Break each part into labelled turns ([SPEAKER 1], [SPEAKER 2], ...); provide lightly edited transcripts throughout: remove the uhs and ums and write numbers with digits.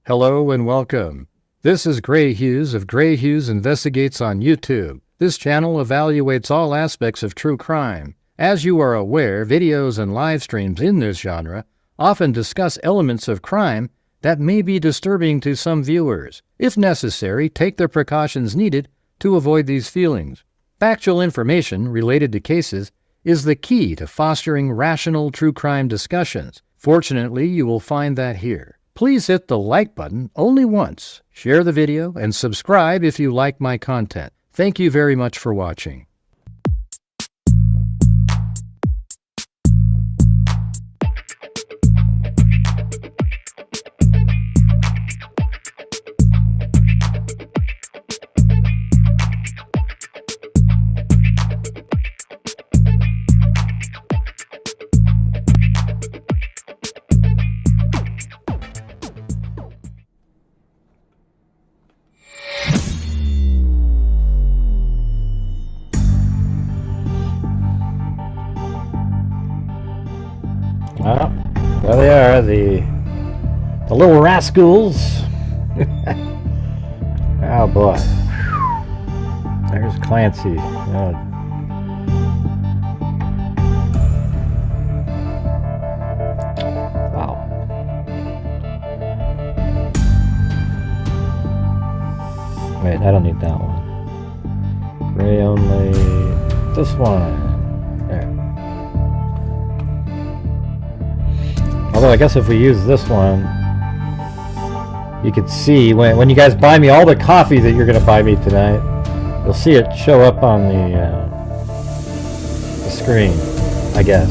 [SPEAKER 1] Hello and welcome. This is Gray Hughes of Gray Hughes Investigates on YouTube. This channel evaluates all aspects of true crime. As you are aware, videos and live streams in this genre often discuss elements of crime that may be disturbing to some viewers. If necessary, take the precautions needed to avoid these feelings. Factual information related to cases is the key to fostering rational true crime discussions. Fortunately, you will find that here. Please hit the like button only once, share the video, and subscribe if you like my content. Thank you very much for watching.
[SPEAKER 2] Well, there they are, the little rascals. Oh boy. There's Clancy. Wow. Wait, I don't need that one. Gray only. This one. Although I guess if we use this one, you can see when you guys buy me all the coffee that you're going to buy me tonight, you'll see it show up on the screen, I guess.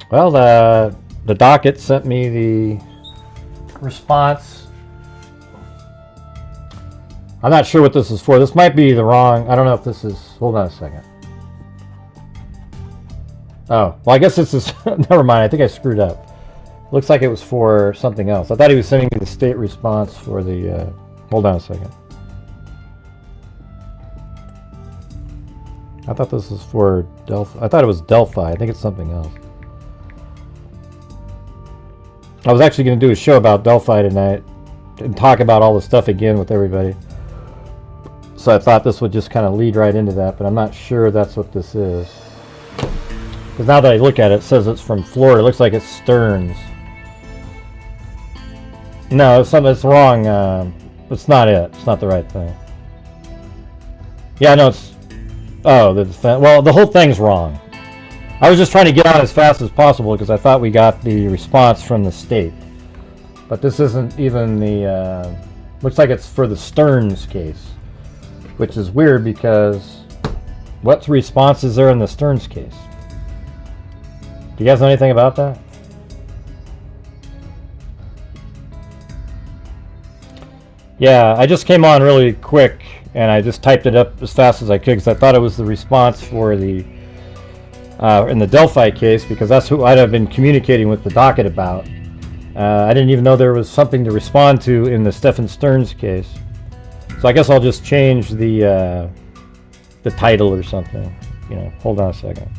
[SPEAKER 2] Well, the docket sent me the response. I'm not sure what this is for. This might be the wrong. I don't know if this is. Hold on a second. Oh, well, I guess this is, never mind, I think I screwed up. Looks like it was for something else. I thought he was sending me the state response for the, hold on a second. I thought this was for Delphi. I thought it was Delphi. I think it's something else. I was actually going to do a show about Delphi tonight and talk about all the stuff again with everybody. So I thought this would just kind of lead right into that, but I'm not sure that's what this is. Because now that I look at it, it says it's from Florida. It looks like it's Stearns. No, it's wrong. It's not it. It's not the right thing. Yeah, no, it's... Oh, the defense... Well, the whole thing's wrong. I was just trying to get on as fast as possible because I thought we got the response from the state. But this isn't even the... Looks like it's for the Stearns case. Which is weird because... What response is there in the Stearns case? Do you guys know anything about that? Yeah, I just came on really quick and I just typed it up as fast as I could because I thought it was the response for the in the Delphi case because that's who I'd have been communicating with the docket about. I didn't even know there was something to respond to in the Stephan Stearns case. So I guess I'll just change the title or something. You know, hold on a second.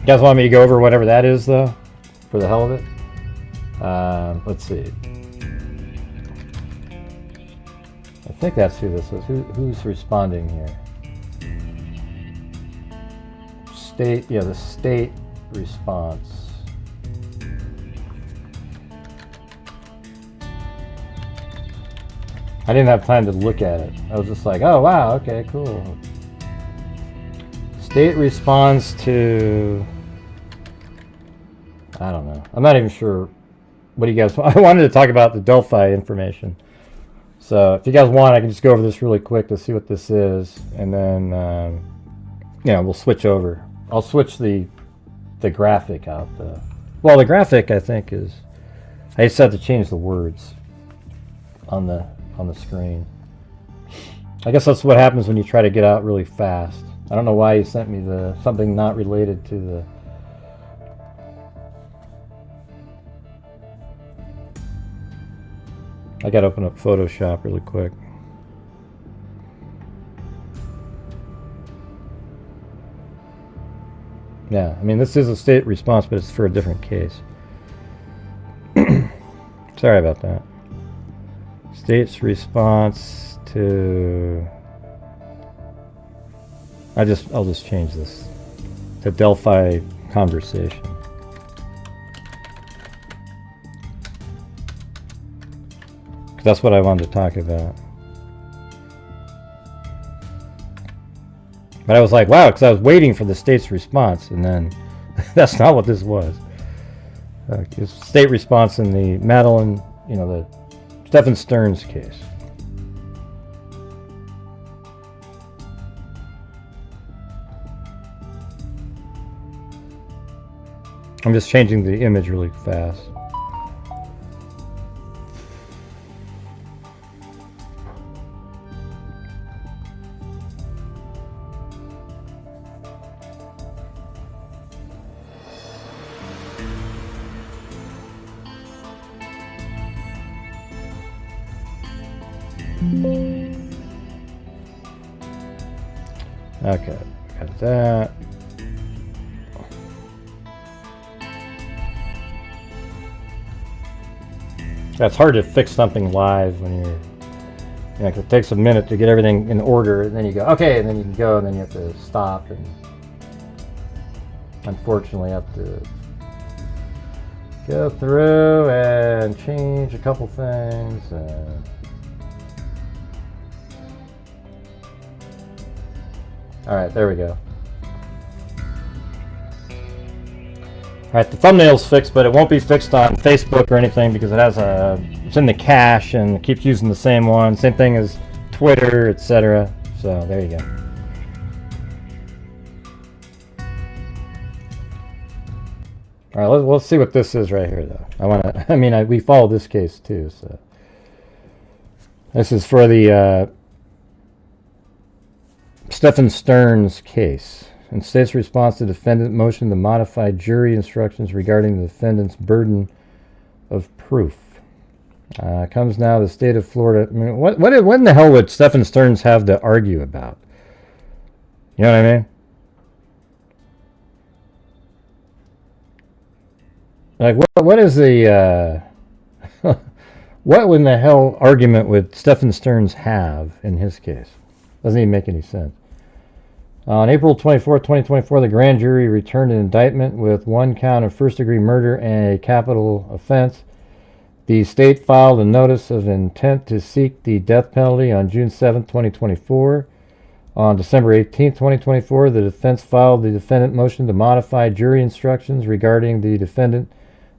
[SPEAKER 2] You guys want me to go over whatever that is, though, for the hell of it? Let's see. I think that's who this is. Who's responding here? State, yeah, the state response. I didn't have time to look at it. I was just like, oh, wow, okay, cool. State responds to... I don't know. I'm not even sure what do you guys want. I wanted to talk about the Delphi information. So if you guys want, I can just go over this really quick to see what this is. And then, you know, we'll switch over. I'll switch the graphic out. Well, the graphic, I think, is... I just have to change the words on the screen. I guess that's what happens when you try to get out really fast. I don't know why he sent me something not related to the... I gotta open up Photoshop really quick. Yeah, I mean, this is a state response, but it's for a different case. Sorry about that. State's response to... I'll just change this to Delphi conversation. Because that's what I wanted to talk about. But I was like, wow, because I was waiting for the state's response, and then that's not what this was. It's state response in the Madeline, the Stephan Stearns case. I'm just changing the image really fast. Okay, got that. It's hard to fix something live when you're, 'cause it takes a minute to get everything in order, and then you go, okay, and then you can go, and then you have to stop, and unfortunately have to go through and change a couple things. All right, there we go. All right, the thumbnail's fixed, but it won't be fixed on Facebook or anything because it's in the cache and it keeps using the same one. Same thing as Twitter, etc. So there you go. All right, let's see what this is right here, though. We follow this case too, so this is for the Stephan Stearns case. In state's response to defendant motion to modify jury instructions regarding the defendant's burden of proof. Comes now the state of Florida. I mean, what in the hell would Stephan Stearns have to argue about? You know what I mean? Like, what is the what in the hell argument would Stephan Stearns have in his case? Doesn't even make any sense. On April 24, 2024, the grand jury returned an indictment with one count of first-degree murder and a capital offense. The state filed a notice of intent to seek the death penalty on June 7, 2024. On December 18, 2024, the defense filed the defendant motion to modify jury instructions regarding the defendant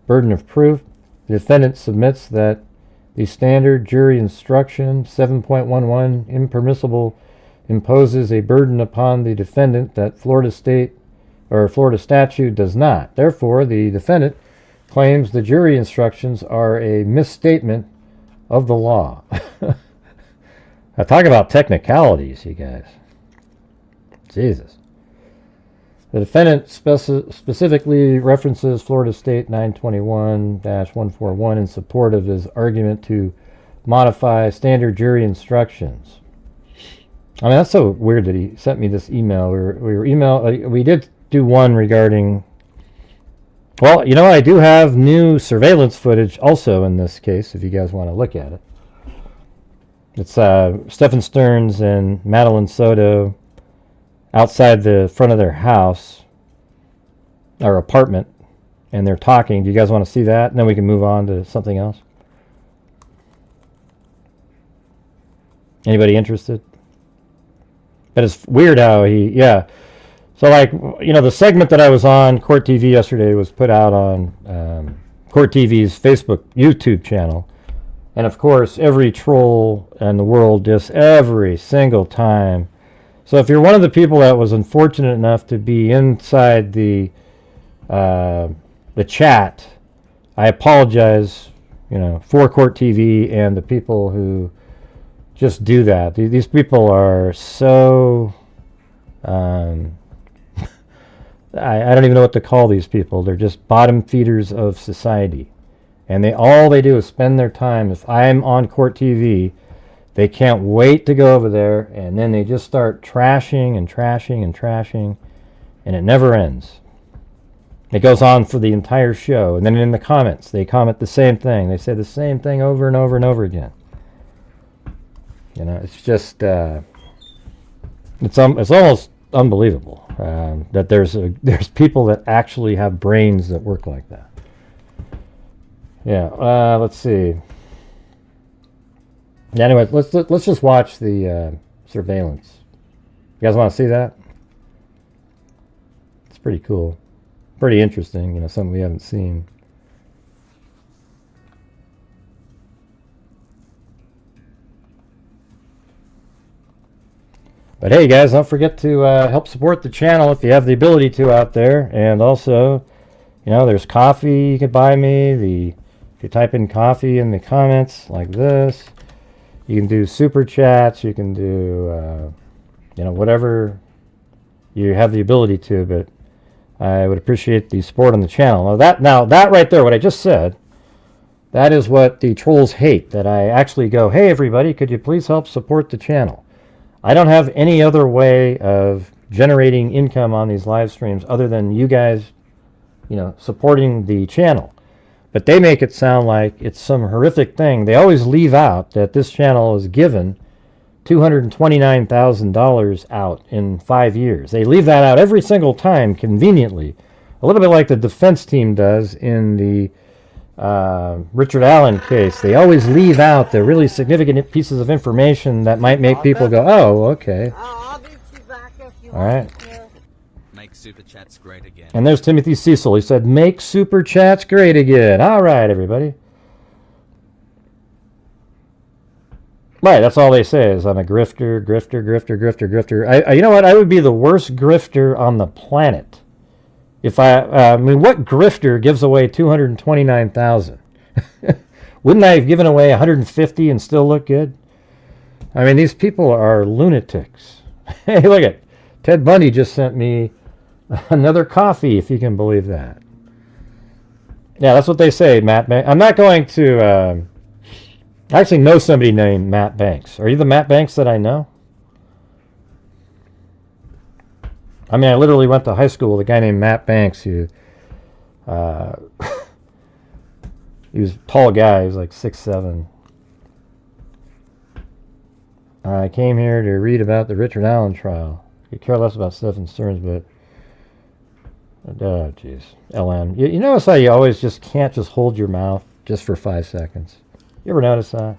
[SPEAKER 2] burden of proof. The defendant submits that the standard jury instruction 7.11 impermissible imposes a burden upon the defendant that Florida statute does not. Therefore, the defendant claims the jury instructions are a misstatement of the law. I talk about technicalities, you guys. Jesus. The defendant specifically references Florida State 921-141 in support of his argument to modify standard jury instructions. I mean, that's so weird that he sent me this email. We did do one regarding... Well, I do have new surveillance footage also in this case, if you guys want to look at it. It's Stephan Stearns and Madeline Soto outside the front of their house, or apartment, and they're talking. Do you guys want to see that? And then we can move on to something else. Anybody interested? But it's weird how So the segment that I was on Court TV yesterday was put out on Court TV's YouTube channel. And of course, every troll in the world, just every single time. So if you're one of the people that was unfortunate enough to be inside the chat, I apologize, for Court TV and the people who just do that. These people are so... I don't even know what to call these people. They're just bottom feeders of society. And all they do is spend their time. If I'm on Court TV, they can't wait to go over there, and then they just start trashing and trashing and trashing, and it never ends. It goes on for the entire show, and then in the comments, they comment the same thing. They say the same thing over and over and over again. You know, it's just it's almost unbelievable that there's people that actually have brains that work like that. Yeah. Let's see. Yeah, anyway, let's just watch the surveillance. You guys want to see that? It's pretty cool. Pretty interesting, you know, something we haven't seen. But hey, guys, don't forget to help support the channel if you have the ability to out there. And also, you know, there's coffee you can buy me. If you type in coffee in the comments like this, you can do super chats. You can do, you know, whatever you have the ability to. But I would appreciate the support on the channel. Now that right there, what I just said, that is what the trolls hate. That I actually go, hey everybody, could you please help support the channel? I don't have any other way of generating income on these live streams other than you guys, you know, supporting the channel. But they make it sound like it's some horrific thing. They always leave out that this channel is given $229,000 out in 5 years. They leave that out every single time, conveniently. A little bit like the defense team does in the Richard Allen case. They always leave out the really significant pieces of information that might make people go, oh, okay.
[SPEAKER 3] I'll be back if you
[SPEAKER 2] All right.
[SPEAKER 4] Make super chats great again.
[SPEAKER 2] And there's Timothy Cecil. He said, make super chats great again. All right, everybody. Right, that's all they say is I'm a grifter. You know what? I would be the worst grifter on the planet. If I mean, what grifter gives away $229,000? Wouldn't I have given away 150 and still look good? I mean, these people are lunatics. Hey, look at Ted Bundy just sent me another coffee, if you can believe that. Yeah, that's what they say, Matt. I'm not going to. I actually know somebody named Matt Banks. Are you the Matt Banks that I know? I mean, I literally went to high school with a guy named Matt Banks who, he was a tall guy. He was like 6'7". I came here to read about the Richard Allen trial. I could care less about Stephan Stearns, but, oh, jeez. LM. You notice how you always just can't just hold your mouth just for 5 seconds? You ever notice that?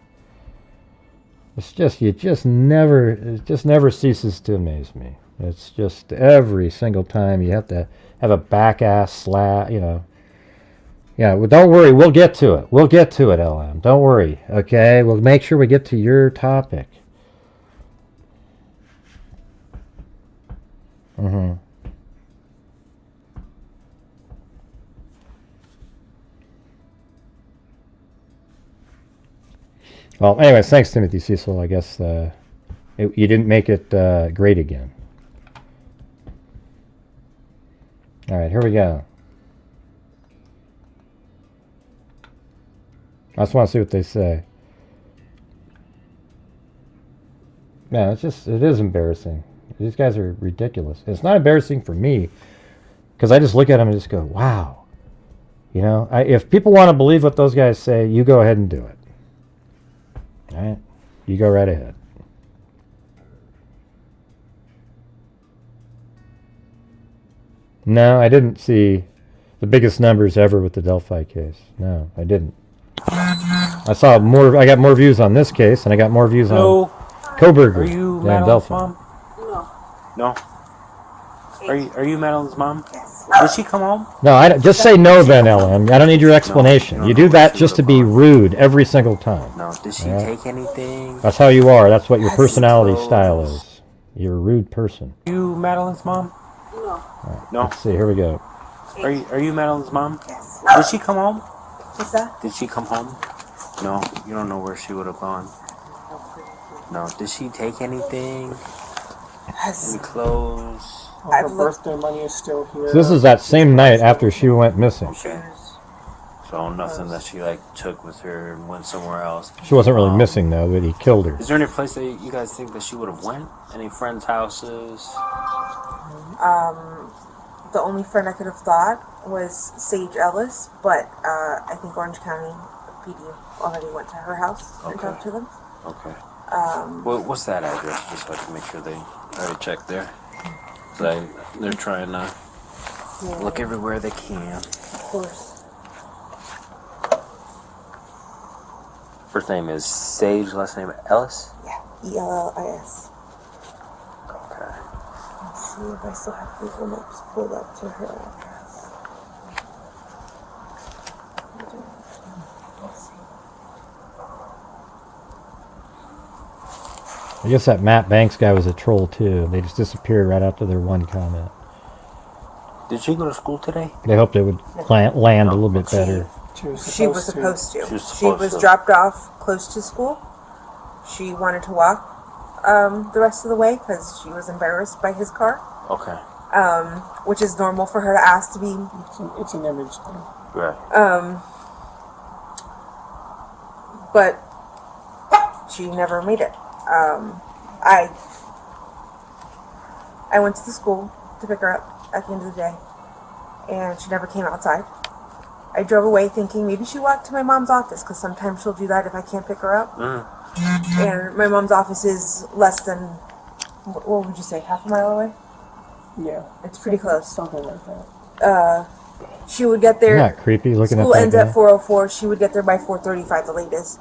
[SPEAKER 2] It's just, it just never ceases to amaze me. It's just every single time you have to have a back ass slap, you know. Yeah, well, don't worry, we'll get to it. We'll get to it, LM. Don't worry, okay? We'll make sure we get to your topic. Mm-hmm. Well, anyways, thanks, Timothy Cecil. I guess you didn't make it great again. All right, here we go. I just want to see what they say. Yeah, it is embarrassing. These guys are ridiculous. It's not embarrassing for me because I just look at them and just go, wow. You know, if people want to believe what those guys say, you go ahead and do it. All right, you go right ahead. No, I didn't see the biggest numbers ever with the Delphi case. No, I didn't. I saw more. I got more views on this case, and I got more views on Koberger.
[SPEAKER 5] Are you
[SPEAKER 2] than
[SPEAKER 5] Madeline's
[SPEAKER 2] Delphi.
[SPEAKER 5] mom? No. Are you Madeline's mom?
[SPEAKER 3] Yes.
[SPEAKER 5] Did she come home?
[SPEAKER 2] No, I don't, just say no, then, LM. I don't need your explanation.
[SPEAKER 5] No,
[SPEAKER 2] you do that just to be rude every single time.
[SPEAKER 5] No. Did she
[SPEAKER 2] Yeah.
[SPEAKER 5] take anything?
[SPEAKER 2] That's how you are. That's what your personality style is. You're a rude person.
[SPEAKER 5] You Madeline's mom?
[SPEAKER 3] No.
[SPEAKER 5] No.
[SPEAKER 2] Let's see. Here we go.
[SPEAKER 5] Are you Madeline's mom?
[SPEAKER 3] Yes.
[SPEAKER 5] Did she come home?
[SPEAKER 3] What's that?
[SPEAKER 5] Did she come home? No. You don't know where she would have gone. No. Did she take anything?
[SPEAKER 3] Yes.
[SPEAKER 5] Any clothes?
[SPEAKER 3] I've
[SPEAKER 6] Her birthday money is still here.
[SPEAKER 2] So this is that same night after she went missing.
[SPEAKER 5] Okay. So nothing that she like took with her and went somewhere else.
[SPEAKER 2] She wasn't really missing, though, but he killed her.
[SPEAKER 5] Is there any place that you guys think that she would have went? Any friends' houses?
[SPEAKER 3] The only friend I could have thought was Sage Ellis, but I think Orange County PD already went to her house and
[SPEAKER 5] Okay.
[SPEAKER 3] talked to them.
[SPEAKER 5] Okay. What's that address? Just so I can make sure they already checked there. So they're trying to look everywhere they can.
[SPEAKER 3] Of course.
[SPEAKER 5] First name is Sage, last name Ellis?
[SPEAKER 3] Yeah. ELLIS.
[SPEAKER 5] Okay.
[SPEAKER 3] Let's see if I still have Google Maps pulled up to her address. Let's see.
[SPEAKER 2] I guess that Matt Banks guy was a troll too. They just disappeared right after their one comment.
[SPEAKER 5] Did she go to school today?
[SPEAKER 2] They hoped it would land a little bit better.
[SPEAKER 3] She was supposed to.
[SPEAKER 5] She was
[SPEAKER 3] She
[SPEAKER 5] supposed
[SPEAKER 3] was
[SPEAKER 5] to.
[SPEAKER 3] dropped off close to school. She wanted to walk the rest of the way because she was embarrassed by his car,
[SPEAKER 5] Okay.
[SPEAKER 3] which is normal for her to ask to be.
[SPEAKER 6] It's an image thing.
[SPEAKER 5] Right.
[SPEAKER 3] But she never made it. I went to the school to pick her up at the end of the day, and she never came outside. I drove away thinking maybe she walked to my mom's office because sometimes she'll do that if I can't pick her up. And my mom's office is less than, what would you say, half a mile away?
[SPEAKER 6] Yeah.
[SPEAKER 3] It's pretty close.
[SPEAKER 6] Something like that.
[SPEAKER 3] She would get there.
[SPEAKER 2] Isn't that creepy looking at
[SPEAKER 3] School
[SPEAKER 2] that
[SPEAKER 3] ends
[SPEAKER 2] guy?
[SPEAKER 3] at 4:04. She would get there by 4:35 the latest.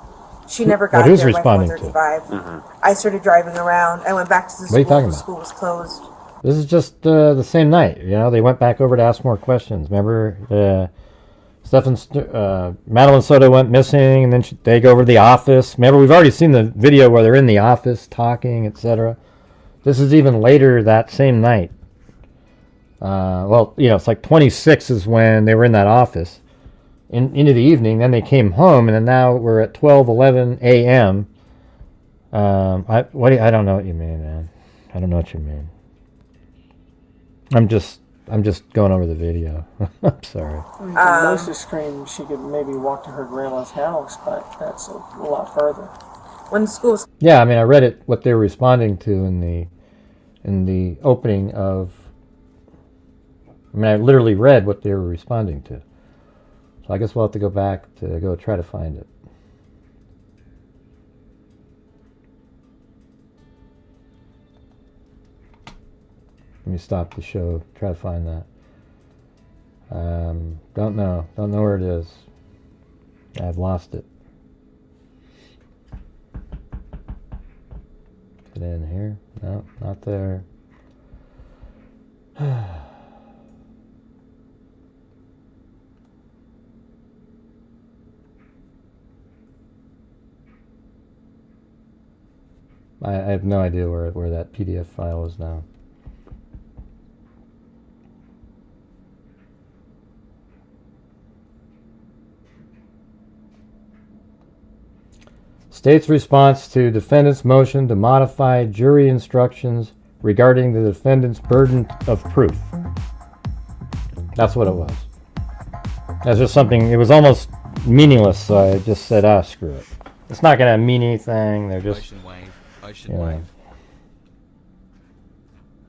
[SPEAKER 3] She never got
[SPEAKER 2] who's
[SPEAKER 3] there by
[SPEAKER 2] responding to?
[SPEAKER 3] 4:35. I started driving around. I went back to the
[SPEAKER 2] What are you
[SPEAKER 3] school.
[SPEAKER 2] talking
[SPEAKER 3] The
[SPEAKER 2] about?
[SPEAKER 3] school was closed.
[SPEAKER 2] This is just the same night. You know, they went back over to ask more questions. Remember, Stephan, Madeline Soto went missing, and then they go over to the office. Remember, we've already seen the video where they're in the office talking, etc. This is even later that same night. Well, you know, it's like 26 is when they were in that office. Into the evening, then they came home, and then now we're at 12:11 a.m. I don't know what you mean, man. I don't know what you mean. I'm just going over the video. I'm sorry.
[SPEAKER 6] I mean, from Melissa's screen, she could maybe walk to her grandma's house, but that's a lot further.
[SPEAKER 3] When the school was
[SPEAKER 2] Yeah, I mean, I read it. What they were responding to in the opening of. I mean, I literally read what they were responding to. So I guess we'll have to go back to go try to find it. Let me stop the show. Try to find that. Don't know where it is. I've lost it. Is it in here? No, not there. I have no idea where that PDF file is now. State's response to defendant's motion to modify jury instructions regarding the defendant's burden of proof. That's what it was. That's just something, it was almost meaningless, so I just said, screw it. It's not going to mean anything, they're just,
[SPEAKER 4] Ocean wave. Ocean
[SPEAKER 2] you know.
[SPEAKER 4] wave.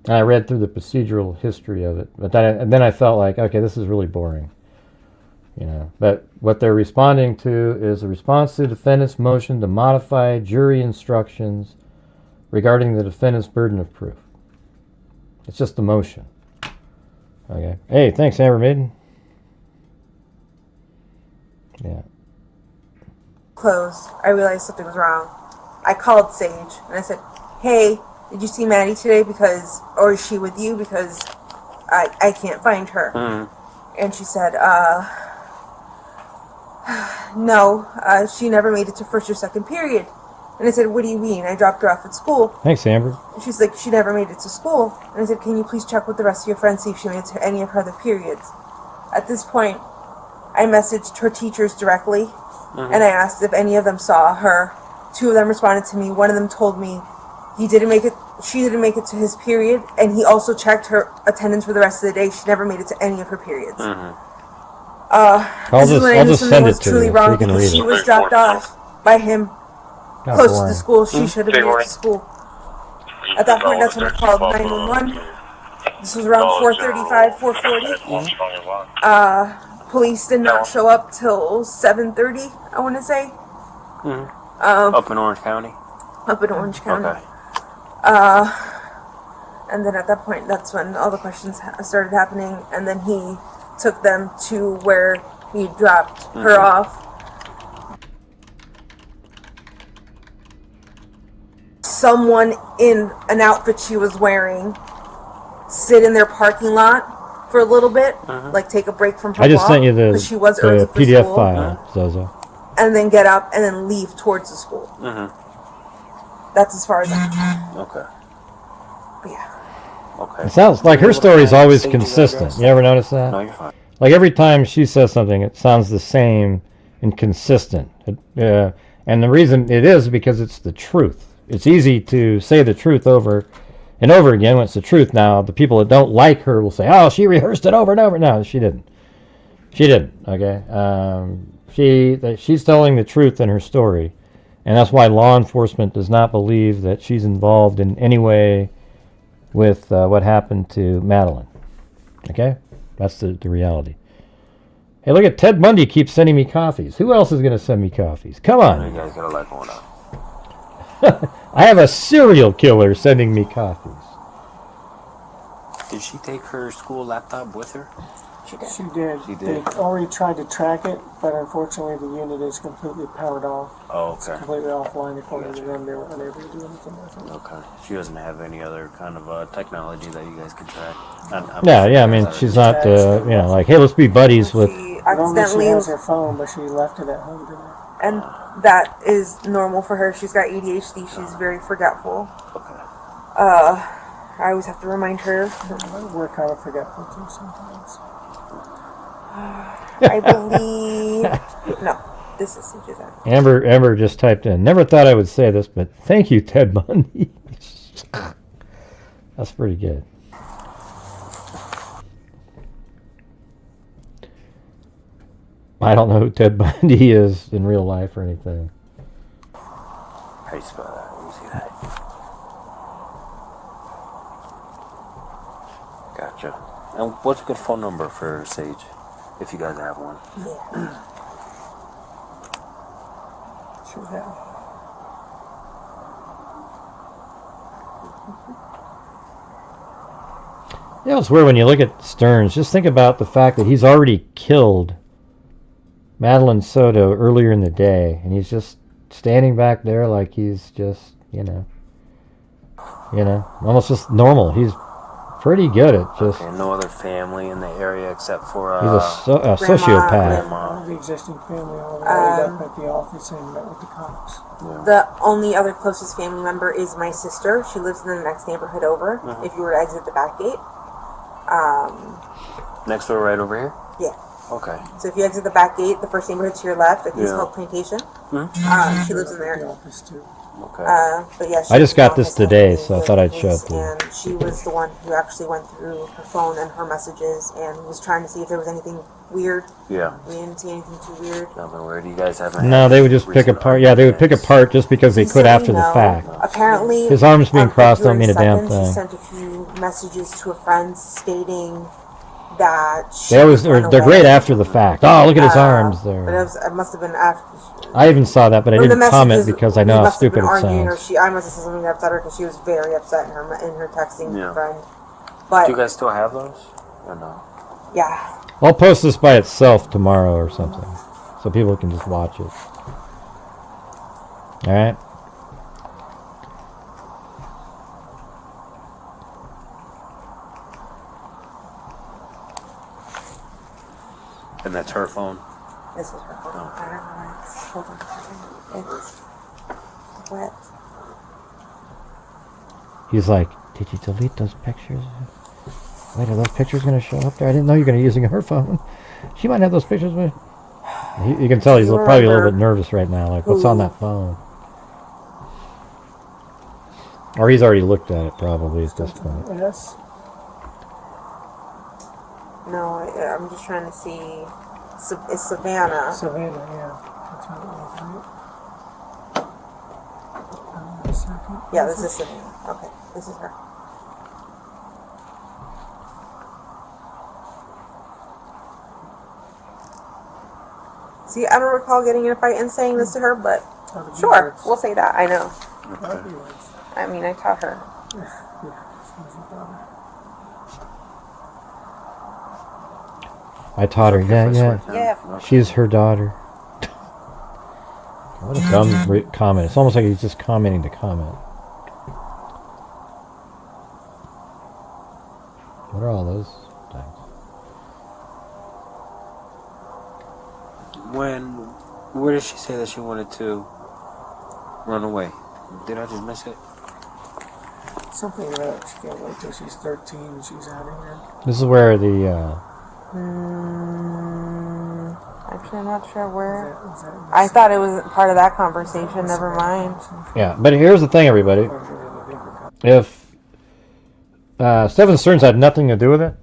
[SPEAKER 2] And I read through the procedural history of it, but then I felt like, okay, this is really boring. You know, but what they're responding to is a response to the defendant's motion to modify jury instructions regarding the defendant's burden of proof. It's just a motion. Okay. Hey, thanks, Amber Maiden. Yeah.
[SPEAKER 3] closed, I realized something was wrong. I called Sage and I said, "Hey, did you see Maddie today? Or is she with you? Because I can't find her." And she said, no, she never made it to first or second period. And I said, "What do you mean? I dropped her off at school."
[SPEAKER 2] Thanks, Amber.
[SPEAKER 3] And she's like, "She never made it to school." And I said, "Can you please check with the rest of your friends, see if she made it to any of her other periods?" At this point, I messaged her teachers directly, and I asked if any of them saw her. 2 of them responded to me. One of them told me she didn't make it to his period, and he also checked her attendance for the rest of the day. She never made it to any of her periods. This is when I knew something was truly wrong, because she was dropped off by him close to the school. She should have made it to school. At that point, that's when I called 911. This was around 4:35, 4:40. Police did not show up till 7:30, I want to say.
[SPEAKER 5] Up in Orange County?
[SPEAKER 3] Up in Orange County.
[SPEAKER 5] Okay.
[SPEAKER 3] And then at that point, that's when all the questions started happening. And then he took them to where he dropped her off. Someone in an outfit she was wearing sit in their parking lot for a little bit, like take a break from her
[SPEAKER 2] I just
[SPEAKER 3] walk,
[SPEAKER 2] sent you the,
[SPEAKER 3] 'cause she was early
[SPEAKER 2] the
[SPEAKER 3] for
[SPEAKER 2] PDF
[SPEAKER 3] school,
[SPEAKER 2] file, Zozo.
[SPEAKER 3] and then get up and then leave towards the school. That's as far as I know.
[SPEAKER 5] Okay.
[SPEAKER 3] But yeah.
[SPEAKER 5] Okay.
[SPEAKER 2] It sounds like her story is always consistent. You ever notice that?
[SPEAKER 5] No, you're fine.
[SPEAKER 2] Like every time she says something, it sounds the same and consistent. And the reason it is because it's the truth. It's easy to say the truth over and over again when it's the truth. Now, the people that don't like her will say, oh, she rehearsed it over and over. No, she didn't. She didn't, okay? She's telling the truth in her story. And that's why law enforcement does not believe that she's involved in any way with what happened to Madeline. Okay? That's the reality. Hey, look at Ted Bundy keeps sending me coffees. Who else is going to send me coffees? Come
[SPEAKER 5] You
[SPEAKER 2] on.
[SPEAKER 5] guys got a lot going on.
[SPEAKER 2] I have a serial killer sending me coffees.
[SPEAKER 5] Did she take her school laptop with her?
[SPEAKER 3] She did.
[SPEAKER 6] She did.
[SPEAKER 5] She
[SPEAKER 6] They
[SPEAKER 5] did.
[SPEAKER 6] already tried to track it, but unfortunately the unit is completely powered off.
[SPEAKER 5] Oh, okay.
[SPEAKER 6] Completely offline according to them. They were unable to do anything with it.
[SPEAKER 5] Okay. She doesn't have any other kind of technology that you guys can track.
[SPEAKER 2] Yeah, I mean, she's not, like, hey, let's be buddies with...
[SPEAKER 3] She
[SPEAKER 6] Normally she
[SPEAKER 3] accidentally,
[SPEAKER 6] has her phone, but she left it at home today.
[SPEAKER 3] and that is normal for her. She's got ADHD. She's very forgetful.
[SPEAKER 5] Okay.
[SPEAKER 3] I always have to remind her.
[SPEAKER 6] We're kind of forgetful too sometimes.
[SPEAKER 3] I believe. No, this is that.
[SPEAKER 2] Amber just typed in, never thought I would say this, but thank you, Ted Bundy. That's pretty good. I don't know who Ted Bundy is in real life or anything.
[SPEAKER 5] How do you spell that? Let me see that. Gotcha. And what's a good phone number for Sage, if you guys have one?
[SPEAKER 3] Yeah.
[SPEAKER 6] Should have.
[SPEAKER 2] Yeah, it's weird when you look at Stearns. Just think about the fact that he's already killed Madeline Soto earlier in the day, and he's just standing back there like he's just, almost just normal. He's pretty good at just...
[SPEAKER 5] Okay, no other family in the area except for...
[SPEAKER 2] he's a sociopath.
[SPEAKER 6] All the existing family already up at the office and met with the cops.
[SPEAKER 5] Yeah.
[SPEAKER 3] The only other closest family member is my sister. She lives in the next neighborhood over. If you were to exit the back gate.
[SPEAKER 5] Next door, right over here?
[SPEAKER 3] Yeah.
[SPEAKER 5] Okay.
[SPEAKER 3] So if you exit the back gate, the first neighborhood to your left, I think it's
[SPEAKER 5] Yeah.
[SPEAKER 3] called Plantation. She lives in
[SPEAKER 6] The
[SPEAKER 3] there.
[SPEAKER 6] office too.
[SPEAKER 5] Okay.
[SPEAKER 3] But yeah,
[SPEAKER 2] I just got
[SPEAKER 3] she
[SPEAKER 2] this today, so I thought I'd show it to you.
[SPEAKER 3] And she was the one who actually went through her phone and her messages and was trying to see if there was anything weird.
[SPEAKER 5] Yeah.
[SPEAKER 3] We didn't see anything too weird.
[SPEAKER 5] Nothing weird. You guys haven't...
[SPEAKER 2] No,
[SPEAKER 5] had
[SPEAKER 2] they would just pick
[SPEAKER 5] recent
[SPEAKER 2] apart. Yeah, they would pick
[SPEAKER 5] arguments?
[SPEAKER 2] apart just because they could after the
[SPEAKER 3] No.
[SPEAKER 2] fact.
[SPEAKER 3] Apparently,
[SPEAKER 2] His arms being
[SPEAKER 3] on
[SPEAKER 2] crossed don't mean a
[SPEAKER 3] February
[SPEAKER 2] damn
[SPEAKER 3] 2nd,
[SPEAKER 2] thing.
[SPEAKER 3] She sent a few messages to a friend stating that she
[SPEAKER 2] They always,
[SPEAKER 3] went
[SPEAKER 2] they're great
[SPEAKER 3] away.
[SPEAKER 2] after the fact. Oh, look at his arms
[SPEAKER 3] But
[SPEAKER 2] there.
[SPEAKER 3] it must have been after.
[SPEAKER 2] I even saw that, but I
[SPEAKER 3] When the
[SPEAKER 2] didn't comment
[SPEAKER 3] messages-
[SPEAKER 2] because I know
[SPEAKER 3] we
[SPEAKER 2] how
[SPEAKER 3] must have been
[SPEAKER 2] stupid it
[SPEAKER 3] arguing, or
[SPEAKER 2] sounds.
[SPEAKER 3] I must have said something that upset her because she was very upset in her texting
[SPEAKER 5] Yeah.
[SPEAKER 3] friend. But
[SPEAKER 5] Do you guys still have those? Or no?
[SPEAKER 3] yeah,
[SPEAKER 2] I'll post this by itself tomorrow or something, so people can just watch it. All right.
[SPEAKER 5] And that's her phone?
[SPEAKER 3] this is her phone. I don't know why it's. Hold on a second. It's wet.
[SPEAKER 2] He's like, did you delete those pictures? Wait, are those pictures going to show up there? I didn't know you were going to be using her phone. She might have those pictures with... You can tell he's
[SPEAKER 3] You
[SPEAKER 2] probably a little
[SPEAKER 3] remember
[SPEAKER 2] bit nervous right now. Like, what's on
[SPEAKER 3] who-
[SPEAKER 2] that phone? Or he's already looked at it probably at this point.
[SPEAKER 6] Yes.
[SPEAKER 3] No, I'm just trying to see. It's Savannah.
[SPEAKER 6] Savannah, yeah. That's what it was, right? A second.
[SPEAKER 3] Yeah, this is Savannah. Okay, this is her. See, I don't recall getting in a fight and saying this to her, but
[SPEAKER 6] That'd be
[SPEAKER 3] sure,
[SPEAKER 6] words.
[SPEAKER 3] we'll say that. I know.
[SPEAKER 6] That'd be words.
[SPEAKER 3] I mean, I taught her.
[SPEAKER 6] Yeah, she's your daughter.
[SPEAKER 2] I taught her. Yeah, yeah.
[SPEAKER 3] Yeah.
[SPEAKER 2] She's her daughter. What a dumb comment. It's almost like he's just commenting to comment. What are all those things?
[SPEAKER 5] Where did she say that she wanted to run away? Did I just miss it?
[SPEAKER 6] Something about she can't wait till she's 13 and she's out of here.
[SPEAKER 2] This is where the
[SPEAKER 3] Actually, I'm not sure where.
[SPEAKER 6] Is that
[SPEAKER 3] I thought it was part of that conversation. Never mind.
[SPEAKER 2] yeah. But here's the thing, everybody. If Stephan Stearns had nothing to do with it,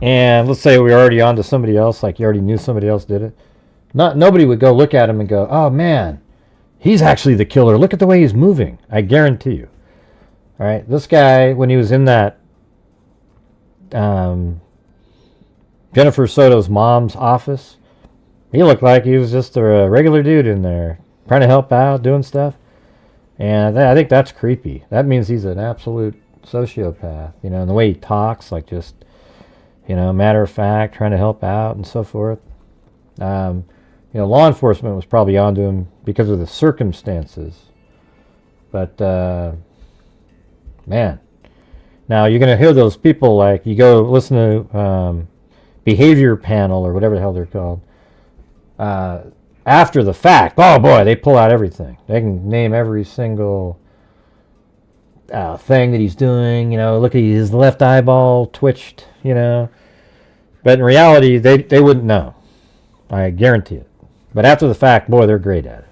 [SPEAKER 2] and let's say we were already on to somebody else, like you already knew somebody else did it, nobody would go look at him and go, "Oh man, he's actually the killer. Look at the way he's moving." I guarantee you. All right, this guy, when he was in that Jennifer Soto's mom's office, he looked like he was just a regular dude in there, trying to help out, doing stuff. And I think that's creepy. That means he's an absolute sociopath, you know, and the way he talks, like just, you know, matter of fact, trying to help out and so forth. You know, law enforcement was probably onto him because of the circumstances. But, man. Now, you're going to hear those people, like, you go listen to Behavior Panel or whatever the hell they're called. After the fact, oh boy, they pull out everything. They can name every single thing that he's doing. You know, look at his left eyeball twitched, you know. But in reality, they wouldn't know. I guarantee it. But after the fact, boy, they're great at it.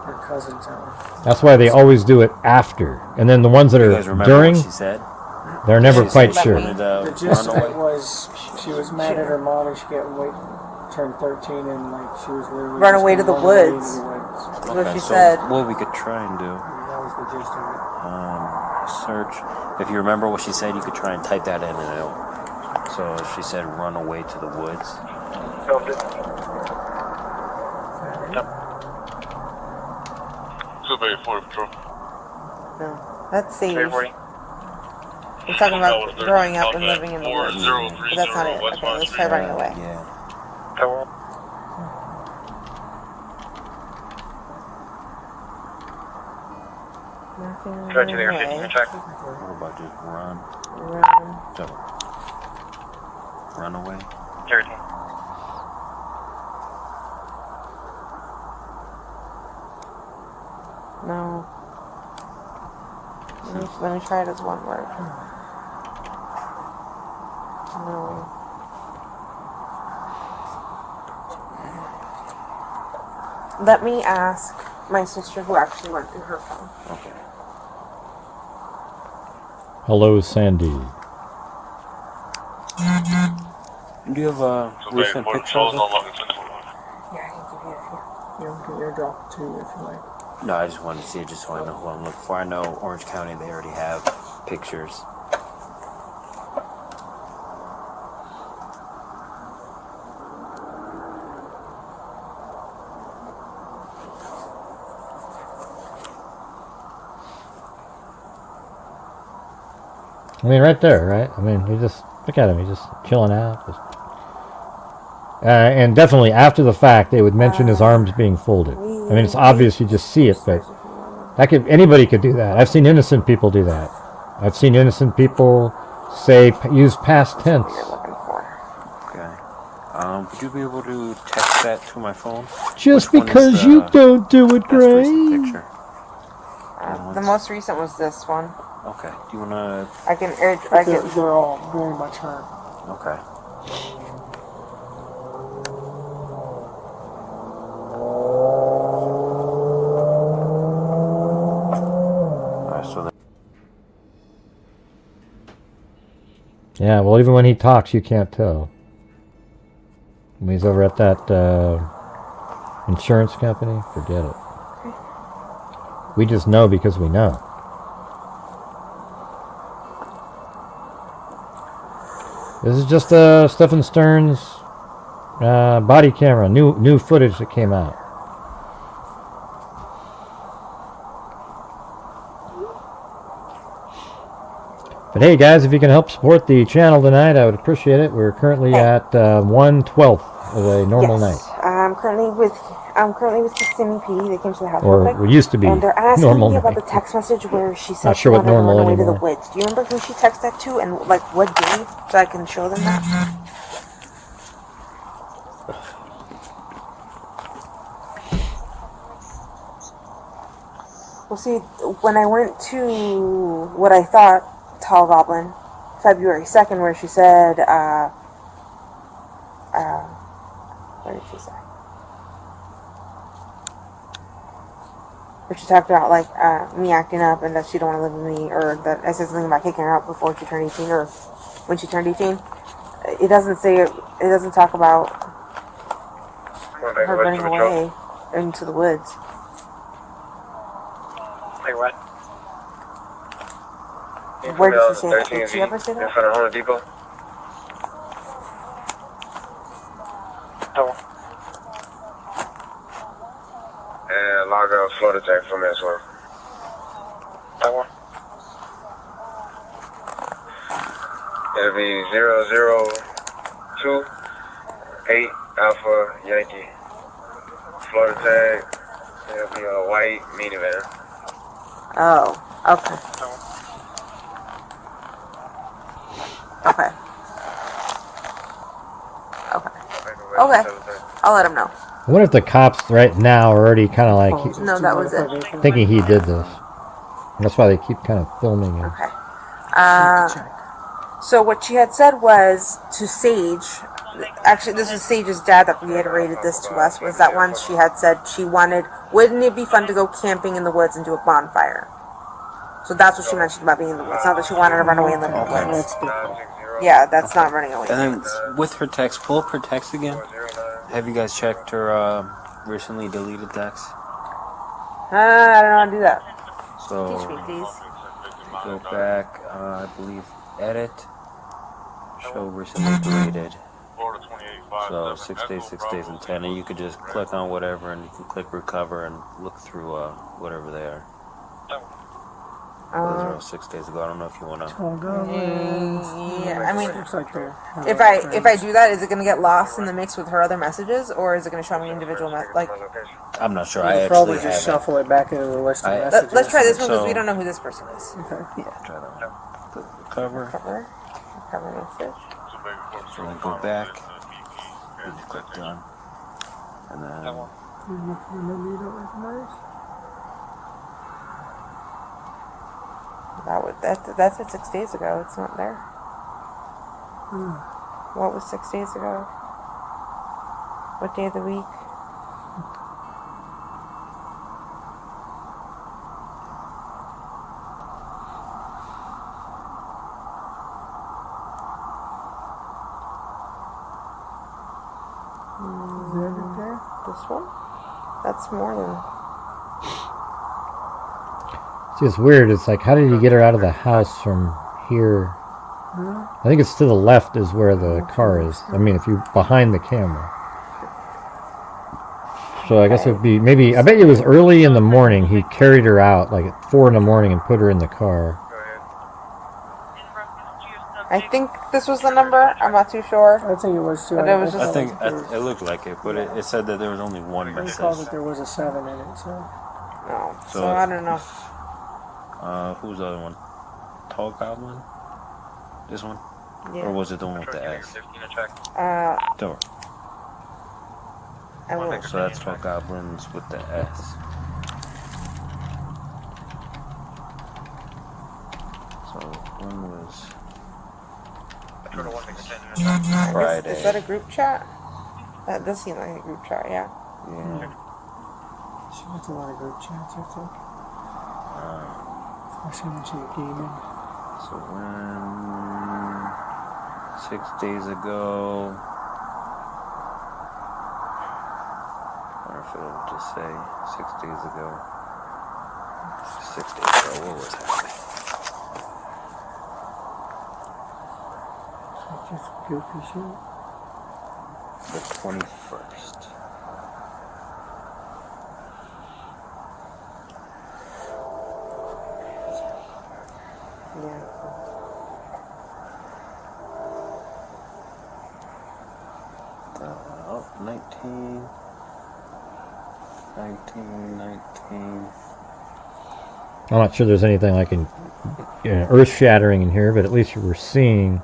[SPEAKER 6] Her cousins out.
[SPEAKER 2] That's why they always do it after. And then the ones that
[SPEAKER 5] You guys
[SPEAKER 2] are
[SPEAKER 5] remember
[SPEAKER 2] during,
[SPEAKER 5] what she said?
[SPEAKER 2] they're never
[SPEAKER 5] She
[SPEAKER 2] quite
[SPEAKER 5] said she
[SPEAKER 2] sure.
[SPEAKER 5] wanted to
[SPEAKER 6] The gist
[SPEAKER 5] run
[SPEAKER 6] of
[SPEAKER 5] away.
[SPEAKER 6] it was she was mad at her mom and she can't wait turned 13 and like she was literally
[SPEAKER 3] Run
[SPEAKER 6] just
[SPEAKER 3] away to
[SPEAKER 6] gonna
[SPEAKER 3] the
[SPEAKER 6] run away
[SPEAKER 3] woods.
[SPEAKER 6] to the woods.
[SPEAKER 3] That's what she
[SPEAKER 5] so
[SPEAKER 3] said.
[SPEAKER 5] what we could try and do,
[SPEAKER 6] That was the gist of it.
[SPEAKER 5] search. If you remember what she said, you could try and type that in and it'll. So she said, "Run away to the woods."
[SPEAKER 3] No, that's Sage. We're talking about growing up and living in the woods. But that's not it. Okay, let's try running away.
[SPEAKER 5] Yeah.
[SPEAKER 3] Nothing running away.
[SPEAKER 5] What about just run?
[SPEAKER 3] Run.
[SPEAKER 5] So, run away.
[SPEAKER 3] No. Let me try it as one word. No. Let me ask my sister who actually went through her phone.
[SPEAKER 5] Okay.
[SPEAKER 2] Hello, Sandy.
[SPEAKER 5] Do you have a recent picture of it?
[SPEAKER 3] Yeah, I can give you a few.
[SPEAKER 6] You can airdrop too if you like.
[SPEAKER 5] No, I just wanted to see it just so I know who I'm looking for. I know Orange County, they already have pictures.
[SPEAKER 2] I mean, right there, right? I mean, you just look at him. He's just chilling out. And definitely after the fact, they would mention his arms being folded. I mean, it's obvious you just see it, but anybody could do that. I've seen innocent people do that. I've seen innocent people use past tense.
[SPEAKER 5] Okay. Would you be able to text that to my phone?
[SPEAKER 2] Just
[SPEAKER 5] Which one is
[SPEAKER 2] because
[SPEAKER 5] the
[SPEAKER 2] you don't do it,
[SPEAKER 5] best recent
[SPEAKER 2] Gray.
[SPEAKER 5] picture?
[SPEAKER 3] The most recent was this one.
[SPEAKER 5] Okay. Do you wanna?
[SPEAKER 3] I can
[SPEAKER 6] They're all very much her.
[SPEAKER 5] Okay. Alright, so then.
[SPEAKER 2] Yeah, well, even when he talks, you can't tell. When he's over at that insurance company, forget it. We just know because we know. This is just Stephan Stern's body camera, new footage that came out. But hey guys, if you can help support the channel tonight, I would appreciate it. We're currently at 1/12 of a normal night.
[SPEAKER 3] I'm currently with Kissimmee PD. They came to the house.
[SPEAKER 2] Or we used to be
[SPEAKER 3] and they're asking
[SPEAKER 2] normal
[SPEAKER 3] me about
[SPEAKER 2] night.
[SPEAKER 3] the text message where she said
[SPEAKER 2] Not
[SPEAKER 3] she
[SPEAKER 2] sure what
[SPEAKER 3] wanted to run
[SPEAKER 2] normal
[SPEAKER 3] away to
[SPEAKER 2] anymore.
[SPEAKER 3] the woods. Do you remember who she texted that to and like what day, so I can show them that? Well, see, when I went to what I thought Tall Goblin, February 2nd, where she said, what did she say? Where she talked about, like, me acting up and that she don't want to live with me, or that I said something about kicking her out before she turned 18, or when she turned 18. It doesn't say, it doesn't talk about her running away into the woods.
[SPEAKER 7] Hey, what?
[SPEAKER 3] Where did she say that? Did she ever say that?
[SPEAKER 7] In front of Home Depot. Oh. And log out flood attack from as well. That one. It'll be 0028 Alpha Yankee. Flood attack. It'll be a white minivan.
[SPEAKER 3] Oh, okay. Okay. Okay. Okay. I'll let him know.
[SPEAKER 2] I wonder if the cops right now are already kind of like
[SPEAKER 3] No, that was it.
[SPEAKER 2] thinking he did this. That's why they keep kind of filming him.
[SPEAKER 3] Okay. So what she had said was to Sage, actually this is Sage's dad that reiterated this to us, was that once she had said she wanted, wouldn't it be fun to go camping in the woods and do a bonfire? So that's what she mentioned about being in the woods, not that she wanted to run away and live in the woods. Yeah, that's not running away.
[SPEAKER 5] And then with her text, pull up her text again. Have you guys checked her recently deleted text?
[SPEAKER 3] I don't know how to do that.
[SPEAKER 5] So
[SPEAKER 3] Teach me, please.
[SPEAKER 5] go back, I believe, edit, show recently deleted. So 6 days, 6 days, and 10, and you could just click on whatever, and you can click recover and look through whatever they are. Those are all 6 days ago. I don't know if you wanna.
[SPEAKER 3] Yeah, I mean,
[SPEAKER 6] Looks like they're
[SPEAKER 3] if I do that, is it gonna get lost in the mix with her other messages, or is it gonna show me individual like?
[SPEAKER 5] I'm not sure.
[SPEAKER 6] You'll
[SPEAKER 5] I
[SPEAKER 6] probably
[SPEAKER 5] actually
[SPEAKER 6] just
[SPEAKER 5] haven't.
[SPEAKER 6] shuffle it back into the list of messages.
[SPEAKER 3] Let's try this one because
[SPEAKER 5] So-
[SPEAKER 3] we don't know who this person is.
[SPEAKER 6] Okay.
[SPEAKER 5] Yeah, try that one. Click recover,
[SPEAKER 3] Cover message.
[SPEAKER 5] so then go back, and you click done, and then
[SPEAKER 6] Remember you don't recognize?
[SPEAKER 3] That's it 6 days ago. It's not there. What was 6 days ago? What day of the week?
[SPEAKER 6] Is that it there?
[SPEAKER 3] This one? That's more than.
[SPEAKER 2] See, it's weird. It's like, how did you get her out of the house from here? I think it's to the left is where the car is. I mean, if you behind the camera. So I guess it'd be maybe. I bet you it was early in the morning. He carried her out like at 4 in the morning and put her in the car.
[SPEAKER 3] I think this was the number. I'm not too sure.
[SPEAKER 6] I think it was too.
[SPEAKER 3] But it was
[SPEAKER 5] I
[SPEAKER 3] just-
[SPEAKER 5] think it looked like it, but it said that there was only one
[SPEAKER 6] I recall
[SPEAKER 5] message.
[SPEAKER 6] that there was a 7 in it, so.
[SPEAKER 3] No. So
[SPEAKER 5] So-
[SPEAKER 3] I don't know.
[SPEAKER 5] Who's the other one? Tall Goblin? This one? Or
[SPEAKER 3] Yeah.
[SPEAKER 5] was it the one with the S? Door.
[SPEAKER 3] I will.
[SPEAKER 5] So that's Tall Goblins with the S. So one was Friday.
[SPEAKER 3] Is that a group chat? That does seem like a group chat. Yeah.
[SPEAKER 5] Yeah.
[SPEAKER 6] She went to a lot of group chats, I think. Especially when she was gaming.
[SPEAKER 5] So when 6 days ago, I wonder if it'll just say 6 days ago. 6 days ago, what was happening?
[SPEAKER 6] Just goofy shit.
[SPEAKER 5] The 21st.
[SPEAKER 6] Yeah.
[SPEAKER 5] Oh, 19.
[SPEAKER 2] I'm not sure there's anything like earth-shattering in here, but at least we're seeing.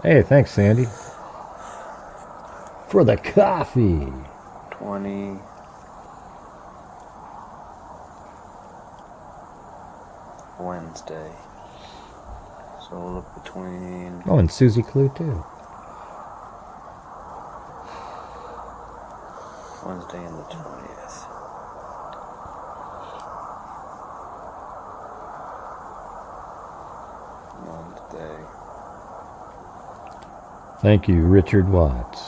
[SPEAKER 2] Hey, thanks, Sandy, for the coffee.
[SPEAKER 5] 20. Wednesday. So we'll look between.
[SPEAKER 2] Oh, and Susie Clue too.
[SPEAKER 5] Wednesday and the 20th. Wednesday.
[SPEAKER 2] Thank you, Richard Watts.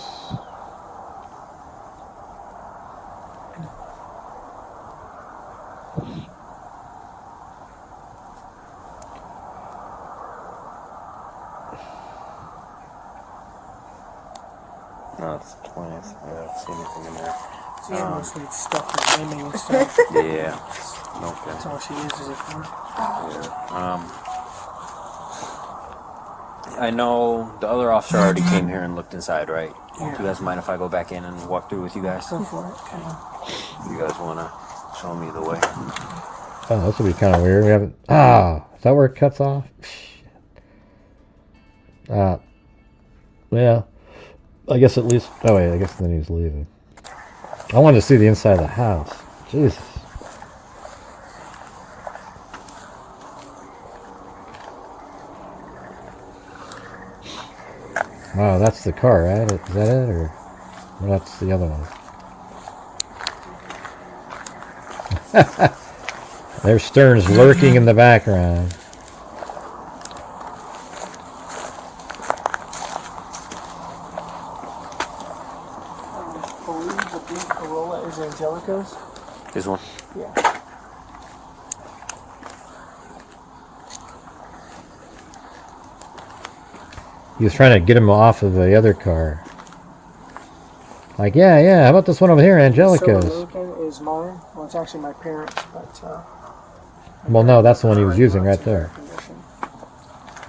[SPEAKER 5] No, it's the 20th. I don't see anything in there.
[SPEAKER 6] She mostly stuff for gaming and stuff.
[SPEAKER 5] Yeah. Okay.
[SPEAKER 6] That's all she uses it for.
[SPEAKER 5] Yeah. I know the other officer already came here and looked inside, right?
[SPEAKER 6] Yeah.
[SPEAKER 5] Do you guys mind if I go back in and walk through with you guys?
[SPEAKER 6] Go for it. Okay.
[SPEAKER 5] You guys want to show me the way?
[SPEAKER 2] Oh, this will be kind of weird. We haven't. Ah, is that where it cuts off? Well, I guess at least. Oh wait, I guess then he's leaving. I wanted to see the inside of the house. Jesus. Wow, that's the car, right? Is that it, or that's the other one? There's Stearns lurking in the background.
[SPEAKER 6] I believe the blue Corolla is Angelica's.
[SPEAKER 5] This one?
[SPEAKER 6] Yeah.
[SPEAKER 2] He was trying to get him off of the other car. Like, yeah, how about this one over here, Angelica's?
[SPEAKER 6] So Logan is mine. Well, it's actually my parents, but
[SPEAKER 2] Well, no, that's the one he was using right there.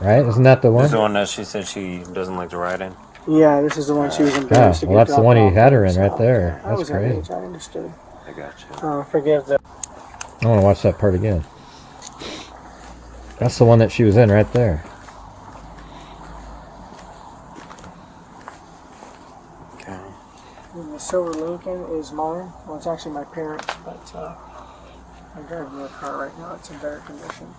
[SPEAKER 2] Right? Isn't that the
[SPEAKER 5] This
[SPEAKER 2] one?
[SPEAKER 5] is the one that she said she doesn't like to ride in?
[SPEAKER 6] yeah, this is the one she was
[SPEAKER 2] Yeah,
[SPEAKER 6] embarrassed to
[SPEAKER 2] well,
[SPEAKER 6] get
[SPEAKER 2] that's the one he
[SPEAKER 6] dropped
[SPEAKER 2] had her
[SPEAKER 6] off,
[SPEAKER 2] in right
[SPEAKER 6] so
[SPEAKER 2] there.
[SPEAKER 6] I
[SPEAKER 2] That's
[SPEAKER 6] was that
[SPEAKER 2] crazy.
[SPEAKER 6] age, I understood.
[SPEAKER 5] I got you.
[SPEAKER 6] Forgive the.
[SPEAKER 2] I want to watch that part again. That's the one that she was in right there.
[SPEAKER 5] Okay.
[SPEAKER 6] The silver Lincoln is mine. Well, it's actually my parents, but I'm driving the car right now. It's in better condition.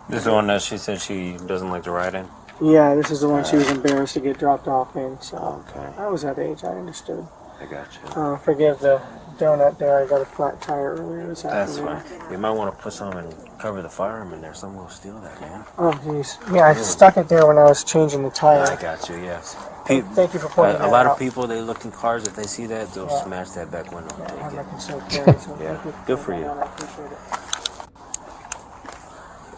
[SPEAKER 5] This is the one that she said she doesn't like to ride in?
[SPEAKER 6] Yeah, this is the one she was embarrassed to get dropped off in. So
[SPEAKER 5] Okay.
[SPEAKER 6] I was that age. I understood.
[SPEAKER 5] I got you.
[SPEAKER 6] Forgive the donut there. I got a flat tire earlier this
[SPEAKER 5] That's
[SPEAKER 6] afternoon.
[SPEAKER 5] fine. You might want to put some and cover the firearm in there. Someone will steal that, man.
[SPEAKER 6] Oh, jeez. Yeah, I stuck it there when I was changing the tire.
[SPEAKER 5] I got you, yes.
[SPEAKER 6] Thank you for pointing that
[SPEAKER 5] A lot
[SPEAKER 6] out.
[SPEAKER 5] of people, they look in cars, if they see that, they'll
[SPEAKER 6] Yeah.
[SPEAKER 5] smash that back window and
[SPEAKER 6] Yeah, I have my
[SPEAKER 5] take it.
[SPEAKER 6] concealed carry, so
[SPEAKER 5] Yeah,
[SPEAKER 6] thank you
[SPEAKER 5] good for
[SPEAKER 6] pointing
[SPEAKER 5] you.
[SPEAKER 6] that out. I appreciate it.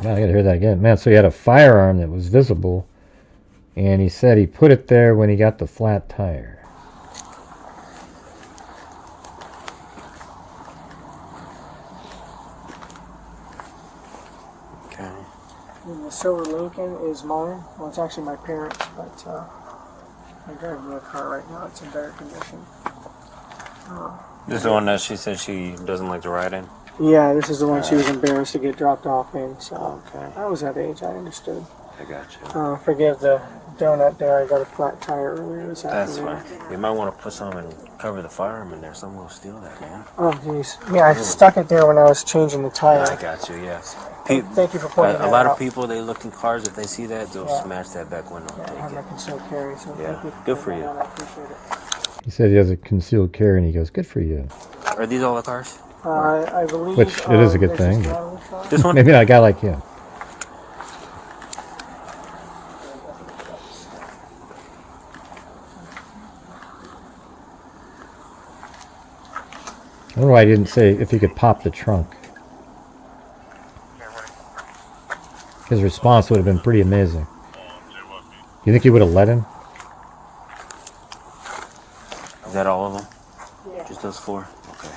[SPEAKER 2] Now I gotta hear that again. Man, so he had a firearm that was visible, and he said he put it there when he got the flat tire.
[SPEAKER 5] Okay.
[SPEAKER 6] And the silver Lincoln is mine. Well, it's actually my parents, but I'm driving the car right now. It's in better condition.
[SPEAKER 5] This is the one that she said she doesn't like to ride in?
[SPEAKER 6] Yeah, this is the one she was embarrassed to get dropped off in. So
[SPEAKER 5] Okay.
[SPEAKER 6] I was that age. I understood.
[SPEAKER 5] I got you.
[SPEAKER 6] Forgive the donut there. I got a flat tire earlier this
[SPEAKER 5] That's
[SPEAKER 6] afternoon.
[SPEAKER 5] fine. You might want to put some and cover the firearm in there. Someone will steal that, man.
[SPEAKER 6] Oh, jeez. Yeah, I stuck it there when I was changing the tire.
[SPEAKER 5] I got you, yes.
[SPEAKER 6] Thank you for pointing
[SPEAKER 5] A
[SPEAKER 6] that
[SPEAKER 5] lot
[SPEAKER 6] out.
[SPEAKER 5] of people, they look in cars, if they see that, they'll
[SPEAKER 6] Yeah.
[SPEAKER 5] smash that back window
[SPEAKER 6] Yeah, I
[SPEAKER 5] and
[SPEAKER 6] have my
[SPEAKER 5] take it.
[SPEAKER 6] concealed carry, so
[SPEAKER 5] Yeah,
[SPEAKER 6] thank you
[SPEAKER 5] good for
[SPEAKER 6] pointing
[SPEAKER 5] you.
[SPEAKER 6] that out. I appreciate it.
[SPEAKER 2] He said he has a concealed carry, and he goes, "Good for you."
[SPEAKER 5] Are these all the cars?
[SPEAKER 6] I believe.
[SPEAKER 2] Which it is a good
[SPEAKER 6] this
[SPEAKER 2] thing,
[SPEAKER 6] is
[SPEAKER 2] but-
[SPEAKER 6] the other car.
[SPEAKER 5] This one?
[SPEAKER 2] Maybe not a guy like you. I wonder why he didn't say if he could pop the trunk. His response would have been pretty amazing. You think he would have let him?
[SPEAKER 5] Is that all of them?
[SPEAKER 3] Yeah.
[SPEAKER 5] Just those 4? Okay.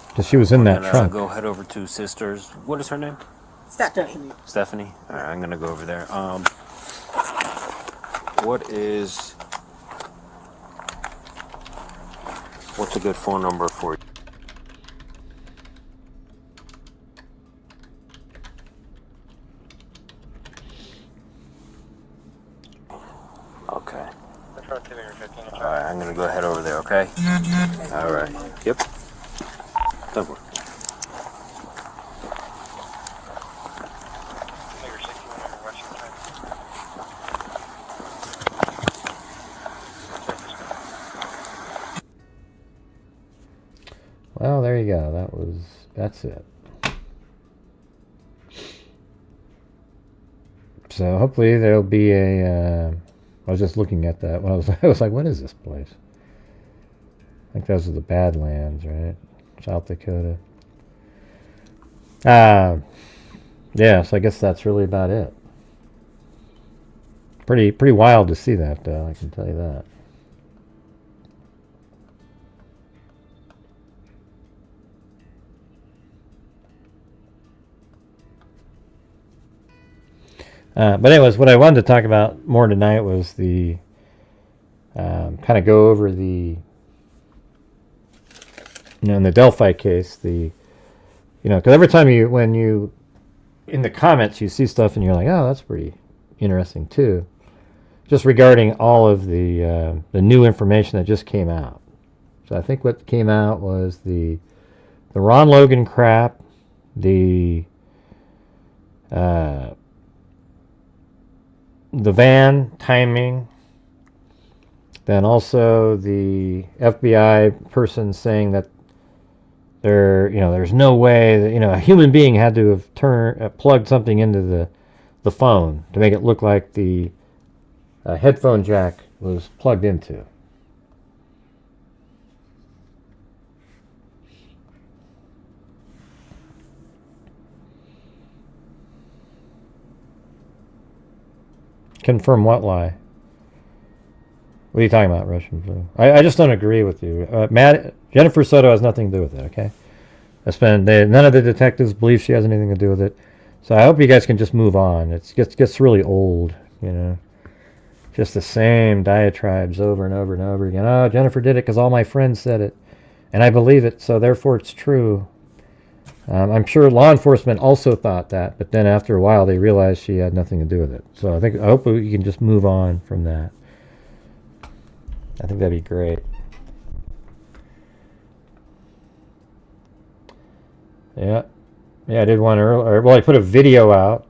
[SPEAKER 2] Because she was in that
[SPEAKER 5] And
[SPEAKER 2] trunk.
[SPEAKER 5] go head over to Sisters. What is her name?
[SPEAKER 3] Stephanie.
[SPEAKER 5] Stephanie. All right, I'm gonna go over there. What's a good phone number for you? Okay. All right, I'm gonna go head over there. Okay. All right. Yep. Don't worry.
[SPEAKER 2] Well, there you go. That's it. So hopefully there'll be a. I was just looking at that when I was like, what is this place? I think those are the Badlands, right? South Dakota. Yeah. So I guess that's really about it. Pretty wild to see that, though. I can tell you that. But anyways, what I wanted to talk about more tonight was the kind of go over the, in the Delphi case, because every time when you in the comments you see stuff and you're like, oh, that's pretty interesting too, just regarding all of the new information that just came out. So I think what came out was the Ron Logan crap, the van timing, then also the FBI person saying that there's no way that a human being had to have plugged something into the phone to make it look like the headphone jack was plugged into. Confirm what lie? What are you talking about, Russian Blue? I just don't agree with you. Jennifer Soto has nothing to do with it, okay? None of the detectives believe she has anything to do with it. So I hope you guys can just move on. It gets really old, Just the same diatribes over and over and over again. Oh, Jennifer did it because all my friends said it. And I believe it, so therefore it's true. I'm sure law enforcement also thought that, but then after a while they realized she had nothing to do with it. So I hope we can just move on from that. I think that'd be great. Yeah, I did one earlier. Well, I put a video out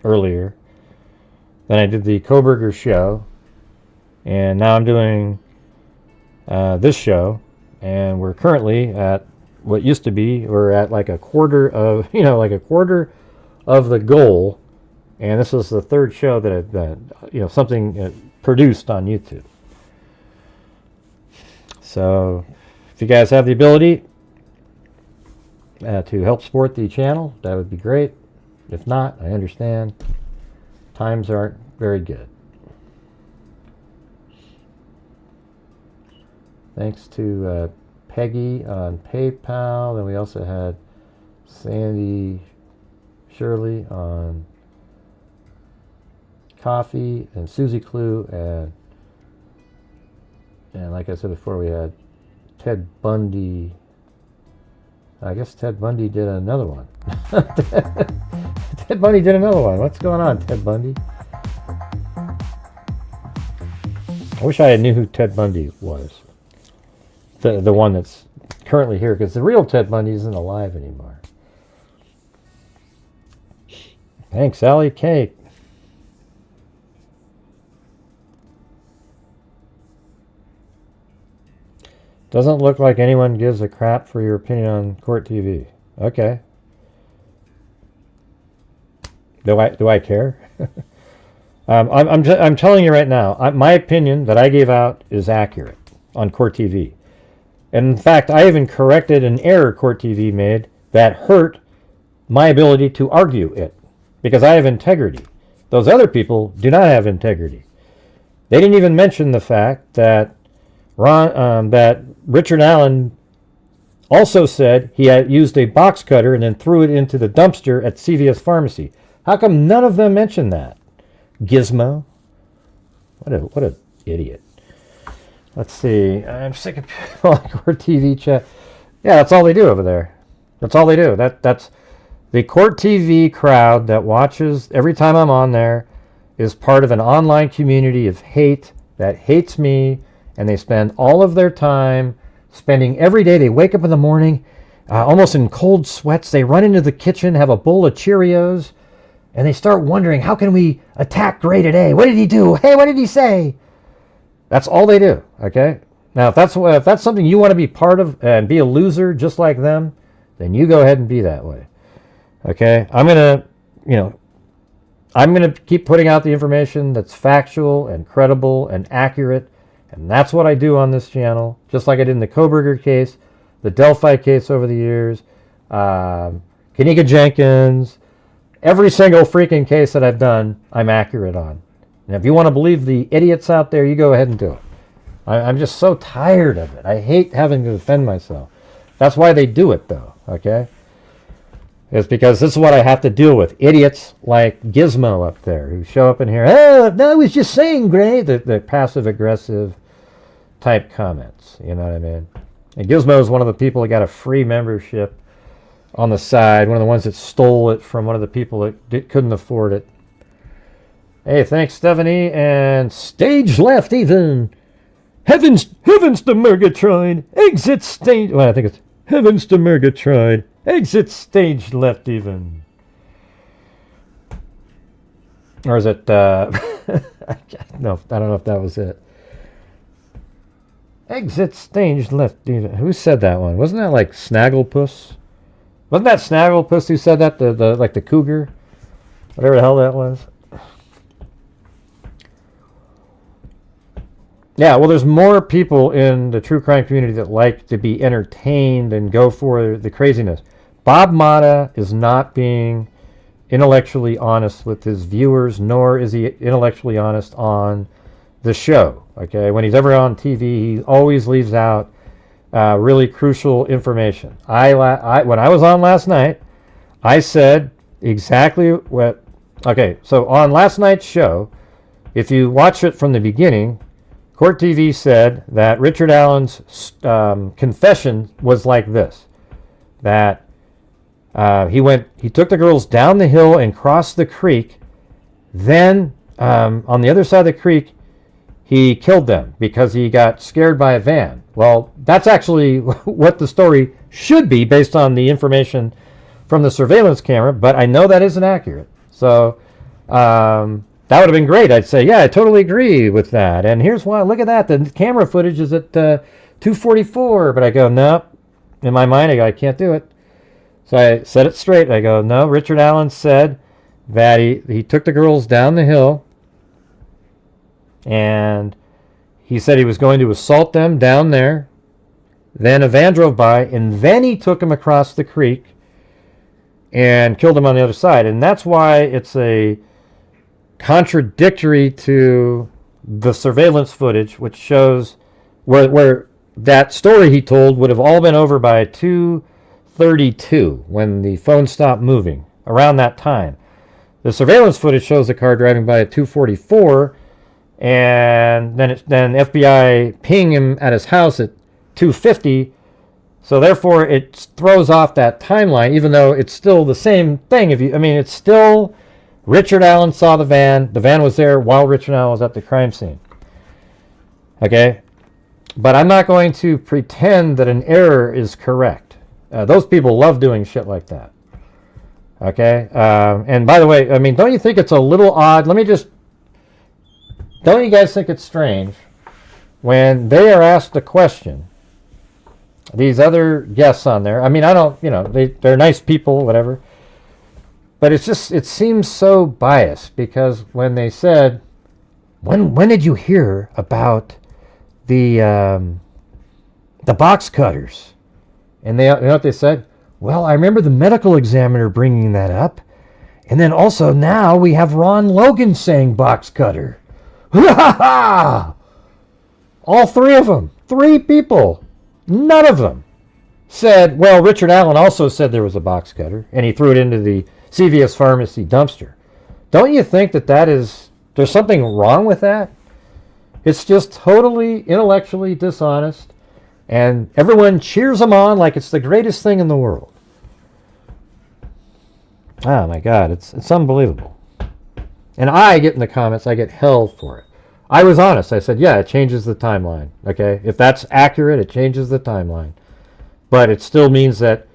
[SPEAKER 2] earlier. Then I did the Koberger show, and now I'm doing this show, and we're currently at what used to be, we're at like a quarter of the goal, and this is the third show that I've done, something produced on YouTube. So if you guys have the ability to help support the channel, that would be great. If not, I understand. Times aren't very good. Thanks to Peggy on PayPal. Then we also had Sandy Shirley on Coffee, and Susie Clue, and like I said before, we had Ted Bundy. I guess Ted Bundy did another one. Ted Bundy did another one. What's going on, Ted Bundy? I wish I knew who Ted Bundy was. The one that's currently here, because the real Ted Bundy isn't alive anymore. Thanks, Sally Kate. Doesn't look like anyone gives a crap for your opinion on Court TV. Okay. Do I care? I'm telling you right now, my opinion that I gave out is accurate on Court TV. And in fact, I even corrected an error Court TV made that hurt my ability to argue it, because I have integrity. Those other people do not have integrity. They didn't even mention the fact that that Richard Allen also said he had used a box cutter and then threw it into the dumpster at CVS Pharmacy. How come none of them mentioned that? Gizmo? What a idiot. Let's see. I'm sick of people on Court TV chat. Yeah, that's all they do over there. That's all they do. That's the Court TV crowd that watches every time I'm on there is part of an online community of hate that hates me, and they spend all of their time spending every day. They wake up in the morning, almost in cold sweats. They run into the kitchen, have a bowl of Cheerios, and they start wondering, how can we attack Gray today? What did he do? Hey, what did he say? That's all they do, okay? Now, if that's something you want to be part of and be a loser just like them, then you go ahead and be that way, okay? I'm going to keep putting out the information that's factual and credible and accurate, and that's what I do on this channel, just like I did in the Koberger case, the Delphi case over the years, Kanika Jenkins, every single freaking case that I've done, I'm accurate on. And if you want to believe the idiots out there, you go ahead and do it. I'm just so tired of it. I hate having to defend myself. That's why they do it, though, okay? It's because this is what I have to deal with. Idiots like Gizmo up there who show up in here, oh, no, I was just saying, Gray, the passive-aggressive type comments, you know what I mean? And Gizmo is one of the people that got a free membership on the side, one of the ones that stole it from one of the people that couldn't afford it. Hey, thanks, Stephanie, and stage left even. Heavens to Murgatroyd, exit stage. Well, I think it's heavens to Murgatroyd, exit stage left even. Or is it? No, I don't know if that was it. Exit stage left even. Who said that one? Wasn't that like Snagglepuss? Wasn't that Snagglepuss who said that? The cougar, whatever the hell that was. Yeah, well, there's more people in the true crime community that like to be entertained and go for the craziness. Bob Motta is not being intellectually honest with his viewers, nor is he intellectually honest on the show. Okay, when he's ever on TV, he always leaves out really crucial information. When I was on last night, I said exactly what. Okay, so on last night's show, if you watch it from the beginning, Court TV said that Richard Allen's confession was like this: that he took the girls down the hill and crossed the creek. Then on the other side of the creek, he killed them because he got scared by a van. Well, that's actually what the story should be based on the information from the surveillance camera, but I know that isn't accurate. So that would have been great. I'd say, yeah, I totally agree with that. And here's why. Look at that. The camera footage is at 2:44. But I go, no. In my mind, I go, I can't do it. So I set it straight. I go, no. Richard Allen said that he took the girls down the hill. And he said he was going to assault them down there. Then a van drove by. And then he took them across the creek and killed them on the other side. And that's why it's a contradictory to the surveillance footage, which shows where that story he told would have all been over by 2:32 when the phone stopped moving, around that time. The surveillance footage shows the car driving by at 2:44, and then FBI ping him at his house at 2:50. So therefore it throws off that timeline, even though it's still the same thing. It's still Richard Allen saw the van. The van was there while Richard Allen was at the crime scene. Okay? But I'm not going to pretend that an error is correct. Those people love doing shit like that. Okay? And by the way, don't you think it's a little odd? Don't you guys think it's strange when they are asked a question, these other guests on there, they're nice people, whatever. But it seems so biased because when they said, when did you hear about the box cutters? And you know what they said? Well, I remember the medical examiner bringing that up. And then also now we have Ron Logan saying box cutter. All three of them, 3 people, none of them said, well, Richard Allen also said there was a box cutter, and he threw it into the CVS Pharmacy dumpster. Don't you think that there's something wrong with that? It's just totally intellectually dishonest, and everyone cheers them on like it's the greatest thing in the world. Oh my God, it's unbelievable. And I get in the comments, I get held for it. I was honest. I said, yeah, it changes the timeline. Okay, if that's accurate, it changes the timeline. But it still means that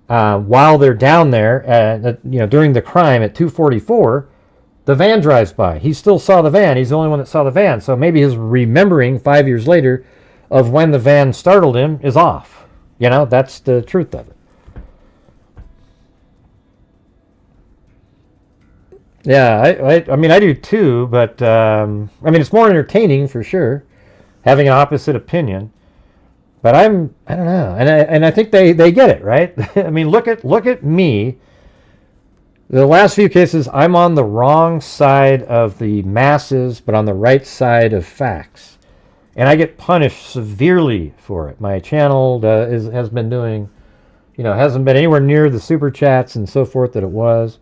[SPEAKER 2] while they're down there, during the crime at 2:44, the van drives by. He still saw the van. He's the only one that saw the van. So maybe his remembering 5 years later of when the van startled him is off. That's the truth of it. Yeah, I mean, I do too, but it's more entertaining for sure, having an opposite opinion. But I don't know, and I think they get it, right? I mean, look at me. The last few cases, I'm on the wrong side of the masses, but on the right side of facts, and I get punished severely for it. My channel has been doing, hasn't been anywhere near the super chats and so forth that it was.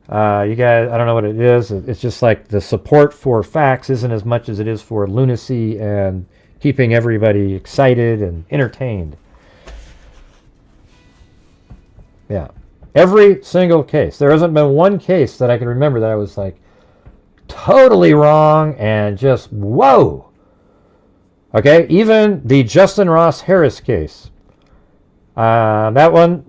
[SPEAKER 2] You guys, I don't know what it is. It's just like the support for facts isn't as much as it is for lunacy and keeping everybody excited and entertained. Yeah. Every single case. There hasn't been one case that I can remember that I was like totally wrong and just whoa. Okay, even the Justin Ross Harris case. That one,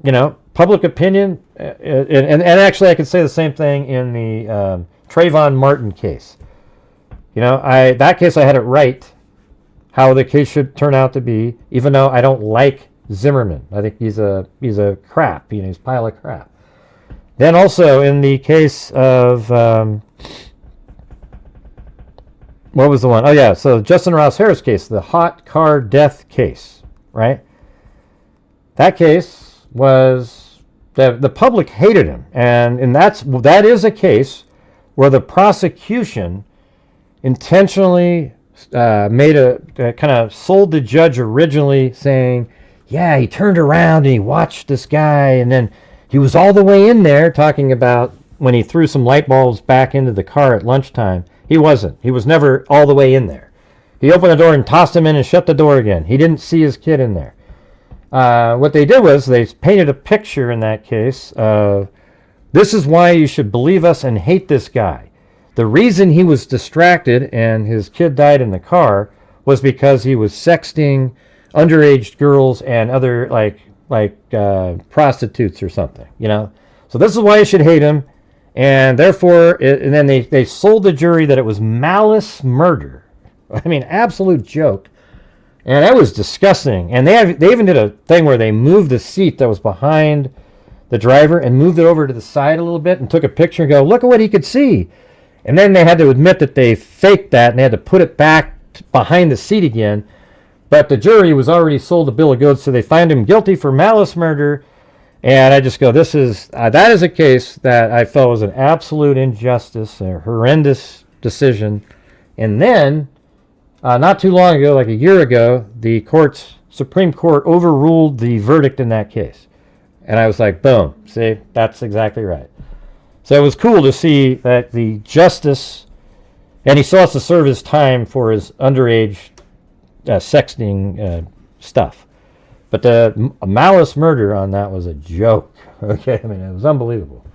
[SPEAKER 2] public opinion, and actually I could say the same thing in the Trayvon Martin case. That case I had it right, how the case should turn out to be, even though I don't like Zimmerman. I think he's a crap, he's a pile of crap. Then also in the case of, what was the one? Oh yeah, so Justin Ross Harris case, the hot car death case, right? That case was, the public hated him, and that is a case where the prosecution intentionally made a kind of sold the judge originally saying, yeah, he turned around and he watched this guy, and then he was all the way in there talking about when he threw some light bulbs back into the car at lunchtime. He wasn't. He was never all the way in there. He opened the door and tossed him in and shut the door again. He didn't see his kid in there. What they did was they painted a picture in that case of, this is why you should believe us and hate this guy. The reason he was distracted and his kid died in the car was because he was sexting underage girls and other like prostitutes or something, So this is why you should hate him, and therefore, and then they sold the jury that it was malice murder. I mean, absolute joke. And that was disgusting. And they even did a thing where they moved the seat that was behind the driver and moved it over to the side a little bit and took a picture and go, look at what he could see. And then they had to admit that they faked that and they had to put it back behind the seat again. But the jury was already sold a bill of goods, so they found him guilty for malice murder. And I just go, that is a case that I felt was an absolute injustice, a horrendous decision. And then, not too long ago, like a year ago, the Supreme Court overruled the verdict in that case. And I was like, boom, see, that's exactly right. So it was cool to see that the justice, and he still has to serve his time for his underage sexting stuff. But the malice murder on that was a joke. Okay, I mean, it was unbelievable.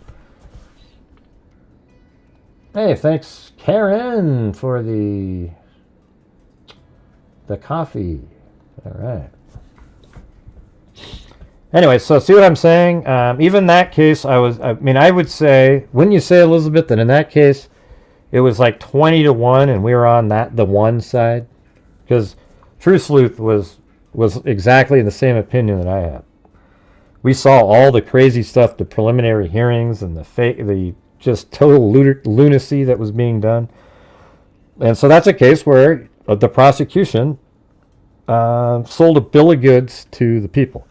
[SPEAKER 2] Hey, thanks, Karen, for the coffee. All right. Anyway, so see what I'm saying? Even that case, I would say, wouldn't you say, Elizabeth, that in that case, it was like 20-1 and we were on the one side? Because True Sleuth was exactly the same opinion that I had. We saw all the crazy stuff, the preliminary hearings and the just total lunacy that was being done. And so that's a case where the prosecution sold a bill of goods to the people.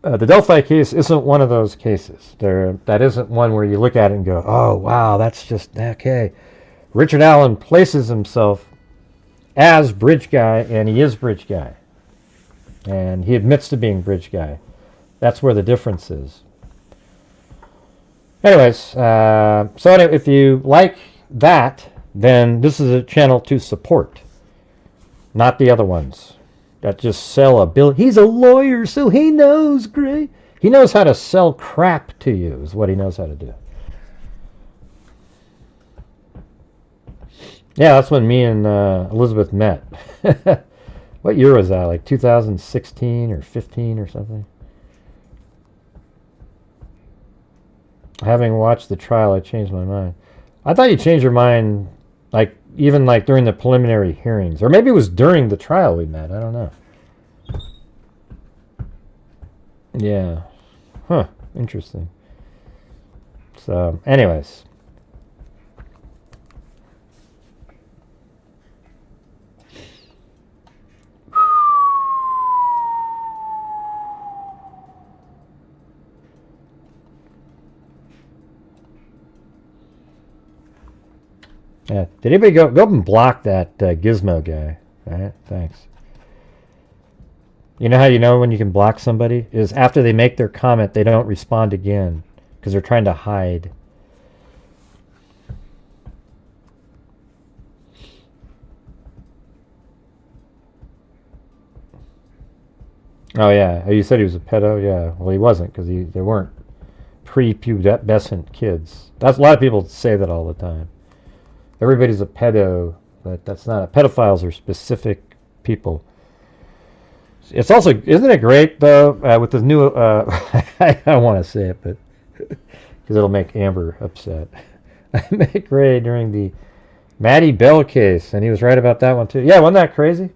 [SPEAKER 2] The Delphi case isn't one of those cases. That isn't one where you look at it and go, oh, wow, that's just okay. Richard Allen places himself as Bridge Guy, and he is Bridge Guy. And he admits to being Bridge Guy. That's where the difference is. Anyways, so anyway, if you like that, then this is a channel to support. Not the other ones that just sell a bill. He's a lawyer, so he knows, Gray. He knows how to sell crap to you, is what he knows how to do. Yeah, that's when me and Elizabeth met. What year was that? Like 2016 or 15 or something? Having watched the trial, I changed my mind. I thought you changed your mind, like even like during the preliminary hearings, or maybe it was during the trial we met. I don't know. Yeah. Huh. Interesting. So, anyways. Yeah. Did anybody go up and block that Gizmo guy? All right. Thanks. You know how you know when you can block somebody? Is after they make their comment, they don't respond again because they're trying to hide. Oh, yeah. Oh, you said he was a pedo? Yeah. Well, he wasn't because they weren't prepubescent kids. That's a lot of people say that all the time. Everybody's a pedo, but that's not. Pedophiles are specific people. It's also, isn't it great though, with this new, I don't want to say it, but because it'll make Amber upset. I met Gray during the Maddie Bell case, and he was right about that one too. Yeah, wasn't that crazy?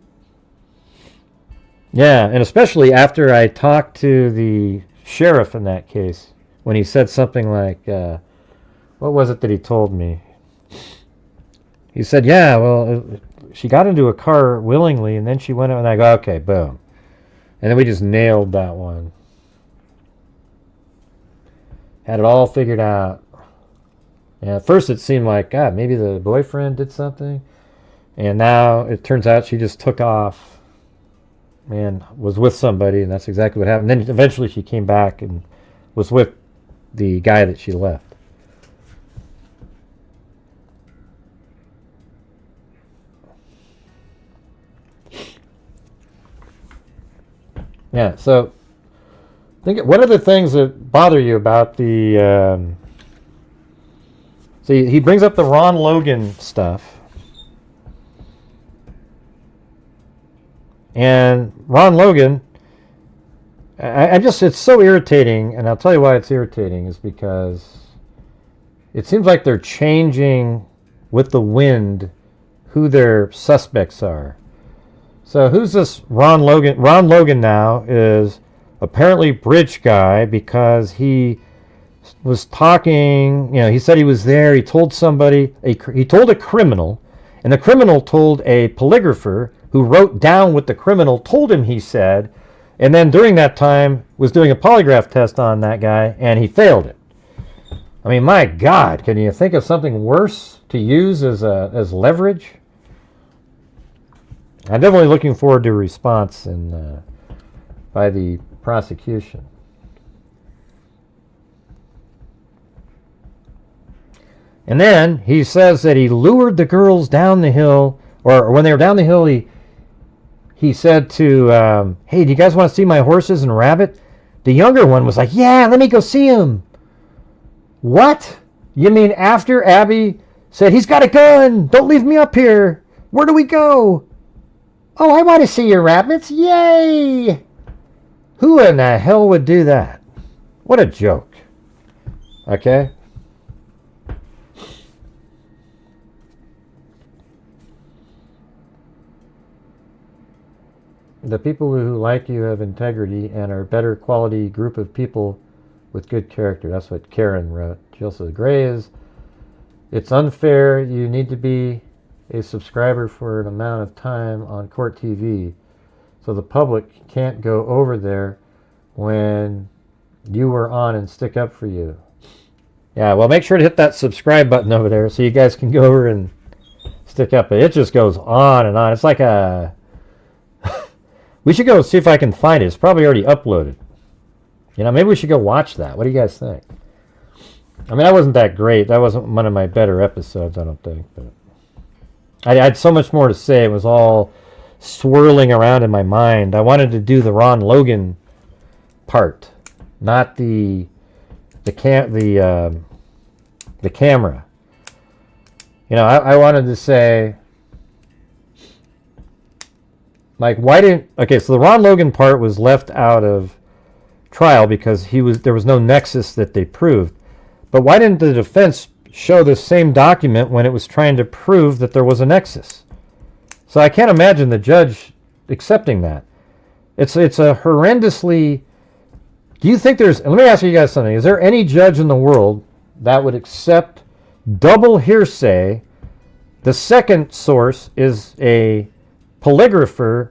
[SPEAKER 2] Yeah, and especially after I talked to the sheriff in that case, when he said something like, what was it that he told me? He said, yeah, well, she got into a car willingly, and then she went out, and I go, okay, boom. And then we just nailed that one. Had it all figured out. And at first it seemed like, God, maybe the boyfriend did something. And now it turns out she just took off and was with somebody, and that's exactly what happened. Then eventually she came back and was with the guy that she left. Yeah, so what are the things that bother you about the... So he brings up the Ron Logan stuff. And Ron Logan, it's so irritating, and I'll tell you why it's irritating, is because it seems like they're changing with the wind who their suspects are. So who's this Ron Logan? Ron Logan now is apparently Bridge Guy because he was talking, he said he was there, he told somebody, he told a criminal, and the criminal told a polygrapher who wrote down what the criminal told him he said, and then during that time was doing a polygraph test on that guy, and he failed it. I mean, my God, can you think of something worse to use as leverage? I'm definitely looking forward to a response by the prosecution. And then he says that he lured the girls down the hill, or when they were down the hill, he said to, hey, do you guys want to see my horses and rabbit? The younger one was like, yeah, let me go see him. What? You mean after Abby said, he's got a gun, don't leave me up here. Where do we go? Oh, I want to see your rabbits. Yay! Who in the hell would do that? What a joke. Okay? The people who like you have integrity and are a better quality group of people with good character. That's what Karen wrote. She also said, Gray is, it's unfair. You need to be a subscriber for an amount of time on court TV, so the public can't go over there when you were on and stick up for you. Yeah, well, make sure to hit that subscribe button over there so you guys can go over and stick up, but it just goes on and on. It's like a... We should go see if I can find it. It's probably already uploaded. You know, maybe we should go watch that. What do you guys think? I mean, that wasn't that great. That wasn't one of my better episodes, I don't think. But I had so much more to say. It was all swirling around in my mind. I wanted to do the Ron Logan part, not the camera. You know, I wanted to say, like, why didn't... Okay, so the Ron Logan part was left out of trial because there was no nexus that they proved. But why didn't the defense show the same document when it was trying to prove that there was a nexus? So I can't imagine the judge accepting that. It's a horrendously... Do you think there's... Let me ask you guys something. Is there any judge in the world that would accept double hearsay? The second source is a polygrapher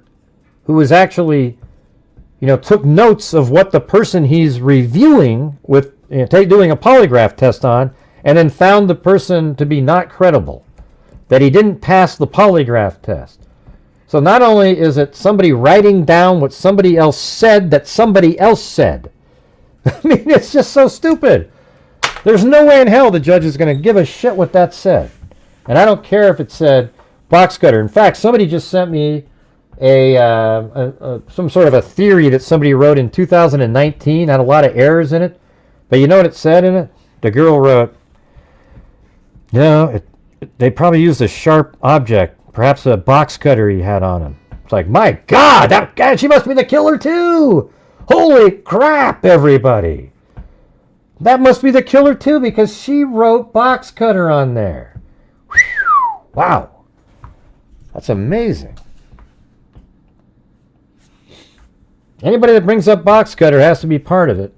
[SPEAKER 2] who is actually, you know, took notes of what the person he's reviewing with, you know, doing a polygraph test on, and then found the person to be not credible, that he didn't pass the polygraph test. So not only is it somebody writing down what somebody else said that somebody else said. I mean, it's just so stupid. There's no way in hell the judge is going to give a shit what that said. And I don't care if it said box cutter. In fact, somebody just sent me some sort of a theory that somebody wrote in 2019, had a lot of errors in it. But you know what it said in it? The girl wrote, no, they probably used a sharp object, perhaps a box cutter he had on him. It's like, my God, that guy, she must be the killer too. Holy crap, everybody. That must be the killer too, because she wrote box cutter on there. Whew, wow. That's amazing. Anybody that brings up box cutter has to be part of it.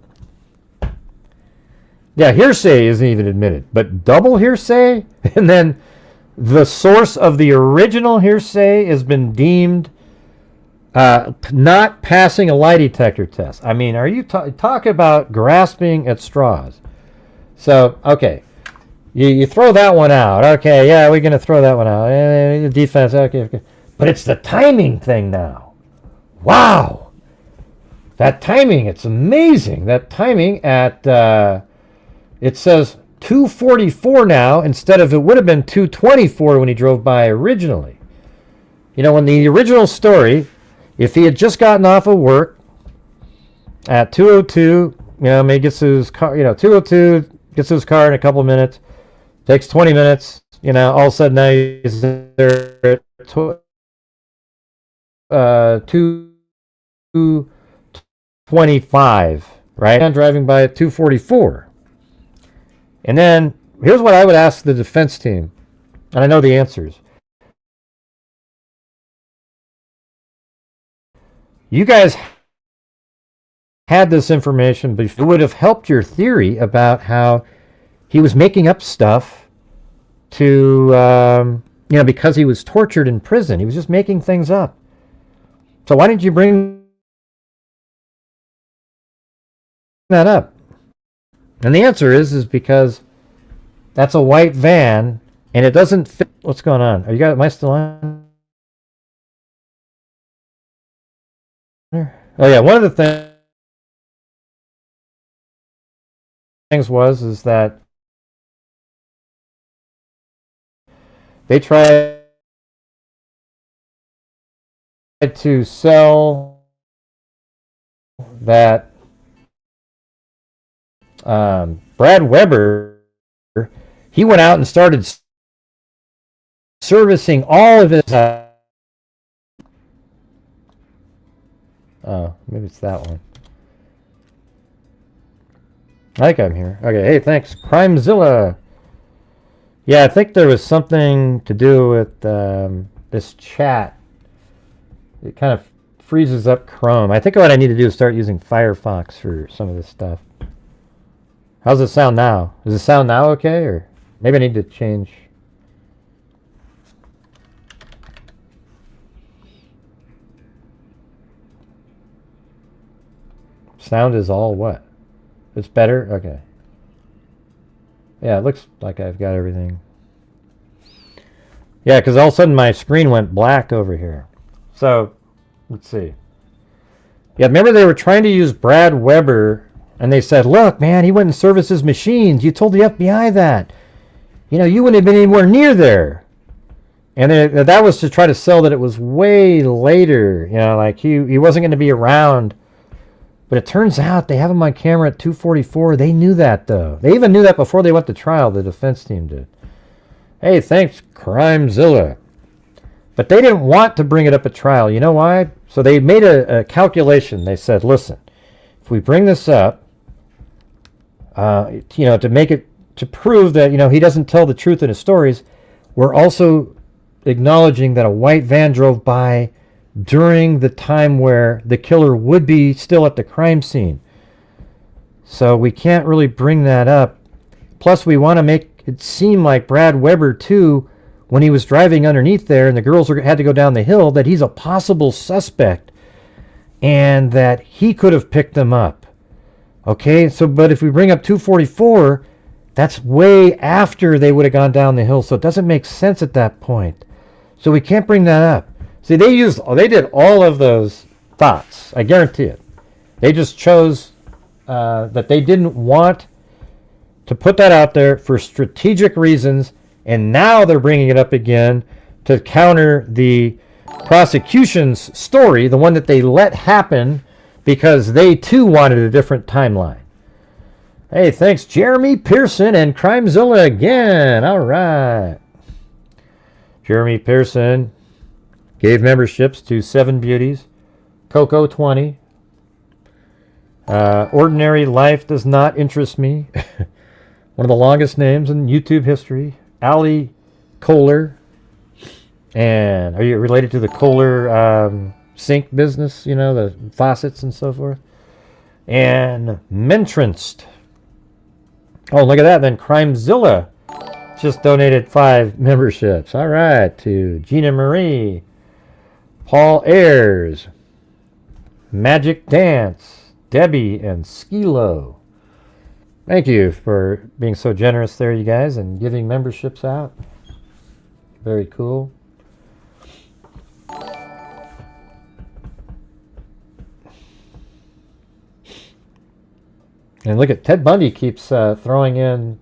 [SPEAKER 2] Yeah, hearsay isn't even admitted, but double hearsay? And then the source of the original hearsay has been deemed not passing a lie detector test. I mean, are you talk about grasping at straws? So, okay, you throw that one out. Okay, yeah, we're going to throw that one out. Defense, okay. But it's the timing thing now. Wow. That timing, it's amazing. That timing at, it says 2:44 now, instead of, it would have been 2:24 when he drove by originally. You know, when the original story, if he had just gotten off of work at 2:02, you know, maybe gets to his car, you know, 2:02, gets to his car in a couple of minutes, takes 20 minutes, you know, all of a sudden now he's there at 2:25, right? I'm driving by at 2:44. And then here's what I would ask the defense team, and I know the answers. You guys had this information before. It would have helped your theory about how he was making up stuff to, you know, because he was tortured in prison. He was just making things up. So why didn't you bring that up? And the answer is because that's a white van and it doesn't fit. What's going on? Are you guys, am I still on? Oh yeah, one of the things is that they tried to sell that Brad Weber, he went out and started servicing all of his oh, maybe it's that one. I think I'm here. Okay, hey, thanks. Crimezilla. Yeah, I think there was something to do with this chat. It kind of freezes up Chrome. I think what I need to do is start using Firefox for some of this stuff. How's it sound now? Does it sound now okay? Or maybe I need to change. Sound is all what? It's better? Okay. Yeah, it looks like I've got everything. Yeah, because all of a sudden my screen went black over here. So, let's see. Yeah, remember they were trying to use Brad Weber, and they said, look, man, he wouldn't service his machines. You told the FBI that. You know, you wouldn't have been anywhere near there. And that was to try to sell that it was way later. You know, like he wasn't going to be around. But it turns out they have him on camera at 2:44. They knew that, though. They even knew that before they went to trial, the defense team did. Hey, thanks, Crimezilla. But they didn't want to bring it up at trial. You know why? So they made a calculation. They said, listen, if we bring this up, you know, to prove that, you know, he doesn't tell the truth in his stories, we're also acknowledging that a white van drove by during the time where the killer would be still at the crime scene. So we can't really bring that up. Plus, we want to make it seem like Brad Weber, too, when he was driving underneath there and the girls had to go down the hill, that he's a possible suspect and that he could have picked them up. Okay, so but if we bring up 244, that's way after they would have gone down the hill, so it doesn't make sense at that point. So we can't bring that up. See, they did all of those thoughts. I guarantee it. They just chose that they didn't want to put that out there for strategic reasons, and now they're bringing it up again to counter the prosecution's story, the one that they let happen because they too wanted a different timeline. Hey, thanks, Jeremy Pearson and Crimezilla again. All right. Jeremy Pearson gave memberships to 7 Beauties, Coco 20, Ordinary Life Does Not Interest Me, one of the longest names in YouTube history, Ali Kohler, and are you related to the Kohler sink business, you know, the faucets and so forth, and Mentranced. Oh, look at that, then Crimezilla just donated 5 memberships. All right, to Gina Marie, Paul Ayers, Magic Dance, Debbie, and Skilo. Thank you for being so generous there, you guys, and giving memberships out. Very cool. And look at Ted Bundy keeps throwing in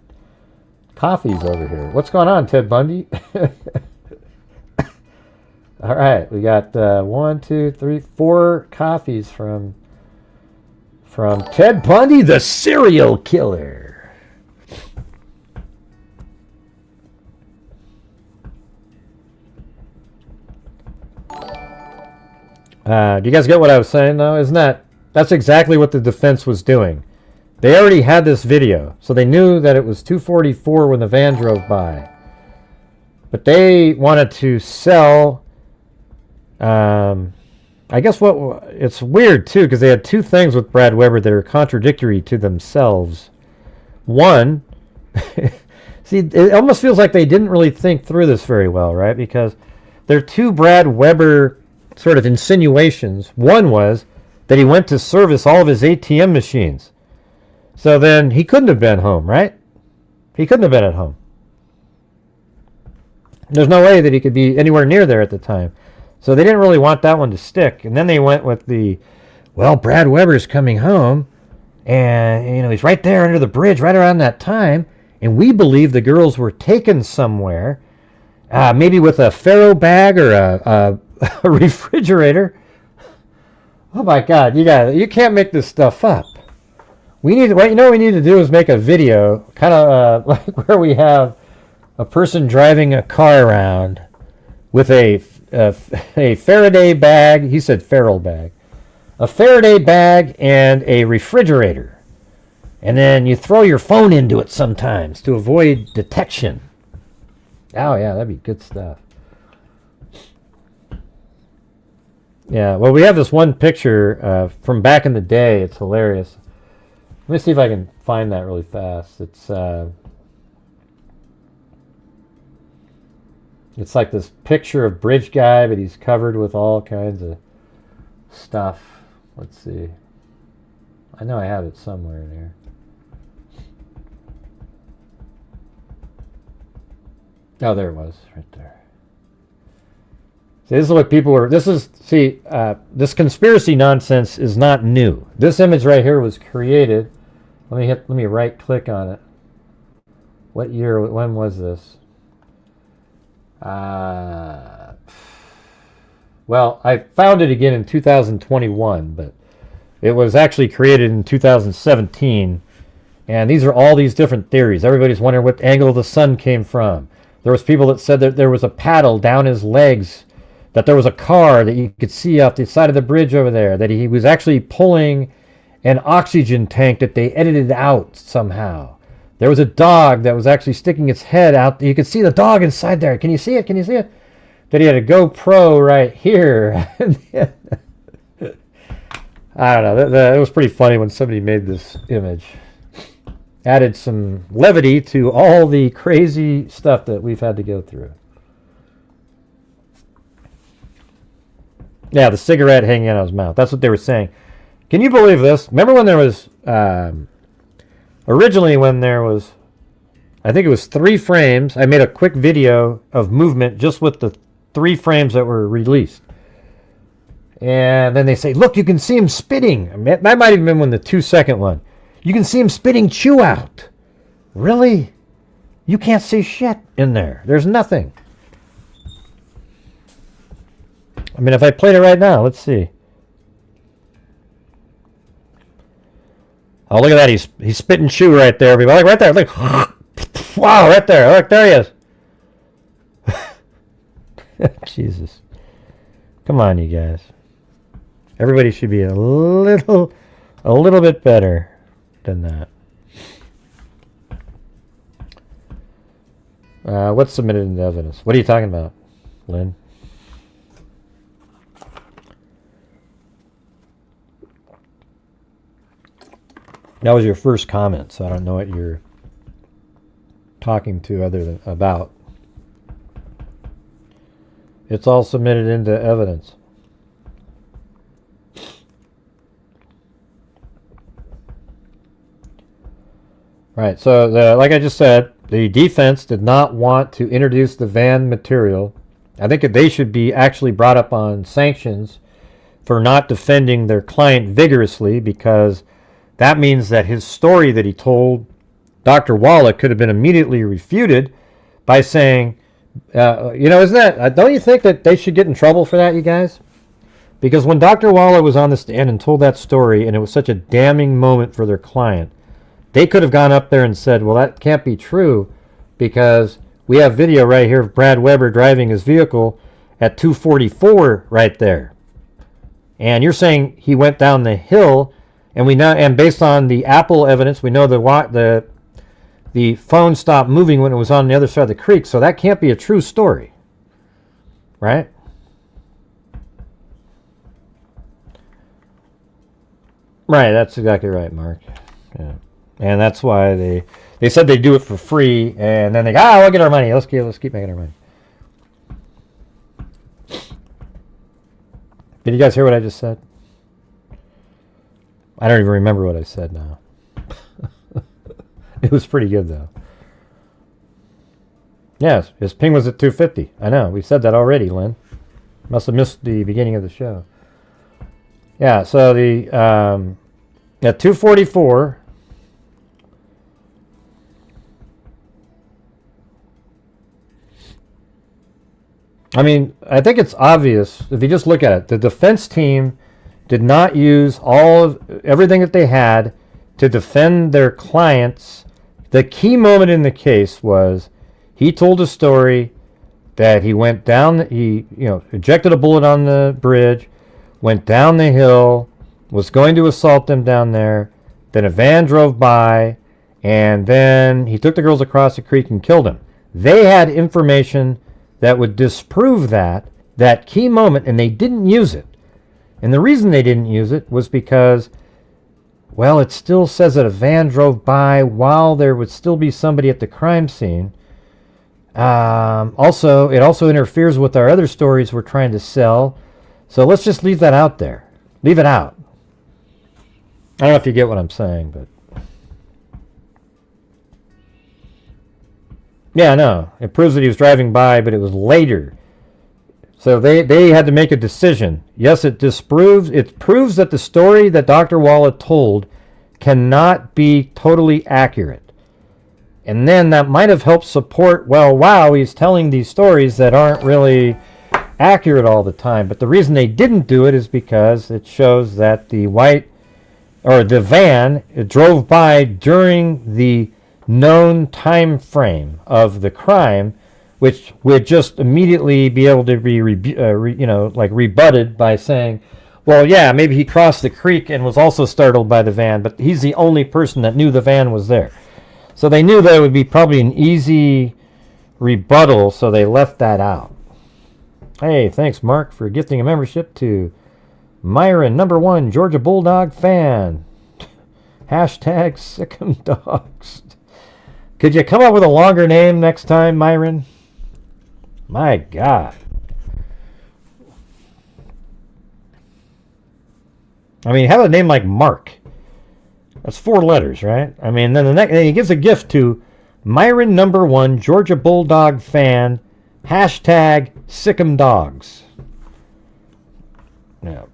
[SPEAKER 2] coffees over here. What's going on, Ted Bundy? All right, we got 1, 2, 3, 4 coffees from Ted Bundy, the serial killer. Do you guys get what I was saying, though? That's exactly what the defense was doing. They already had this video, so they knew that it was 2:44 when the van drove by. But they wanted to sell, I guess it's weird, too, because they had 2 things with Brad Weber that are contradictory to themselves. One, see, it almost feels like they didn't really think through this very well, right? Because there are 2 Brad Weber sort of insinuations. One was that he went to service all of his ATM machines. So then he couldn't have been home, right? He couldn't have been at home. There's no way that he could be anywhere near there at the time. So they didn't really want that one to stick. And then they went with Brad Weber's coming home, and you know he's right there under the bridge right around that time, and we believe the girls were taken somewhere, maybe with a Faro bag or a refrigerator. Oh my God, you can't make this stuff up. What we need to do is make a video, kind of like where we have a person driving a car around with a Faraday bag. He said feral bag. A Faraday bag and a refrigerator. And then you throw your phone into it sometimes to avoid detection. Oh, yeah, that'd be good stuff. Yeah, well, we have this one picture from back in the day. It's hilarious. Let me see if I can find that really fast. It's like this picture of Bridge Guy, but he's covered with all kinds of stuff. Let's see. I know I have it somewhere in here. Oh, there it was, right there. See, this is what people were. This conspiracy nonsense is not new. This image right here was created. Let me right click on it. What year? When was this? Well, I found it again in 2021, but it was actually created in 2017. And these are all these different theories. Everybody's wondering what angle the sun came from. There was people that said that there was a paddle down his legs, that there was a car that you could see off the side of the bridge over there, that he was actually pulling an oxygen tank that they edited out somehow. There was a dog that was actually sticking its head out. You could see the dog inside there. Can you see it? Can you see it? That he had a GoPro right here. I don't know. It was pretty funny when somebody made this image. Added some levity to all the crazy stuff that we've had to go through. Yeah, the cigarette hanging out of his mouth. That's what they were saying. Can you believe this? Remember when there was, originally when there was, I think it was 3 frames. I made a quick video of movement just with the 3 frames that were released. And then they say, look, you can see him spitting. That might have been when the 2-second one. You can see him spitting chew out. Really? You can't see shit in there. There's nothing. I mean, if I played it right now, let's see. Oh, look at that. He's spitting chew right there, everybody. Look, right there. Look. Wow, right there. Look, there he is. Jesus. Come on, you guys. Everybody should be a little bit better than that. What's submitted into evidence? What are you talking about, Lynn? That was your first comment, so I don't know what you're talking to other than about. It's all submitted into evidence. Right, so like I just said, the defense did not want to introduce the van material. I think that they should be actually brought up on sanctions for not defending their client vigorously, because that means that his story that he told Dr. Wallach could have been immediately refuted by saying, isn't that, don't you think that they should get in trouble for that, you guys? Because when Dr. Wallach was on the stand and told that story, and it was such a damning moment for their client, they could have gone up there and said, well, that can't be true, because we have video right here of Brad Weber driving his vehicle at 244 right there. And you're saying he went down the hill, and we know, and based on the Apple evidence, we know the phone stopped moving when it was on the other side of the creek, so that can't be a true story, right? Right, that's exactly right, Mark. Yeah. And that's why they said they'd do it for free, and then they go, we'll get our money. Let's keep making our money. Did you guys hear what I just said? I don't even remember what I said now. It was pretty good, though. Yes, his ping was at 250. I know, we said that already, Lynn. Must have missed the beginning of the show. Yeah, so at 244... I mean, I think it's obvious if you just look at it. The defense team did not use everything that they had to defend their clients. The key moment in the case was he told a story that he went down, ejected a bullet on the bridge, went down the hill, was going to assault them down there. Then a van drove by, and then he took the girls across the creek and killed them. They had information that would disprove that key moment, and they didn't use it. And the reason they didn't use it was because, well, it still says that a van drove by while there would still be somebody at the crime scene. It also interferes with our other stories we're trying to sell. So let's just leave that out there. Leave it out. I don't know if you get what I'm saying, but... Yeah, no. It proves that he was driving by, but it was later. So they had to make a decision. Yes, it proves that the story that Dr. Walla told cannot be totally accurate. And then that might have helped support, well, wow, he's telling these stories that aren't really accurate all the time. But the reason they didn't do it is because it shows that the van drove by during the known time frame of the crime, which would just immediately be able to be rebutted by saying, well, yeah, maybe he crossed the creek and was also startled by the van, but he's the only person that knew the van was there. So they knew that it would be probably an easy rebuttal, so they left that out. Hey, thanks, Mark, for gifting a membership to Myron, #1 Georgia Bulldog fan. Hashtag Sick'em Dogs. Could you come up with a longer name next time, Myron? My God. I mean, have a name like Mark. That's 4 letters, right? I mean, then then he gives a gift to Myron, #1 Georgia Bulldog fan. Hashtag Sick'em Dogs. Now,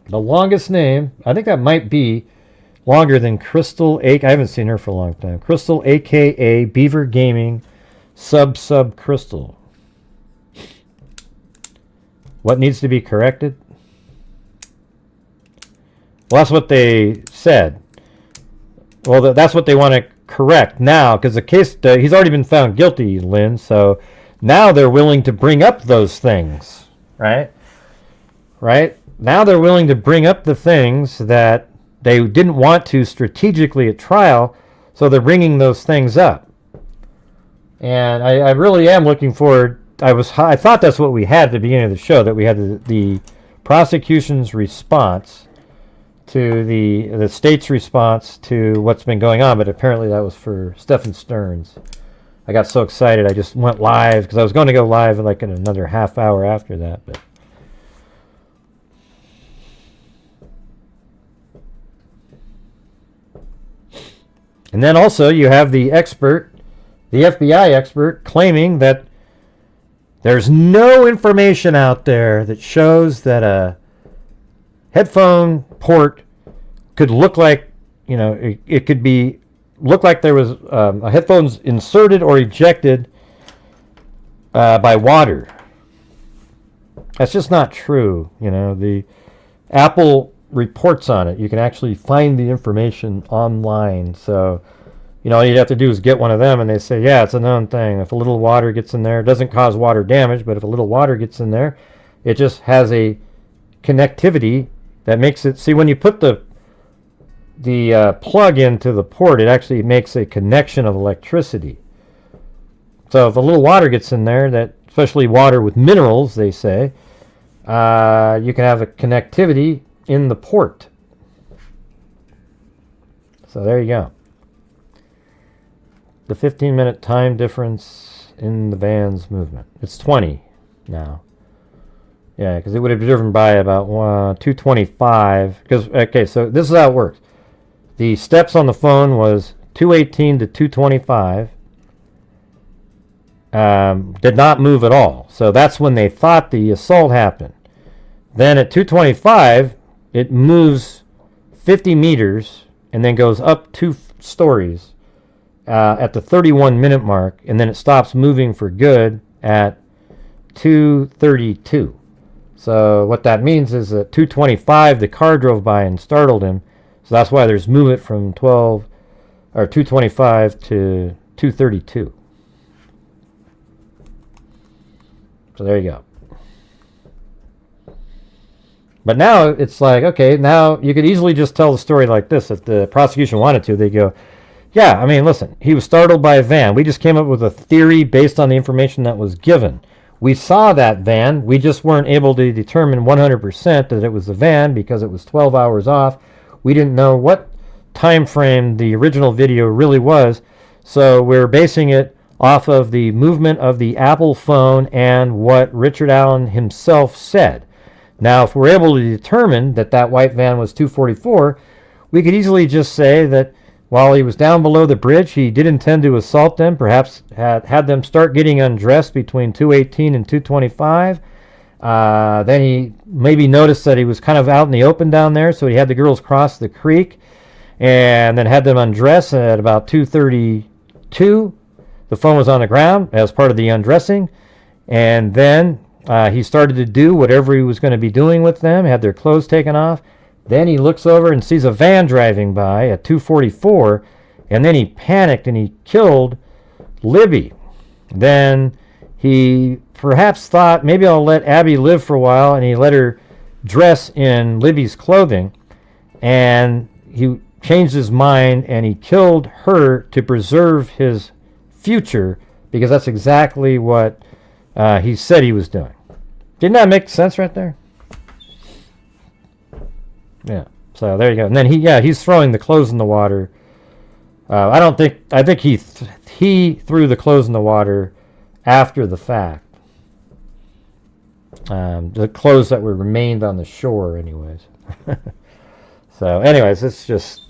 [SPEAKER 2] the longest name, I think that might be longer than Crystal I haven't seen her for a long time. Crystal, a.k.a. Beaver Gaming, sub Crystal. What needs to be corrected? Well, that's what they said. Well, that's what they want to correct now, because the case, he's already been found guilty, Lynn, so now they're willing to bring up those things, right? Right? Now they're willing to bring up the things that they didn't want to strategically at trial, so they're bringing those things up. And I really am looking forward. I thought that's what we had at the beginning of the show, that we had the prosecution's response to the state's response to what's been going on, but apparently that was for Stephan Stearns. I got so excited I just went live, because I was going to go live in another half hour after that, but and then also you have the expert, the FBI expert, claiming that there's no information out there that shows that a headphone port could look like, it could look like there was a headphones inserted or ejected by water. That's just not true. The Apple reports on it. You can actually find the information online. So, all you'd have to do is get one of them, and they say, yeah, it's a known thing. If a little water gets in there, it doesn't cause water damage, but if a little water gets in there, it just has a connectivity that makes it, see, when you put the plug into the port, it actually makes a connection of electricity. So if a little water gets in there, that especially water with minerals, they say, you can have a connectivity in the port. So there you go. The 15-minute time difference in the van's movement. It's 20 now. Yeah, because it would have driven by about 225. Okay, so this is how it works. The steps on the phone was 218 to 225. Did not move at all. So that's when they thought the assault happened. Then at 225, it moves 50 meters and then goes up 2 stories at the 31-minute mark, and then it stops moving for good at 232. So what that means is at 225, the car drove by and startled him. So that's why there's movement from 225 to 232. So there you go. But now it's like, okay, now you could easily just tell the story like this. If the prosecution wanted to, they go, yeah, I mean, listen, he was startled by a van. We just came up with a theory based on the information that was given. We saw that van. We just weren't able to determine 100% that it was the van because it was 12 hours off. We didn't know what time frame the original video really was. So we're basing it off of the movement of the Apple phone and what Richard Allen himself said. Now, if we're able to determine that that white van was 244, we could easily just say that while he was down below the bridge, he did intend to assault them, perhaps had them start getting undressed between 218 and 225. Then he maybe noticed that he was kind of out in the open down there, so he had the girls cross the creek and then had them undress at about 2:32. The phone was on the ground as part of the undressing, and then he started to do whatever he was going to be doing with them, had their clothes taken off. Then he looks over and sees a van driving by at 2:44, and then he panicked and he killed Libby. Then he perhaps thought, maybe I'll let Abby live for a while, and he let her dress in Libby's clothing, and he changed his mind and he killed her to preserve his future, because that's exactly what he said he was doing. Didn't that make sense right there? Yeah. So there you go. And then he's throwing the clothes in the water. I think he threw the clothes in the water after the fact. The clothes that were remained on the shore, anyways. So, anyways, it's just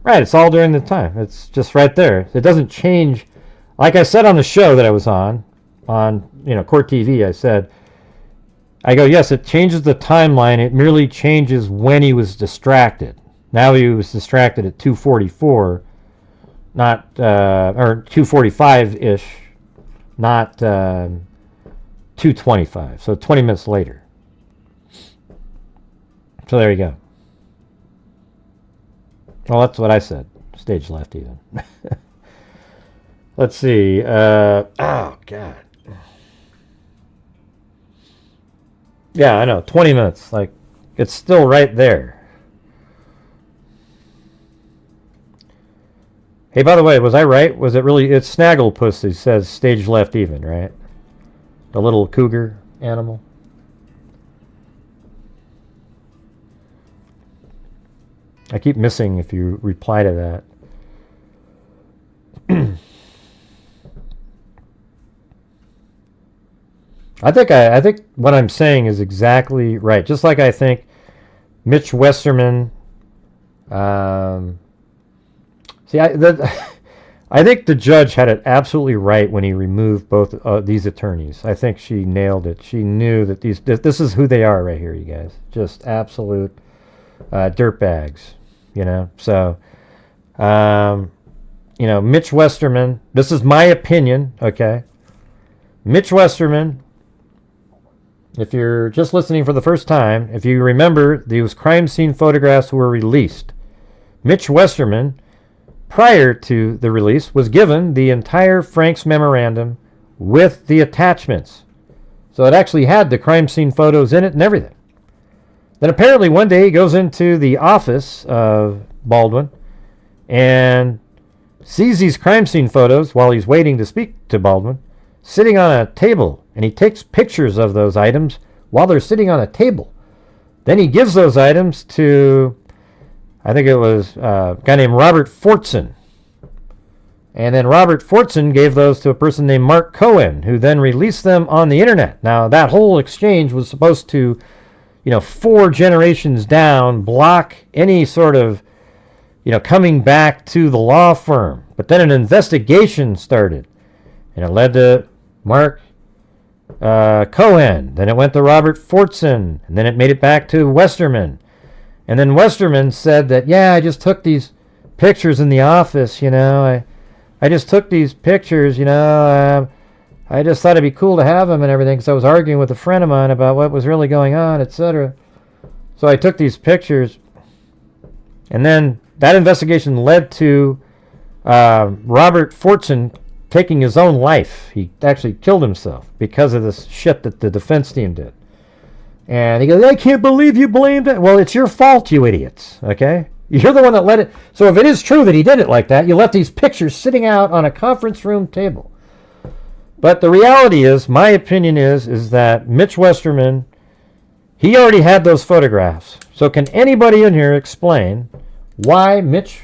[SPEAKER 2] right. It's all during the time. It's just right there. It doesn't change. Like I said on the show that I was on Court TV, I go, yes, it changes the timeline. It merely changes when he was distracted. Now he was distracted at 2:44, not or 2:45-ish, not 2:25. So 20 minutes later. So there you go. Well, that's what I said. Stage left even. Let's see. Oh, God. Yeah, I know. 20 minutes. Like, it's still right there. Hey, by the way, was I right? Was it really... It's Snagglepuss who says stage left even, right? The little cougar animal. I keep missing if you reply to that. I think what I'm saying is exactly right. Just like I think Mitch Westerman. I think the judge had it absolutely right when he removed both these attorneys. I think she nailed it. She knew that this is who they are right here, you guys. Just absolute dirtbags, So, Mitch Westerman. This is my opinion, okay? Mitch Westerman. If you're just listening for the first time, if you remember, these crime scene photographs were released. Mitch Westerman, prior to the release, was given the entire Frank's memorandum with the attachments. So it actually had the crime scene photos in it and everything. Then apparently one day he goes into the office of Baldwin and sees these crime scene photos while he's waiting to speak to Baldwin, sitting on a table, and he takes pictures of those items while they're sitting on a table. Then he gives those items to, I think it was a guy named Robert Fortson. And then Robert Fortson gave those to a person named Mark Cohen, who then released them on the internet. Now, that whole exchange was supposed to, 4 generations down, block any sort of, coming back to the law firm. But then an investigation started, and it led to Mark Cohen. Then it went to Robert Fortson, and then it made it back to Westerman. And then Westerman said that, I just took these pictures in the office, I just took these pictures, I just thought it'd be cool to have them and everything, because I was arguing with a friend of mine about what was really going on, etc. So I took these pictures, and then that investigation led to Robert Fortson taking his own life. He actually killed himself because of this shit that the defense team did. And he goes, I can't believe you blamed it. Well, it's your fault, you idiots, okay? You're the one that let it. So if it is true that he did it like that, you left these pictures sitting out on a conference room table. But the reality is, my opinion is that Mitch Westerman, he already had those photographs. So can anybody in here explain why Mitch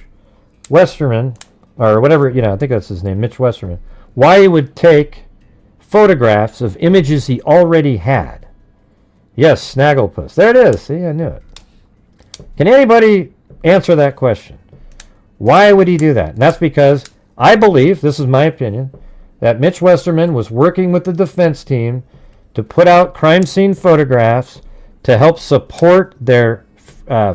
[SPEAKER 2] Westerman, or whatever, I think that's his name, Mitch Westerman, why he would take photographs of images he already had? Yes, Snagglepuss. There it is. See, I knew it. Can anybody answer that question? Why would he do that? And that's because I believe, this is my opinion, that Mitch Westerman was working with the defense team to put out crime scene photographs to help support their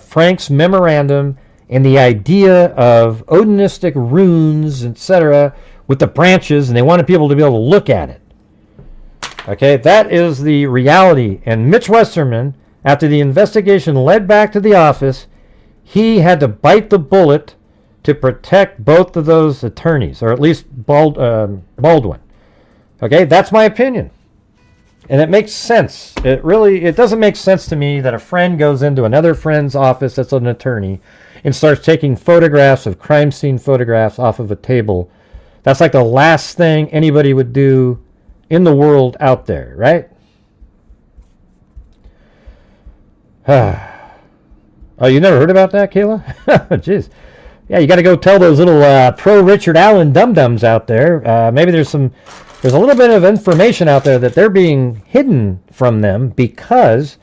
[SPEAKER 2] Frank's memorandum and the idea of Odinistic runes, etc., with the branches, and they wanted people to be able to look at it. Okay, that is the reality. And Mitch Westerman, after the investigation led back to the office, he had to bite the bullet to protect both of those attorneys, or at least Baldwin. Okay, that's my opinion. And it makes sense. It doesn't make sense to me that a friend goes into another friend's office that's an attorney and starts taking photographs of crime scene photographs off of a table. That's like the last thing anybody would do in the world out there, right? Oh, you never heard about that, Kayla? Jeez. Yeah, you got to go tell those little pro Richard Allen dum-dums out there. Maybe there's a little bit of information out there that they're being hidden from them because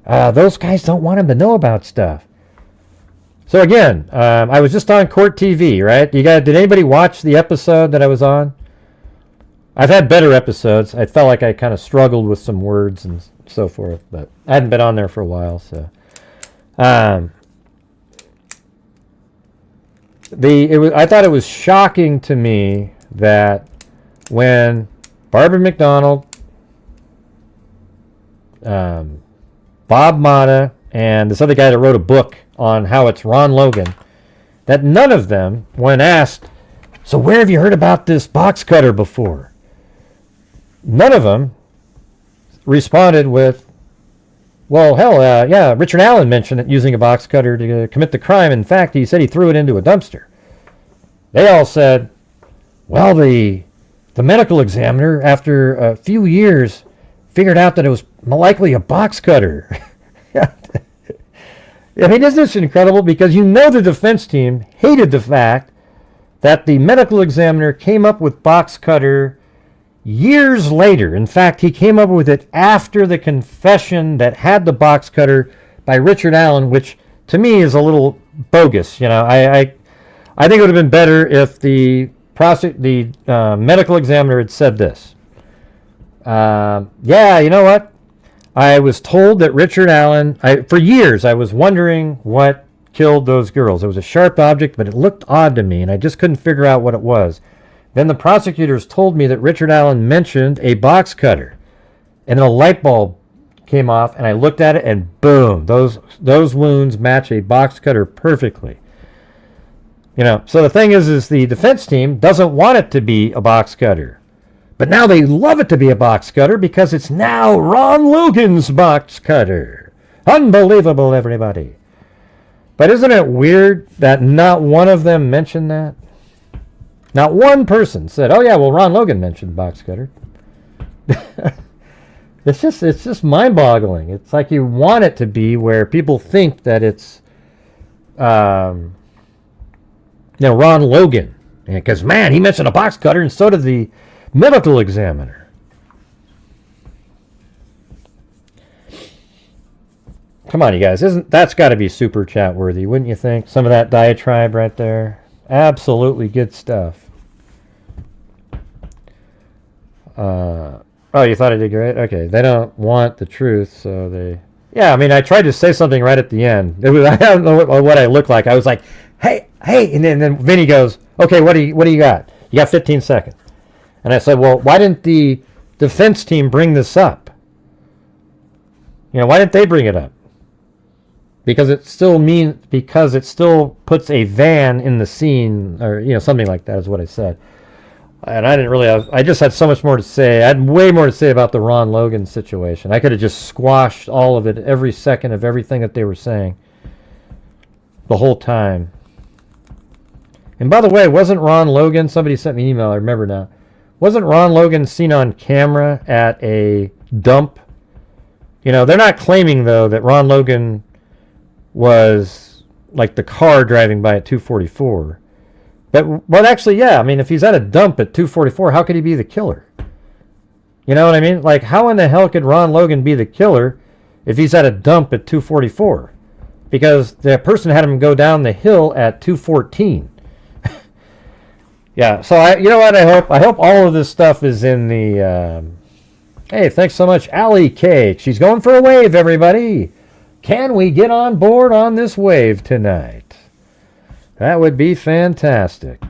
[SPEAKER 2] those guys don't want them to know about stuff. So again, I was just on Court TV, right? Did anybody watch the episode that I was on? I've had better episodes. I felt like I kind of struggled with some words and so forth, but I hadn't been on there for a while, so. I thought it was shocking to me that when Barbara McDonald, Bob Motta, and this other guy that wrote a book on how it's Ron Logan, that none of them, when asked, so where have you heard about this box cutter before? None of them responded with, well, hell, yeah, Richard Allen mentioned it using a box cutter to commit the crime. In fact, he said he threw it into a dumpster. They all said, well, the medical examiner, after a few years, figured out that it was likely a box cutter. I mean, isn't this incredible? Because you know the defense team hated the fact that the medical examiner came up with box cutter years later. In fact, he came up with it after the confession that had the box cutter by Richard Allen, which to me is a little bogus. You know, I think it would have been better if the medical examiner had said this. Yeah, you know what? I was told that Richard Allen, for years I was wondering what killed those girls. It was a sharp object, but it looked odd to me, and I just couldn't figure out what it was. Then the prosecutors told me that Richard Allen mentioned a box cutter, and then a light bulb came off, and I looked at it, and boom, those wounds match a box cutter perfectly. You know, so the thing is the defense team doesn't want it to be a box cutter. But now they love it to be a box cutter because it's now Ron Logan's box cutter. Unbelievable, everybody. But isn't it weird that not one of them mentioned that? Not one person said, oh yeah, well, Ron Logan mentioned box cutter. It's just mind-boggling. It's like you want it to be where people think that it's Ron Logan. Because, man, he mentioned a box cutter and so did the medical examiner. Come on, you guys. That's got to be super chat worthy, wouldn't you think? Some of that diatribe right there. Absolutely good stuff. Oh, you thought I did great? Okay. They don't want the truth, so they... Yeah, I mean, I tried to say something right at the end. I don't know what I look like. I was like, hey, and then Vinny goes, okay, what do you got? You got 15 seconds. And I said, well, why didn't the defense team bring this up? You know, why didn't they bring it up? Because it still puts a van in the scene, or, you know, something like that is what I said. And I just had so much more to say. I had way more to say about the Ron Logan situation. I could have just squashed all of it, every second of everything that they were saying the whole time. And by the way, wasn't Ron Logan, somebody sent me an email, I remember now, wasn't Ron Logan seen on camera at a dump? You know, they're not claiming, though, that Ron Logan was like the car driving by at 244. But actually, yeah, I mean, if he's at a dump at 244, how could he be the killer? You know what I mean? Like, how in the hell could Ron Logan be the killer if he's at a dump at 244? Because the person had him go down the hill at 214. Yeah, so you know what I hope? I hope all of this stuff is in the Hey, thanks so much, Allie Cake. She's going for a wave, everybody. Can we get on board on this wave tonight? That would be fantastic.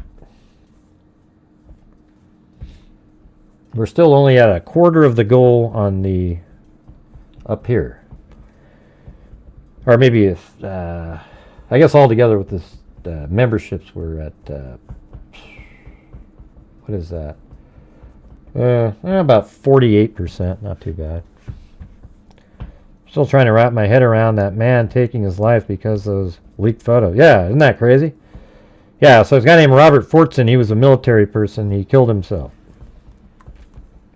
[SPEAKER 2] We're still only at a quarter of the goal on the up here. Or maybe if, I guess altogether with this memberships, we're at, what is that? About 48%, not too bad. Still trying to wrap my head around that man taking his life because of those leaked photos. Yeah, isn't that crazy? Yeah, so this guy named Robert Fortson, he was a military person. He killed himself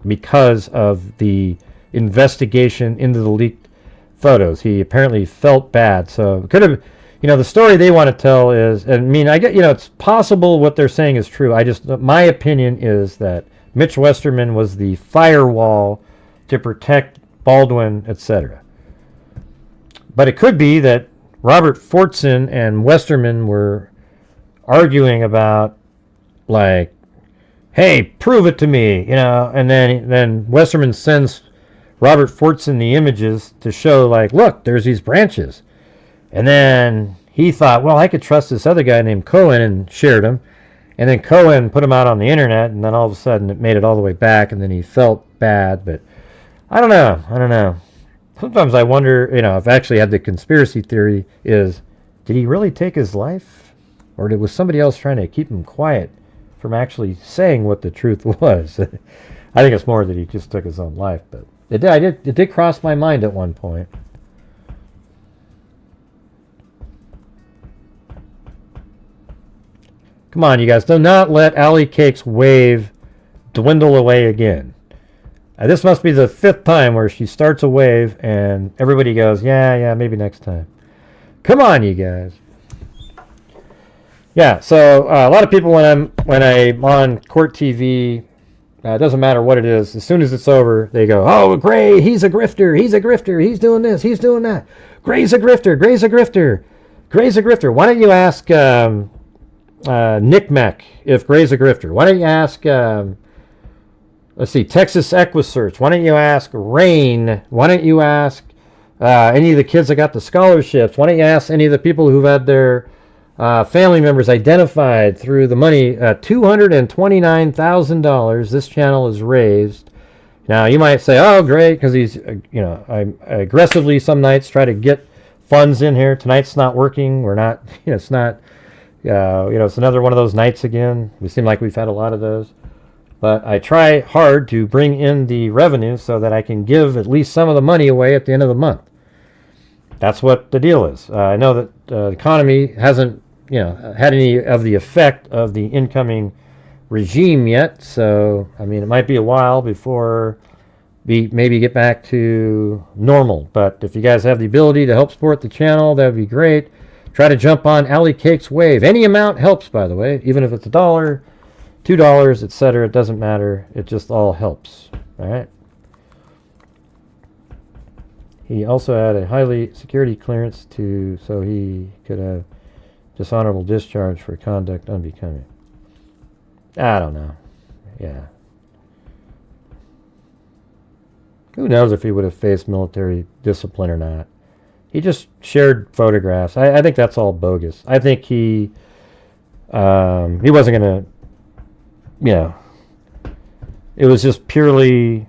[SPEAKER 2] because of the investigation into the leaked photos. He apparently felt bad. So it could have, the story they want to tell is, I mean, I get, it's possible what they're saying is true. My opinion is that Mitch Westerman was the firewall to protect Baldwin, etc. But it could be that Robert Fortson and Westerman were arguing about, like, hey, prove it to me, and then Westerman sends Robert Fortson the images to show, like, look, there's these branches. And then he thought, well, I could trust this other guy named Cohen, and shared them. And then Cohen put them out on the internet, and then all of a sudden it made it all the way back, and then he felt bad. But I don't know. Sometimes I wonder, if I actually had the conspiracy theory is, did he really take his life? Or was somebody else trying to keep him quiet from actually saying what the truth was? I think it's more that he just took his own life. But it did cross my mind at one point. Come on, you guys. Do not let Allie Cake's wave dwindle away again. This must be the 5th time where she starts a wave and everybody goes, yeah, maybe next time. Come on, you guys. Yeah, so a lot of people when I'm on court TV, it doesn't matter what it is. As soon as it's over, they go, oh, Gray, he's a grifter, he's doing this, he's doing that. Gray's a grifter. Why don't you ask Nick Mack if Gray's a grifter? Why don't you ask, Texas Equisearch? Why don't you ask Rain? Why don't you ask any of the kids that got the scholarships? Why don't you ask any of the people who've had their family members identified through the money? $229,000 this channel has raised. Now, you might say, oh, great, because he's, I aggressively some nights try to get funds in here. Tonight's not working. We're not, it's not, it's another one of those nights again. We seem like we've had a lot of those. But I try hard to bring in the revenue so that I can give at least some of the money away at the end of the month. That's what the deal is. I know that the economy hasn't, had any of the effect of the incoming regime yet. So, I mean, it might be a while before we maybe get back to normal. But if you guys have the ability to help support the channel, that would be great. Try to jump on Allie Cake's wave. Any amount helps, by the way, even if it's $1, $2, etc. It doesn't matter. It just all helps. All right. He also had a highly security clearance so he could have dishonorable discharge for conduct unbecoming. I don't know. Yeah. Who knows if he would have faced military discipline or not. He just shared photographs. I think that's all bogus. I think he wasn't going to, it was just purely,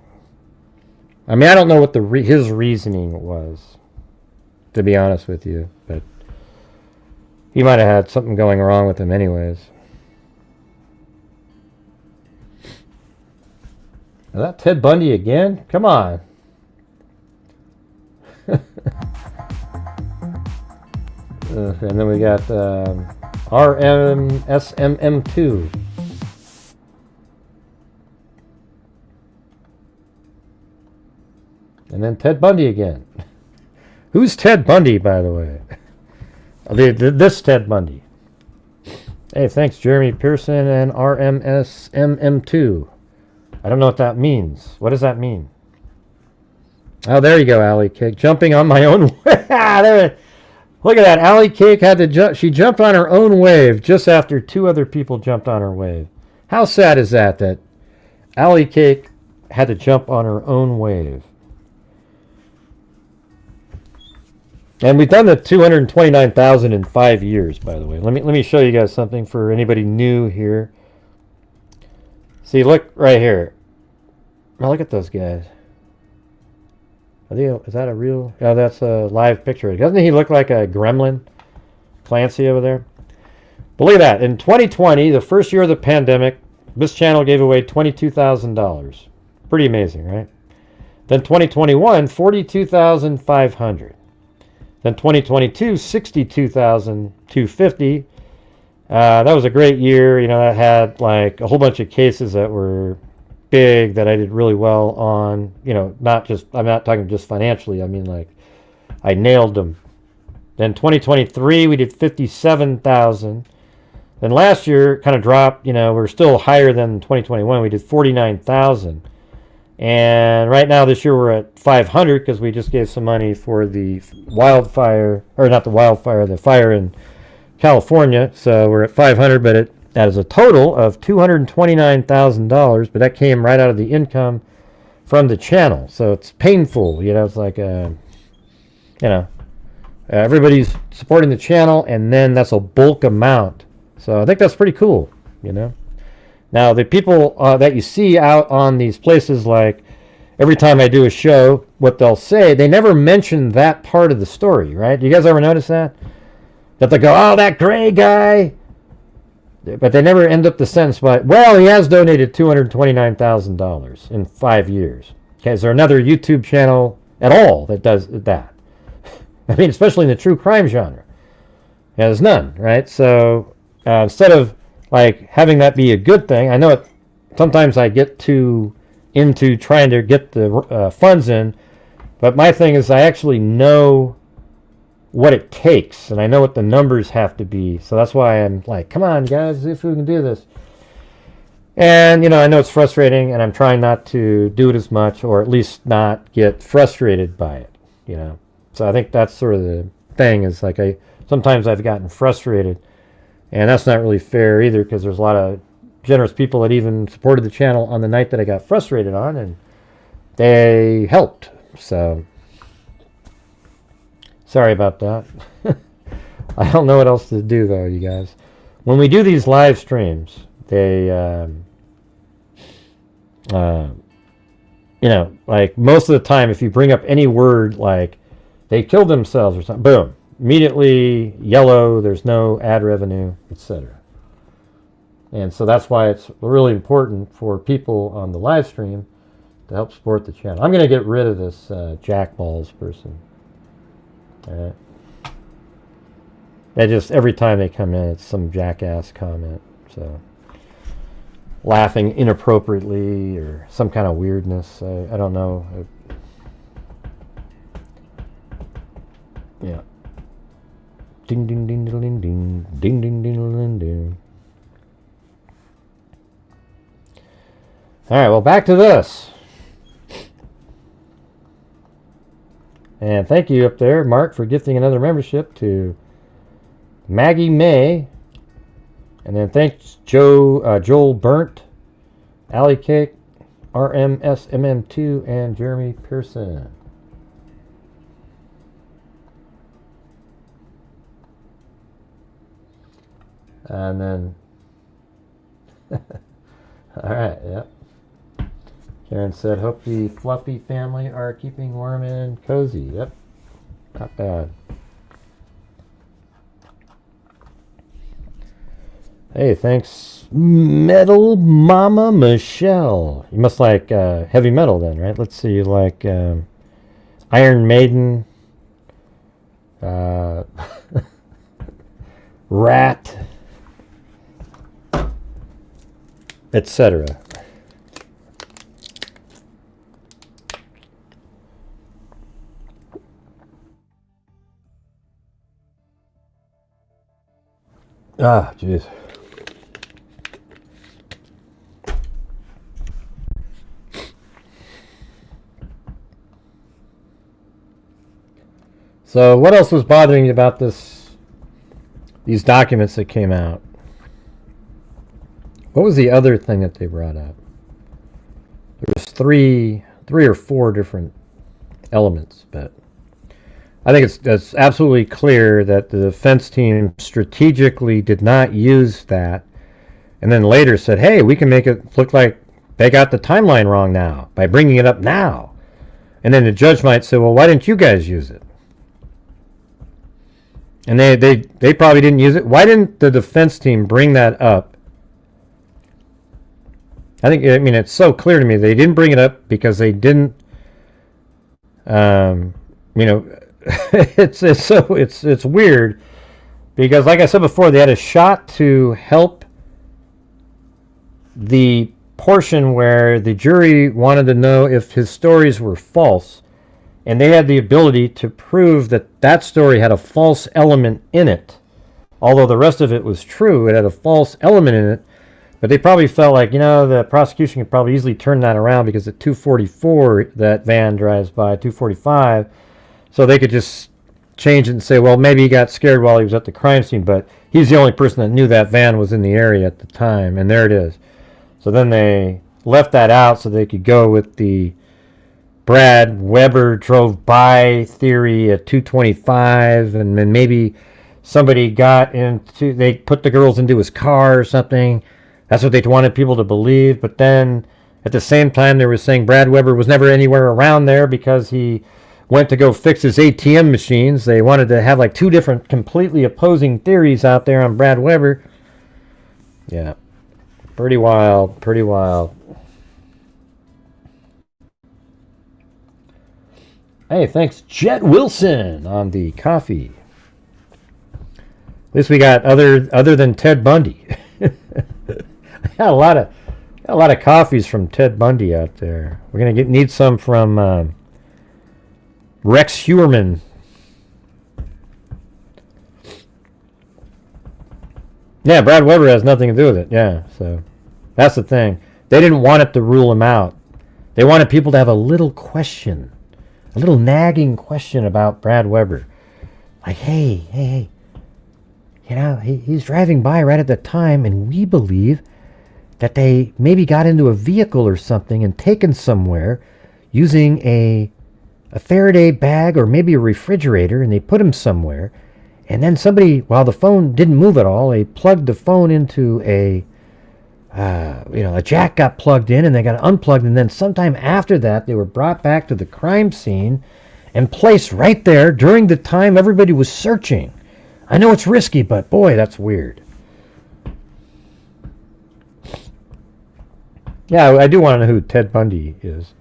[SPEAKER 2] I mean, I don't know what his reasoning was, to be honest with you, but he might have had something going wrong with him anyways. Is that Ted Bundy again? Come on. And then we got RMSMM2. And then Ted Bundy again. Who's Ted Bundy, by the way? This Ted Bundy. Hey, thanks, Jeremy Pearson and RMSMM2. I don't know what that means. What does that mean? Oh, there you go, Allie Cake. Jumping on my own. There. Look at that. Allie Cake had to jump. She jumped on her own wave just after 2 other people jumped on her wave. How sad is that Allie Cake had to jump on her own wave. And we've done the 229,000 in 5 years, by the way. Let me show you guys something for anybody new here. See, look right here. Now look at those guys. Is that a real? Oh, that's a live picture. Doesn't he look like a gremlin? Clancy over there. But look at that. In 2020, the first year of the pandemic, this channel gave away $22,000. Pretty amazing, right? Then 2021, $42,500. Then 2022, $62,250. That was a great year. You know, that had like a whole bunch of cases that were big that I did really well on. You know, I'm not talking just financially. I mean, like, I nailed them. Then 2023, we did 57,000. Then last year, kind of dropped. You know, we're still higher than 2021. We did 49,000. And right now, this year, we're at 500 because we just gave some money for the wildfire, or not the wildfire, the fire in California. So we're at 500, but that is a total of $229,000. But that came right out of the income from the channel. So it's painful. You know, it's like, everybody's supporting the channel, and then that's a bulk amount. So I think that's pretty cool, you know. Now, the people that you see out on these places, like every time I do a show, what they'll say, they never mention that part of the story, right? You guys ever notice that? That they go, oh, that gray guy. But they never end up the sentence by, well, he has donated $229,000 in 5 years. Okay, is there another YouTube channel at all that does that? I mean, especially in the true crime genre. Yeah, there's none, right? So instead of like having that be a good thing, I know sometimes I get too into trying to get the funds in, but my thing is I actually know what it takes, and I know what the numbers have to be. So that's why I'm like, come on, guys, see if we can do this. And, you know, I know it's frustrating, and I'm trying not to do it as much, or at least not get frustrated by it, you know. So I think that's sort of the thing, is like sometimes I've gotten frustrated, and that's not really fair either, because there's a lot of generous people that even supported the channel on the night that I got frustrated on, and they helped. So sorry about that. I don't know what else to do, though, you guys. When we do these live streams, they, you know, like most of the time, if you bring up any word like they killed themselves or something, boom, immediately yellow, there's no ad revenue, etc. And so that's why it's really important for people on the live stream to help support the channel. I'm going to get rid of this Jack Balls person. All right. They just, every time they come in, it's some jackass comment. So laughing inappropriately or some kind of weirdness. I don't know. Yeah. Ding ding ding ding ding ding ding ding ding ding. All right, well, back to this. And thank you up there, Mark, for gifting another membership to Maggie May. And then thanks Joel Burnt, Alley Cake, RMSMM2, and Jeremy Pearson. And then, all right, yep. Karen said, hope the Fluffy family are keeping warm and cozy. Yep, not bad. Hey, thanks, Metal Mama Michelle. You must like heavy metal then, right? Let's see, you like Iron Maiden, Rat, etc. Ah, jeez. So what else was bothering you about these documents that came out? What was the other thing that they brought up? there's three or four different elements, but I think it's absolutely clear that the defense team strategically did not use that, and then later said, hey, we can make it look like they got the timeline wrong now by bringing it up now. And then the judge might say, well, why didn't you guys use it? And they probably didn't use it. Why didn't the defense team bring that up? I mean, it's so clear to me they didn't bring it up because they didn't, it's weird because, like I said before, they had a shot to help the portion where the jury wanted to know if his stories were false, and they had the ability to prove that that story had a false element in it. Although the rest of it was true, it had a false element in it. But they probably felt like, the prosecution could probably easily turn that around because at 244 that van drives by, 245, so they could just change it and say, well, maybe he got scared while he was at the crime scene, but he's the only person that knew that van was in the area at the time, and there it is. So then they left that out so they could go with the Brad Weber drove by theory at 225, and then maybe somebody they put the girls into his car or something. That's what they wanted people to believe. But then at the same time, they were saying Brad Weber was never anywhere around there because he went to go fix his ATM machines. They wanted to have like two different completely opposing theories out there on Brad Weber. Yeah. Pretty wild. Pretty wild. Hey, thanks, Jet Wilson, on the coffee. At least we got other than Ted Bundy. I got a lot of coffees from Ted Bundy out there. We're gonna need some from Rex Heuermann. Yeah, Brad Weber has nothing to do with it. Yeah, so that's the thing. They didn't want it to rule him out. They wanted people to have a little question, a little nagging question about Brad Weber. Like, hey, he's driving by right at the time, and we believe that they maybe got into a vehicle or something and taken somewhere using a Faraday bag or maybe a refrigerator, and they put him somewhere. And then somebody, while the phone didn't move at all, they plugged the phone into a jack got plugged in, and they got unplugged. And then sometime after that, they were brought back to the crime scene and placed right there during the time everybody was searching. I know it's risky, but boy, that's weird. Yeah, I do want to know who Ted Bundy is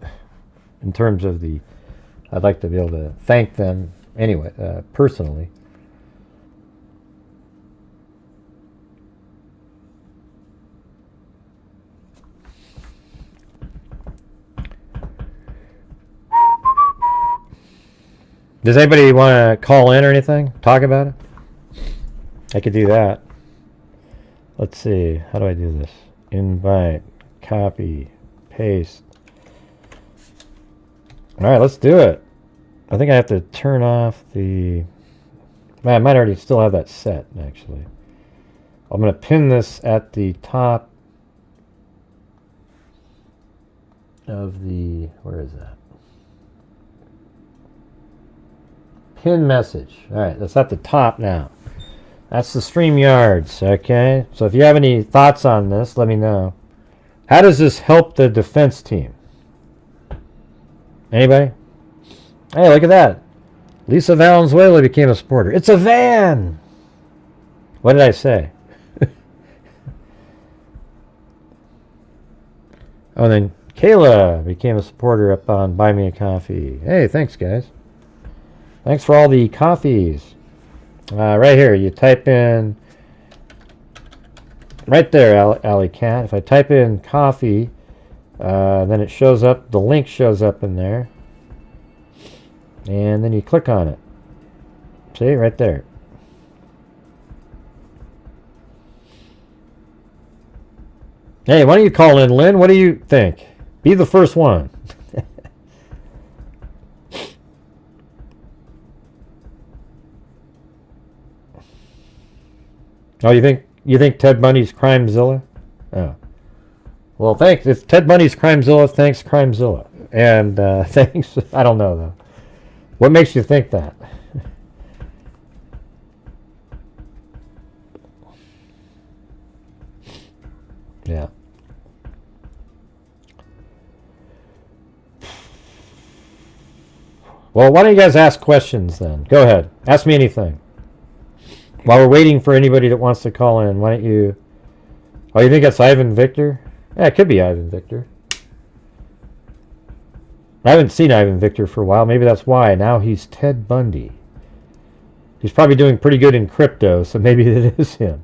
[SPEAKER 2] in terms of I'd like to be able to thank them anyway, personally. Does anybody want to call in or anything? Talk about it? I could do that. Let's see. How do I do this? Invite. Copy. Paste. Alright, let's do it. I think I have to turn off the... I might already still have that set, actually. I'm going to pin this at the top of the... Where is that? Pin message. Alright, that's at the top now. That's the StreamYards, okay? So if you have any thoughts on this, let me know. How does this help the defense team? Anybody? Hey, look at that. Lisa Valenzuela became a supporter. It's a van! What did I say? Oh, and then Kayla became a supporter up on Buy Me a Coffee. Hey, thanks, guys. Thanks for all the coffees. Right here, you type in... Right there, Alley Cat. If I type in coffee, then it shows up, the link shows up in there. And then you click on it. See, right there. Hey, why don't you call in, Lynn? What do you think? Be the first one. Oh, you think Ted Bundy's Crimezilla? Oh. Well, thanks. If Ted Bundy's Crimezilla, thanks Crimezilla. And thanks, I don't know though. What makes you think that? Yeah. Well, why don't you guys ask questions then? Go ahead. Ask me anything. While we're waiting for anybody that wants to call in, why don't you... Oh, you think that's Ivan Victor? Yeah, it could be Ivan Victor. I haven't seen Ivan Victor for a while. Maybe that's why. Now he's Ted Bundy. He's probably doing pretty good in crypto, so maybe it is him.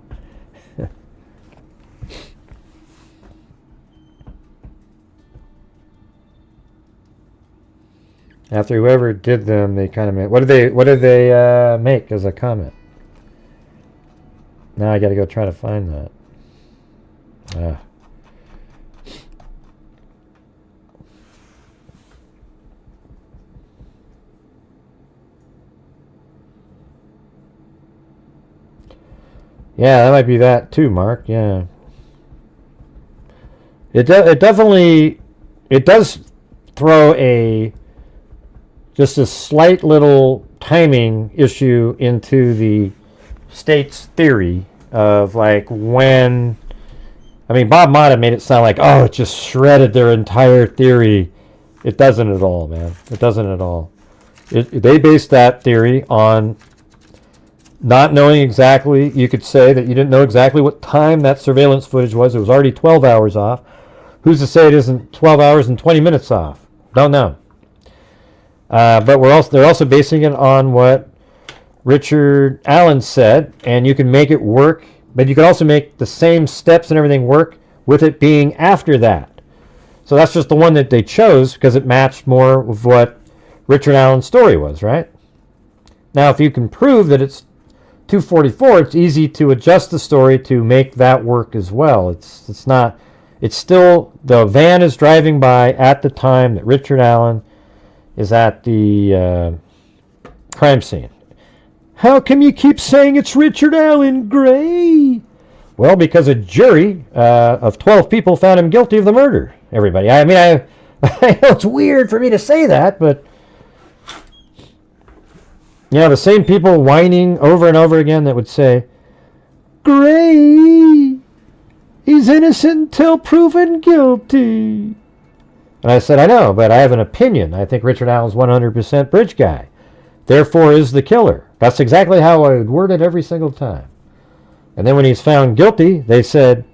[SPEAKER 2] After whoever did them, they kind of made... What did they make as a comment? Now I got to go try to find that. Yeah, that might be that too, Mark. Yeah. It definitely... It does throw just a slight little timing issue into the state's theory of like when... I mean, Bob Motta made it sound like, oh, it just shredded their entire theory. It doesn't at all, man. It doesn't at all. They based that theory on not knowing exactly. You could say that you didn't know exactly what time that surveillance footage was. It was already 12 hours off. Who's to say it isn't 12 hours and 20 minutes off? Don't know. But they're also basing it on what Richard Allen said, and you can make it work, but you can also make the same steps and everything work with it being after that. So that's just the one that they chose because it matched more with what Richard Allen's story was, right? Now, if you can prove that it's 2:44, it's easy to adjust the story to make that work as well. It's still, the van is driving by at the time that Richard Allen is at the crime scene. How come you keep saying it's Richard Allen, Gray? Well, because a jury of 12 people found him guilty of the murder, everybody. I mean, I know it's weird for me to say that, but... You know, the same people whining over and over again that would say, Gray, he's innocent until proven guilty. And I said, I know, but I have an opinion. I think Richard Allen's 100% bridge guy. Therefore is the killer. That's exactly how I would word it every single time. And then when he's found guilty, they said,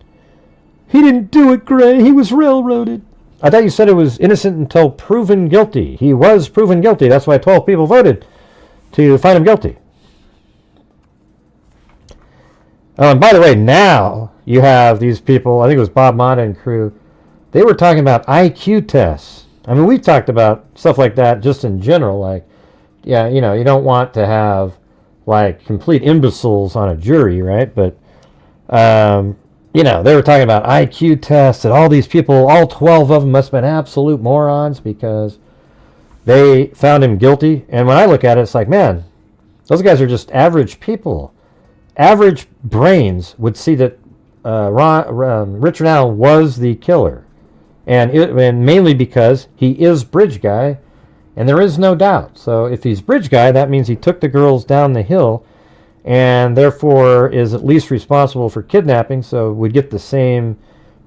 [SPEAKER 2] he didn't do it, Gray. He was railroaded. I thought you said it was innocent until proven guilty. He was proven guilty. That's why 12 people voted to find him guilty. Oh, and by the way, now you have these people, I think it was Bob Motta and crew, they were talking about IQ tests. I mean, we've talked about stuff like that just in general, like, yeah, you know, you don't want to have, like, complete imbeciles on a jury, right? But, you know, they were talking about IQ tests, and all these people, all 12 of them must have been absolute morons because they found him guilty. And when I look at it, it's like, man, those guys are just average people. Average brains would see that Richard Allen was the killer. And mainly because he is bridge guy, and there is no doubt. So if he's bridge guy, that means he took the girls down the hill and therefore is at least responsible for kidnapping, so would get the same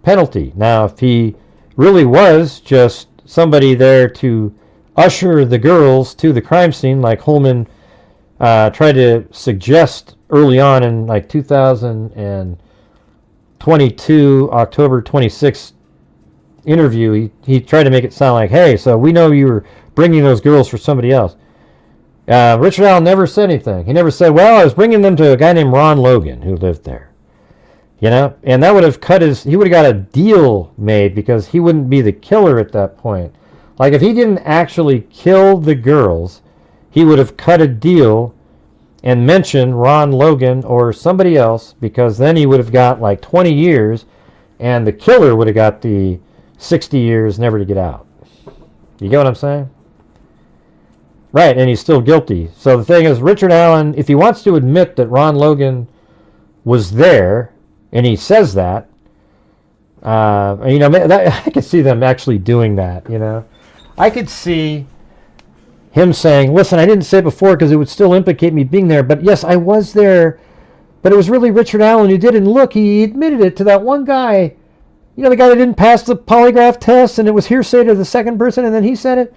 [SPEAKER 2] penalty. Now, if he really was just somebody there to usher the girls to the crime scene, like Holman tried to suggest early on in like 2022, October 26th interview, he tried to make it sound like, hey, so we know you were bringing those girls for somebody else. Richard Allen never said anything. He never said, well, I was bringing them to a guy named Ron Logan who lived there. You know, and that would have he would have got a deal made because he wouldn't be the killer at that point. Like if he didn't actually kill the girls, he would have cut a deal and mentioned Ron Logan or somebody else, because then he would have got like 20 years and the killer would have got the 60 years never to get out. You get what I'm saying? Right, and he's still guilty. So the thing is, Richard Allen, if he wants to admit that Ron Logan was there, and he says that, You know, I could see them actually doing that, you know. I could see him saying, listen, I didn't say it before because it would still implicate me being there, but yes, I was there, but it was really Richard Allen who did it. And look, he admitted it to that one guy, you know, the guy that didn't pass the polygraph test, and it was hearsay to the second person, and then he said it.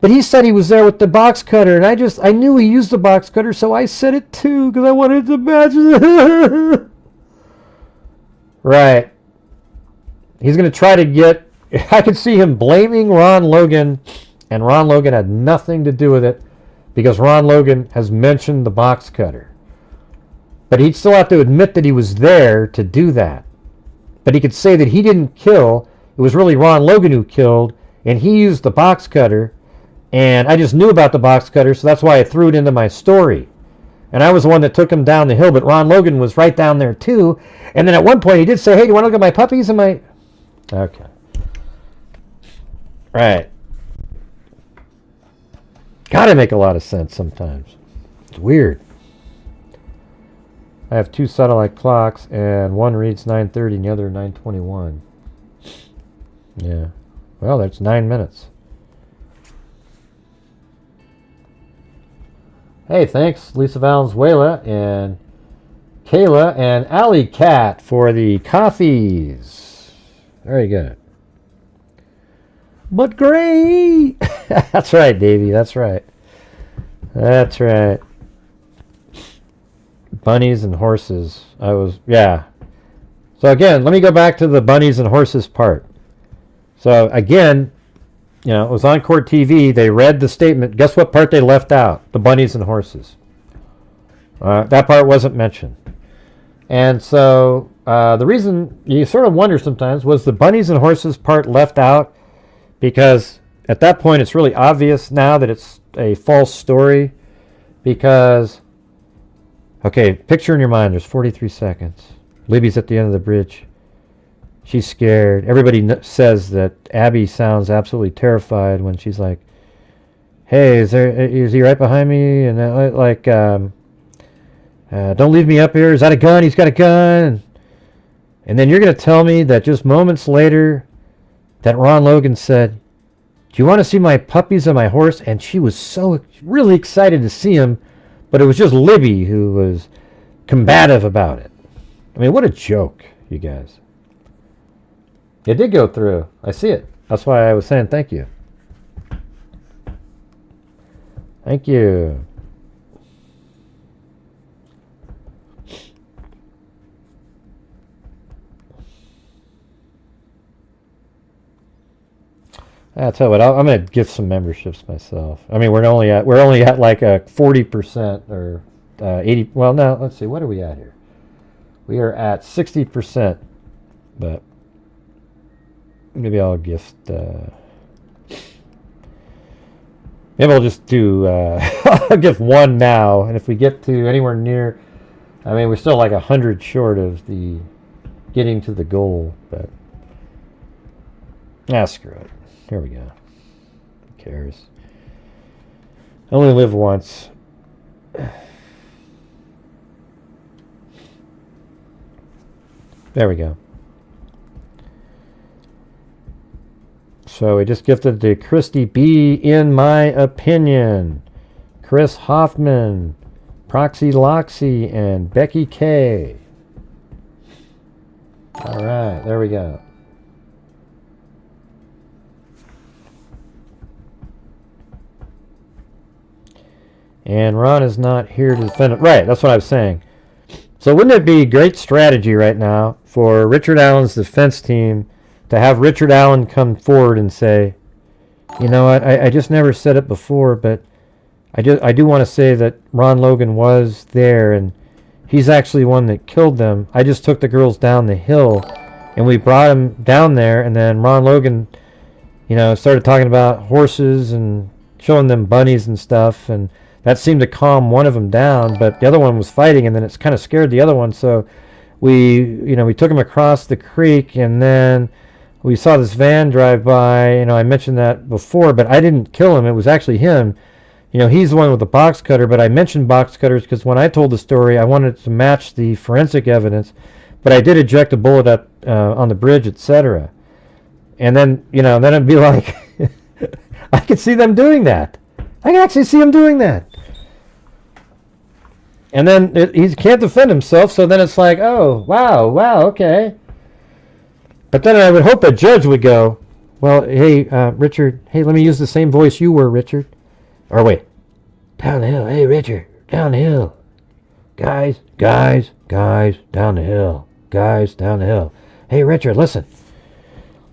[SPEAKER 2] But he said he was there with the box cutter, and I knew he used the box cutter, so I said it too, because I wanted to match it. Right. He's going to try to get... I could see him blaming Ron Logan, and Ron Logan had nothing to do with it, because Ron Logan has mentioned the box cutter. But he'd still have to admit that he was there to do that. But he could say that he didn't kill, it was really Ron Logan who killed, and he used the box cutter, and I just knew about the box cutter, so that's why I threw it into my story. And I was the one that took him down the hill, but Ron Logan was right down there too. And then at one point he did say, hey, do you want to look at my puppies and my... Okay. Right. Gotta make a lot of sense sometimes. It's weird. I have 2 satellite clocks, and one reads 9:30 and the other 9:21. Yeah. Well, that's 9 minutes. Hey, thanks, Lisa Valenzuela and Kayla and Alley Cat for the coffees. Very good. But great! That's right, Davey. That's right. That's right. Bunnies and horses. Yeah. So again, let me go back to the bunnies and horses part. So again, you know, it was on court TV. They read the statement. Guess what part they left out? The bunnies and horses. That part wasn't mentioned. And so the reason you sort of wonder sometimes, was the bunnies and horses part left out? Because at that point it's really obvious now that it's a false story. Because, okay, picture in your mind, there's 43 seconds. Libby's at the end of the bridge. She's scared. Everybody says that Abby sounds absolutely terrified when she's like, hey, is he right behind me? And don't leave me up here. Is that a gun? He's got a gun. And then you're going to tell me that just moments later that Ron Logan said, do you want to see my puppies and my horse? And she was so really excited to see him, but it was just Libby who was combative about it. I mean, what a joke, you guys. It did go through. I see it. That's why I was saying thank you. Thank you. I'll tell you what, I'm going to give some memberships myself. I mean, we're only at like a 40% or 80. Well, no, let's see. What are we at here? We are at 60%, but maybe I'll gift. Maybe I'll just do. I'll gift one now, and if we get to anywhere near, I mean, we're still like 100 short of the getting to the goal, but screw it. Here we go. Who cares? I only live once. There we go. So we just gifted to Christy B, in my opinion. Chris Hoffman, Proxy Loxy, and Becky K. All right, there we go. And Ron is not here to defend it. Right, that's what I was saying. So wouldn't it be great strategy right now for Richard Allen's defense team to have Richard Allen come forward and say, you know what, I just never said it before, but I do want to say that Ron Logan was there, and he's actually one that killed them. I just took the girls down the hill, and we brought them down there, and then Ron Logan, you know, started talking about horses and showing them bunnies and stuff, and that seemed to calm one of them down, but the other one was fighting, and then it's kind of scared the other one, so we took him across the creek, and then we saw this van drive by. You know, I mentioned that before, but I didn't kill him. It was actually him. You know, he's the one with the box cutter, but I mentioned box cutters because when I told the story, I wanted to match the forensic evidence. but I did eject a bullet up on the bridge, etc. And then, then it'd be like, I could see them doing that. I can actually see him doing that. And then he can't defend himself, so then it's like, oh, wow, okay. But then I would hope a judge would go, well, hey, Richard, hey, let me use the same voice you were, Richard. Or wait, down the hill. Hey, Richard, down the hill. Guys, down the hill. Guys, down the hill. Hey, Richard, listen.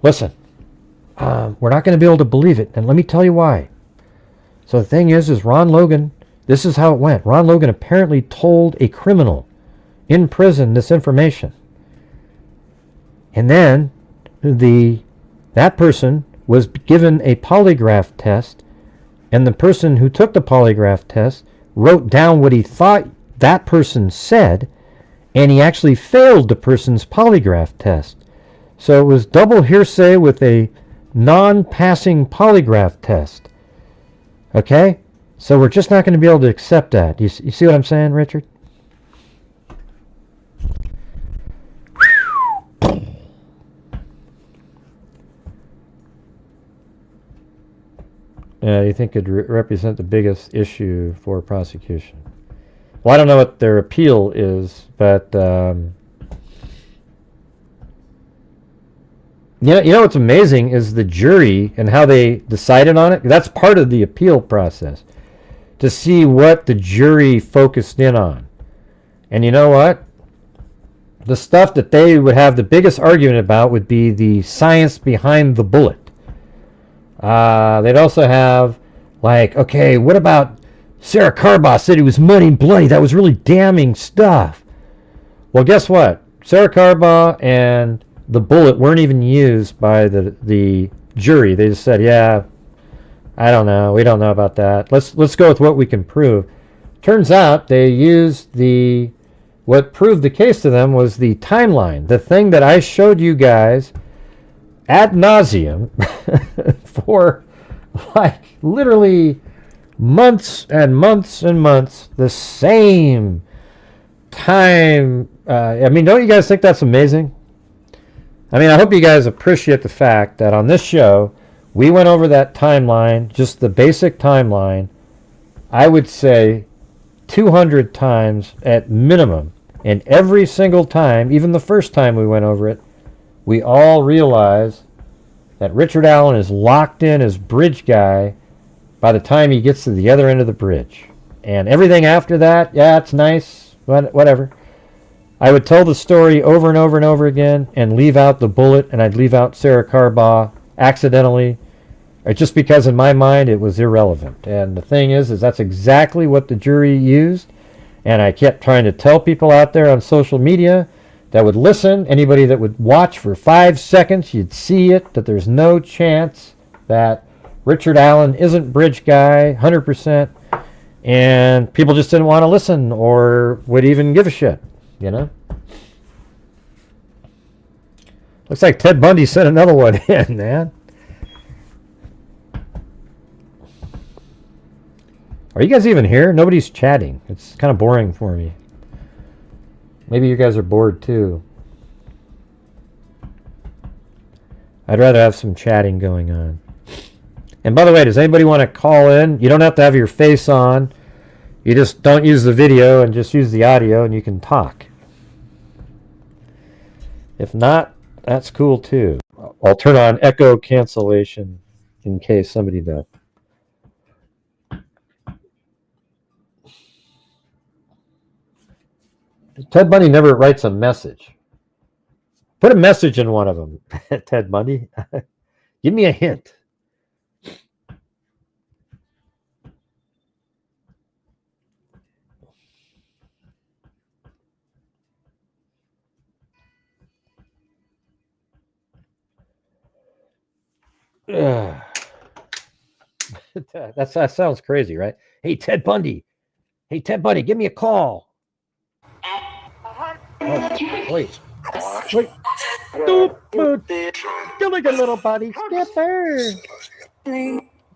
[SPEAKER 2] We're not going to be able to believe it, and let me tell you why. So the thing is Ron Logan, this is how it went. Ron Logan apparently told a criminal in prison this information. And then that person was given a polygraph test, and the person who took the polygraph test wrote down what he thought that person said, and he actually failed the person's polygraph test. So it was double hearsay with a non-passing polygraph test. Okay? So we're just not going to be able to accept that. You see what I'm saying, Richard? You think could represent the biggest issue for prosecution? Well, I don't know what their appeal is, but you know what's amazing is the jury and how they decided on it. That's part of the appeal process, to see what the jury focused in on. And you know what? The stuff that they would have the biggest argument about would be the science behind the bullet. They'd also have, like, okay, what about Sarah Carbaugh said he was muddy and bloody? That was really damning stuff. Well, guess what? Sarah Carbaugh and the bullet weren't even used by the jury. They just said, yeah, I don't know. We don't know about that. Let's go with what we can prove. Turns out they used what proved the case to them was the timeline. The thing that I showed you guys ad nauseum for like literally months and months and months, the same time. I mean, don't you guys think that's amazing? I mean, I hope you guys appreciate the fact that on this show, we went over that timeline, just the basic timeline, I would say 200 times at minimum. And every single time, even the first time we went over it, we all realize that Richard Allen is locked in as bridge guy by the time he gets to the other end of the bridge. And everything after that, yeah, it's nice, whatever. I would tell the story over and over and over again and leave out the bullet, and I'd leave out Sarah Carbaugh accidentally, or just because in my mind it was irrelevant. And the thing is that's exactly what the jury used. And I kept trying to tell people out there on social media that would listen, anybody that would watch for 5 seconds, you'd see it, that there's no chance that Richard Allen isn't bridge guy 100%, and people just didn't want to listen or would even give a shit, you know? Looks like Ted Bundy sent another one in, man. Are you guys even here? Nobody's chatting. It's kind of boring for me. Maybe you guys are bored too. I'd rather have some chatting going on. And by the way, does anybody want to call in? You don't have to have your face on. You just don't use the video and just use the audio and you can talk. If not, that's cool too. I'll turn on echo cancellation in case somebody does. Ted Bundy never writes a message. Put a message in one of them, Ted Bundy. Give me a hint. That sounds crazy, right? Hey, Ted Bundy. Hey, Ted Bundy, give me a call. Oh, wait. Give me a little buddy skipper.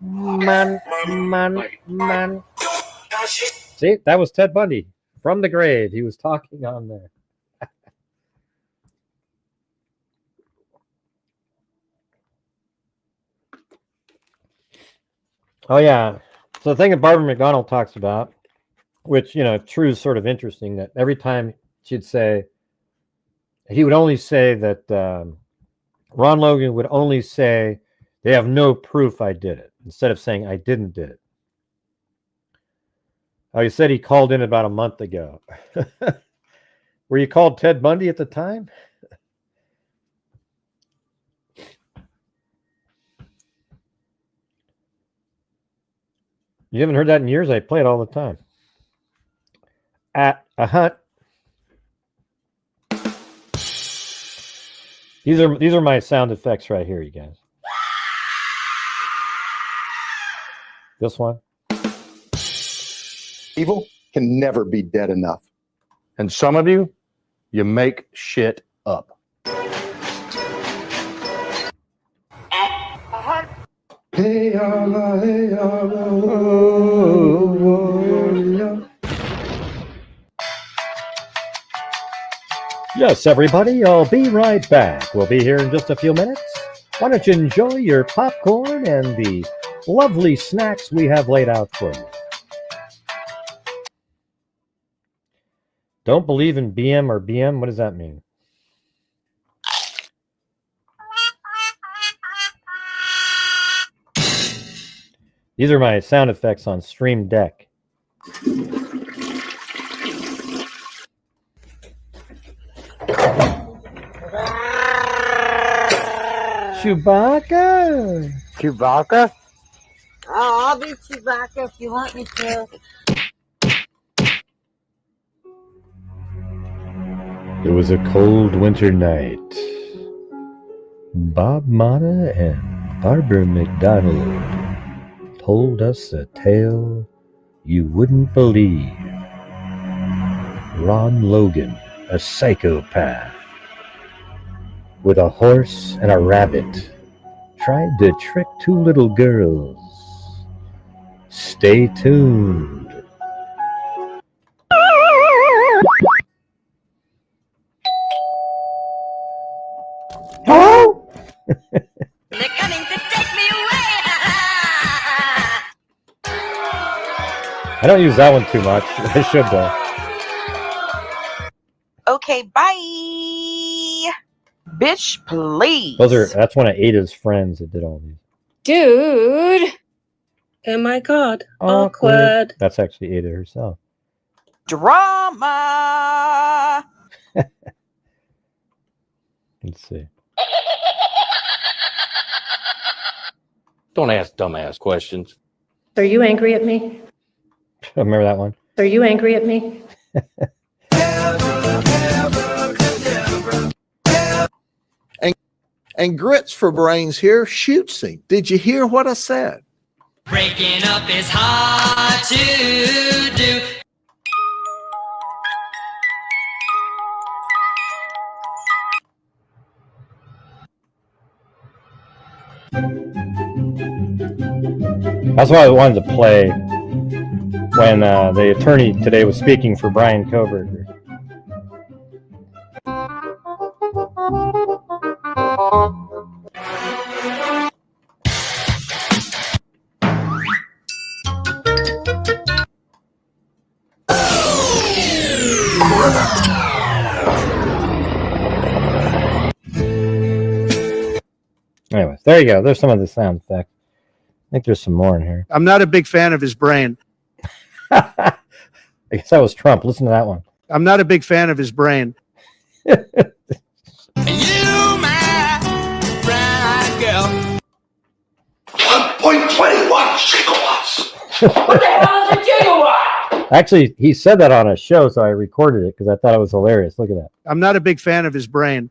[SPEAKER 2] Man. See, that was Ted Bundy from the grave. He was talking on there. Oh, yeah. So the thing that Barbara McDonald talks about, which, true is sort of interesting, that every time she'd say, he would only say that Ron Logan would only say, they have no proof I did it, instead of saying I didn't did it. Oh, he said he called in about a month ago. Were you called Ted Bundy at the time? You haven't heard that in years? I play it all the time. At a hunt. These are my sound effects right here, you guys. This one.
[SPEAKER 8] Evil can never be dead enough.
[SPEAKER 1] And some of you make shit up.
[SPEAKER 8] Hey, Allah, hey, Allah,
[SPEAKER 2] Yes, everybody, I'll be right back. We'll be here in just a few minutes. Why don't you enjoy your popcorn and the lovely snacks we have laid out for you. Don't believe in BM or BM? What does that mean? These are my sound effects on Stream Deck. Chewbacca?
[SPEAKER 9] Chewbacca?
[SPEAKER 10] Oh, I'll be Chewbacca if you want me to.
[SPEAKER 2] It was a cold winter night. Bob Mata and Barbara McDonald told us a tale you wouldn't believe. Ron Logan, a psychopath, with a horse and a rabbit, tried to trick two little girls. Stay tuned. Hello?
[SPEAKER 10] They're coming to take me away.
[SPEAKER 2] I don't use that one too much. I should though.
[SPEAKER 11] Okay, bye. Bitch, please.
[SPEAKER 2] That's one of Ada's friends that did all these.
[SPEAKER 12] Dude. Oh my God. Awkward.
[SPEAKER 2] That's actually Ada herself.
[SPEAKER 11] Drama.
[SPEAKER 2] Let's see.
[SPEAKER 13] Don't ask dumbass questions.
[SPEAKER 12] Are you angry at me?
[SPEAKER 2] Remember that one?
[SPEAKER 12] Are you angry at me?
[SPEAKER 14] And Grits for Brains here, Shootsy. Did you hear what I said?
[SPEAKER 15] Breaking up is hard to do.
[SPEAKER 2] That's why I wanted to play when the attorney today was speaking for Brian Koberger. Anyways, there you go. There's some of the sound effects. I think there's some more in here.
[SPEAKER 16] I'm not a big fan of his brain.
[SPEAKER 2] I guess that was Trump. Listen to that one.
[SPEAKER 16] I'm not a big fan of his brain.
[SPEAKER 15] You, my brown girl.
[SPEAKER 17] 1.21 gigawatts. What the hell is a gigawatt?
[SPEAKER 2] Actually, he said that on a show, so I recorded it because I thought it was hilarious. Look at that.
[SPEAKER 16] I'm not a big fan of his brain.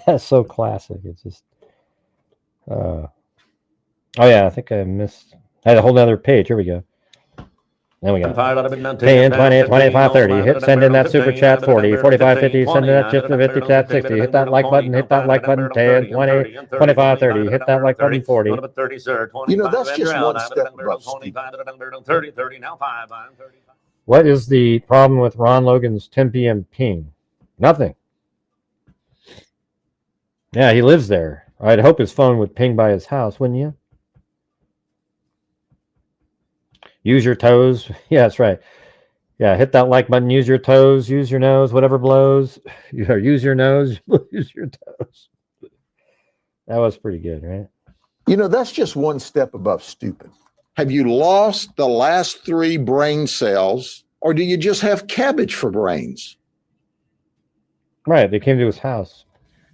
[SPEAKER 2] That's so classic. It's just... oh, yeah, I think I missed... I had a whole other page. Here we go. There we go. 10, 20, 25, 30. Hit send in that super chat 40, 45, 50. Send in that just 50 chat 60. Hit that like button. Hit that like button 10, 20, 25, 30. Hit that like button 40.
[SPEAKER 14] You know, that's just one step above Steve.
[SPEAKER 2] What is the problem with Ron Logan's 10 p.m. ping? Nothing. Yeah, he lives there. I'd hope his phone would ping by his house, wouldn't you? Use your toes. Yeah, that's right. Yeah, hit that like button. Use your toes. Use your nose. Whatever blows. Use your nose. Use your toes. That was pretty good, right?
[SPEAKER 14] You know, that's just one step above stupid. Have you lost the last 3 brain cells, or do you just have cabbage for brains?
[SPEAKER 2] Right. They came to his house.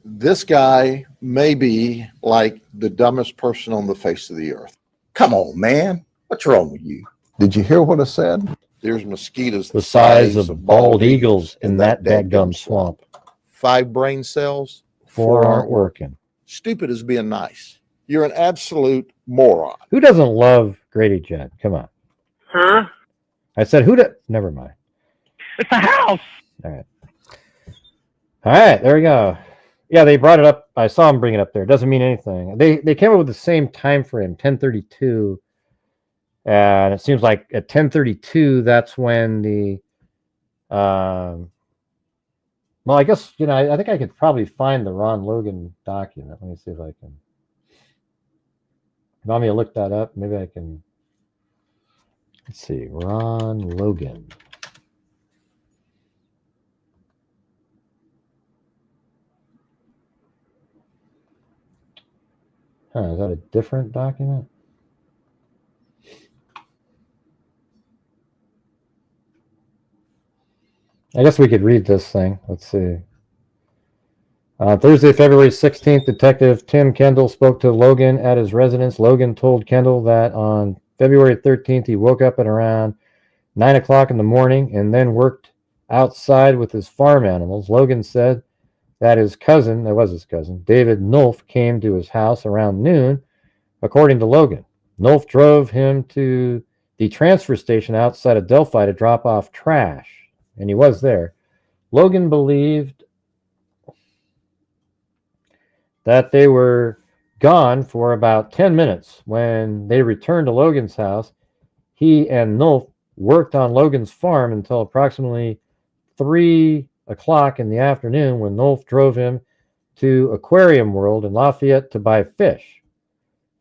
[SPEAKER 14] This guy may be like the dumbest person on the face of the earth. Come on, man. What's wrong with you? Did you hear what I said? There's mosquitoes
[SPEAKER 2] The size of bald eagles in that dadgum swamp.
[SPEAKER 14] 5 brain cells,
[SPEAKER 2] 4 aren't working.
[SPEAKER 14] Stupid is being nice. You're an absolute moron.
[SPEAKER 2] Who doesn't love Grady Judd? Come on.
[SPEAKER 9] Huh?
[SPEAKER 2] I said, never mind.
[SPEAKER 9] It's a house.
[SPEAKER 2] All right. All right, there we go. Yeah, they brought it up. I saw them bring it up there. It doesn't mean anything. They came up with the same time frame, 1032. And it seems like at 1032, that's when the well, I guess, I think I could probably find the Ron Logan document. Let me see if I can. You want me to look that up? Maybe I can. Let's see. Ron Logan. Is that a different document? I guess we could read this thing. Let's see. Thursday, February 16th, Detective Tim Kendall spoke to Logan at his residence. Logan told Kendall that on February 13th, he woke up at around 9 o'clock in the morning and then worked outside with his farm animals. Logan said that his cousin, David Nulf, came to his house around noon, according to Logan. Nulf drove him to the transfer station outside of Delphi to drop off trash, and he was there. Logan believed that they were gone for about 10 minutes. When they returned to Logan's house, he and Nulf worked on Logan's farm until approximately 3 o'clock in the afternoon, when Nulf drove him to Aquarium World in Lafayette to buy fish.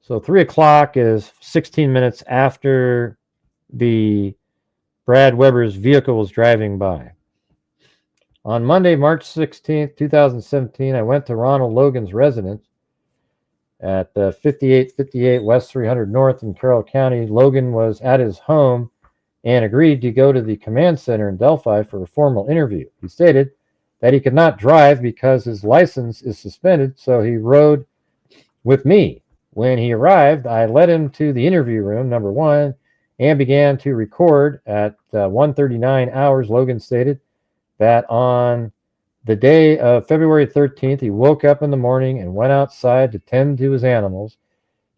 [SPEAKER 2] So 3 o'clock is 16 minutes after the Brad Weber's vehicle was driving by. On Monday, March 16th, 2017, I went to Ronald Logan's residence at 5858 West 300 North in Carroll County. Logan was at his home and agreed to go to the command center in Delphi for a formal interview. He stated that he could not drive because his license is suspended, so he rode with me. When he arrived, I led him to the interview room, number 1, and began to record. At 1:39 hours, Logan stated that on the day of February 13th, he woke up in the morning and went outside to tend to his animals.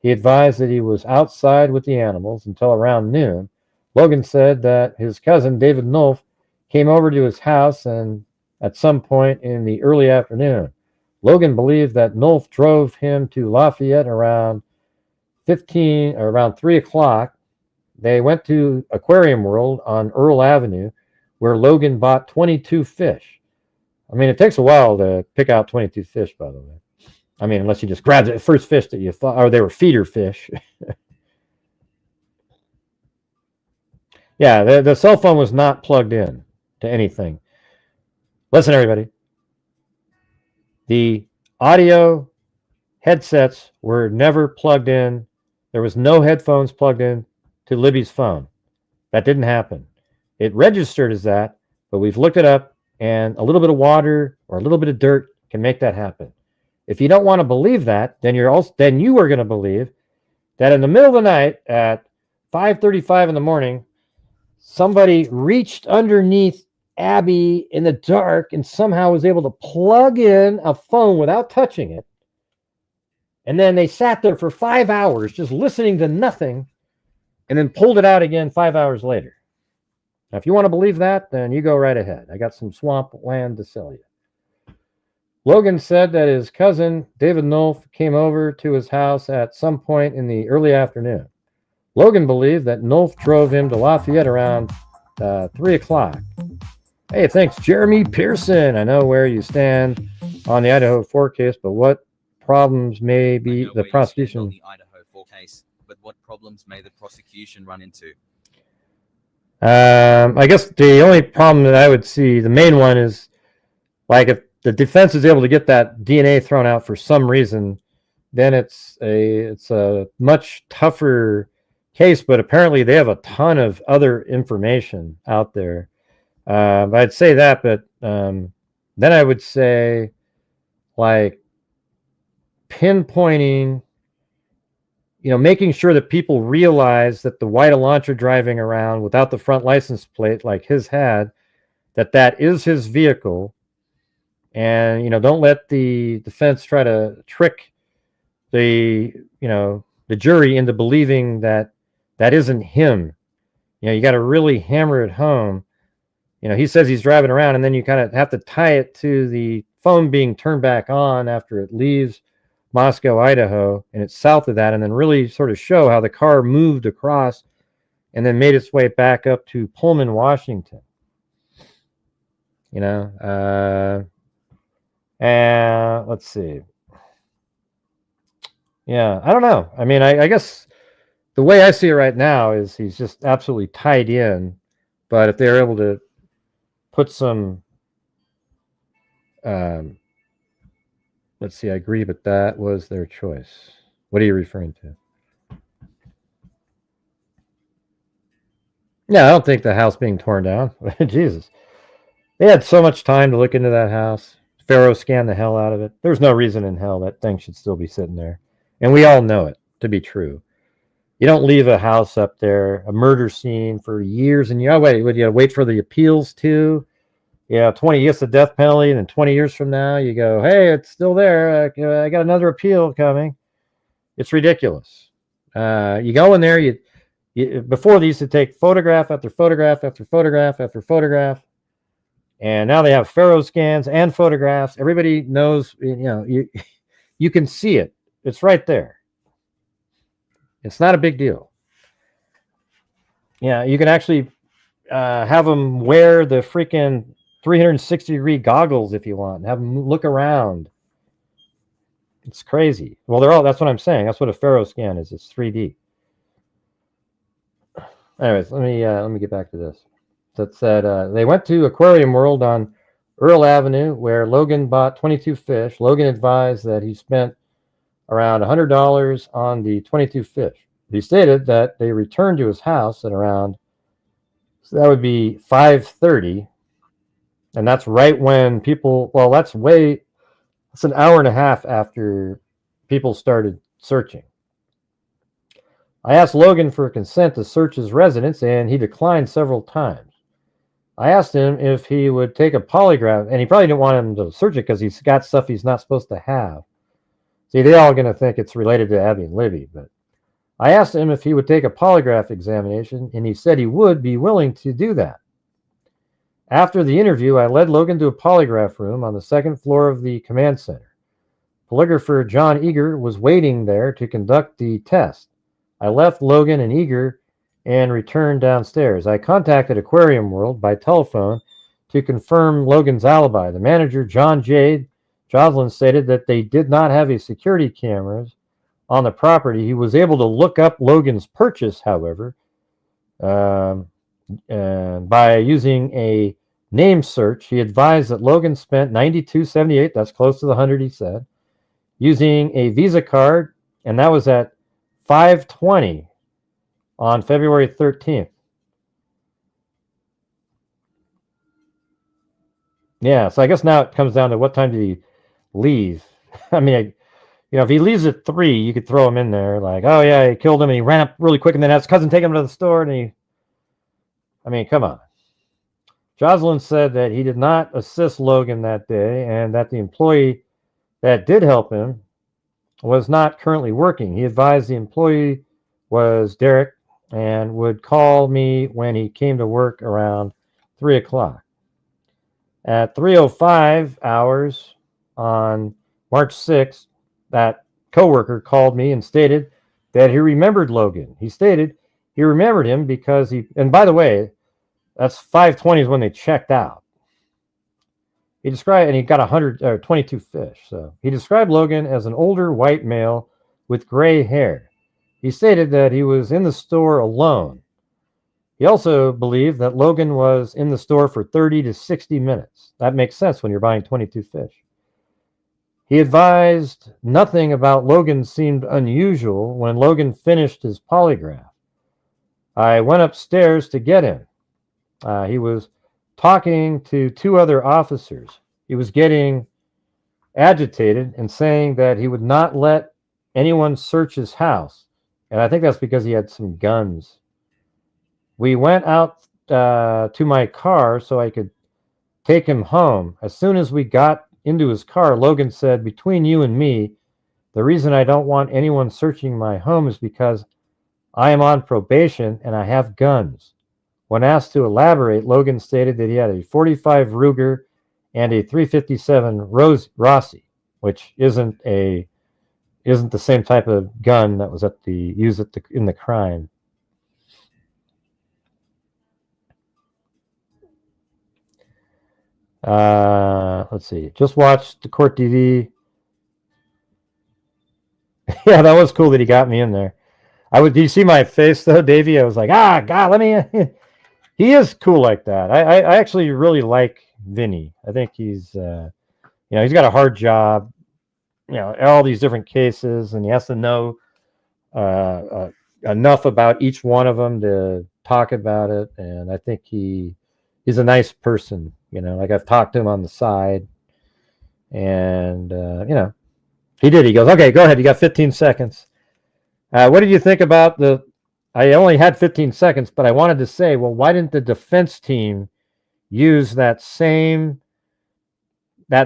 [SPEAKER 2] He advised that he was outside with the animals until around noon. Logan said that his cousin, David Nulf, came over to his house and at some point in the early afternoon. Logan believed that Nulf drove him to Lafayette around 3 o'clock. They went to Aquarium World on Earl Avenue, where Logan bought 22 fish. I mean, it takes a while to pick out 22 fish, by the way. I mean, unless you just grabbed the first fish that you thought, or they were feeder fish. Yeah, the cell phone was not plugged in to anything. Listen, everybody. The audio headsets were never plugged in. There was no headphones plugged in to Libby's phone. That didn't happen. It registered as that, but we've looked it up, and a little bit of water or a little bit of dirt can make that happen. If you don't want to believe that, then you are going to believe that in the middle of the night at 5:35 in the morning, somebody reached underneath Abby in the dark and somehow was able to plug in a phone without touching it. And then they sat there for 5 hours just listening to nothing and then pulled it out again 5 hours later. Now, if you want to believe that, then you go right ahead. I got some swamp land to sell you. Logan said that his cousin, David Nulf, came over to his house at some point in the early afternoon. Logan believed that Nulf drove him to Lafayette around 3 o'clock. Hey, thanks, Jeremy Pearson. I know where you stand on the Idaho 4 case, but what problems may be the prosecution?
[SPEAKER 4] The Idaho 4 case, but what problems may the prosecution run into?
[SPEAKER 2] I guess the only problem that I would see, the main one is, like, if the defense is able to get that DNA thrown out for some reason, then it's a much tougher case. But apparently they have a ton of other information out there. I'd say that, but then I would say, like, pinpointing, making sure that people realize that the white Elantra driving around without the front license plate like his had, that is his vehicle. And, don't let the defense try to trick the jury into believing that isn't him. You got to really hammer it home. He says he's driving around, and then you kind of have to tie it to the phone being turned back on after it leaves Moscow, Idaho, and it's south of that, and then really sort of show how the car moved across and then made its way back up to Pullman, Washington. And let's see. Yeah, I don't know. I mean, I guess the way I see it right now is he's just absolutely tied in. But if they're able to put some, let's see, I agree, but that was their choice. What are you referring to? Yeah, I don't think the house being torn down. Jesus. They had so much time to look into that house. Pharaoh scanned the hell out of it. There's no reason in hell that thing should still be sitting there. And we all know it to be true. You don't leave a house up there, a murder scene, for years and years. Would you wait for the appeals too? 20 years the death penalty, and then 20 years from now you go, hey, it's still there. I got another appeal coming. It's ridiculous. You go in there. You before they used to take photograph after photograph after photograph after photograph, and now they have Pharaoh scans and photographs. Everybody knows. You can see it. It's right there. It's not a big deal. Yeah, you can actually have them wear the freaking 360-degree goggles if you want, and have them look around. It's crazy. Well, that's what I'm saying. That's what a Pharaoh scan is. It's 3D. Anyways, let me get back to this. So it said they went to Aquarium World on Earl Avenue, where Logan bought 22 fish. Logan advised that he spent around $100 on the 22 fish. He stated that they returned to his house at around, so that would be 5:30, and that's right when people, that's an hour and a half after people started searching. I asked Logan for consent to search his residence, and he declined several times. I asked him if he would take a polygraph, and he probably didn't want him to search it because he's got stuff he's not supposed to have. See, they're all going to think it's related to Abby and Libby, but I asked him if he would take a polygraph examination, and he said he would be willing to do that. After the interview, I led Logan to a polygraph room on the second floor of the command center. Polygrapher John Eager was waiting there to conduct the test. I left Logan and Eager and returned downstairs. I contacted Aquarium World by telephone to confirm Logan's alibi. The manager, John Joslin, stated that they did not have a security cameras on the property. He was able to look up Logan's purchase, however, by using a name search. He advised that Logan spent $92.78, that's close to the 100 he said, using a Visa card, and that was at 5:20 on February 13th. Yeah, so I guess now it comes down to what time did he leave. I mean, if he leaves at 3, you could throw him in there like, oh yeah, he killed him and he ran up really quick and then had his cousin take him to the store and come on. Joslin said that he did not assist Logan that day and that the employee that did help him was not currently working. He advised the employee was Derek and would call me when he came to work around 3 o'clock. At 3:05 hours on March 6th, that coworker called me and stated that he remembered Logan. He stated he remembered him because and by the way, that's 5:20 is when they checked out. He described, and he got 22 fish. So he described Logan as an older white male with gray hair. He stated that he was in the store alone. He also believed that Logan was in the store for 30 to 60 minutes. That makes sense when you're buying 22 fish. He advised nothing about Logan seemed unusual when Logan finished his polygraph. I went upstairs to get him. He was talking to two other officers. He was getting agitated and saying that he would not let anyone search his house. And I think that's because he had some guns. We went out to my car so I could take him home. As soon as we got into his car, Logan said, "Between you and me, the reason I don't want anyone searching my home is because I am on probation and I have guns." When asked to elaborate, Logan stated that he had a .45 Ruger and a .357 Rossi, which isn't the same type of gun that was used in the crime. Let's see. Just watched the court TV. Yeah, that was cool that he got me in there. Do you see my face though, Davey? I was like, God, let me. He is cool like that. I actually really like Vinny. I think he's, he's got a hard job, all these different cases, and he has to know enough about each one of them to talk about it. And I think he's a nice person. Like I've talked to him on the side, and he did. He goes, "Okay, go ahead. You got 15 seconds." What did you think about I only had 15 seconds, but I wanted to say, well, why didn't the defense team use that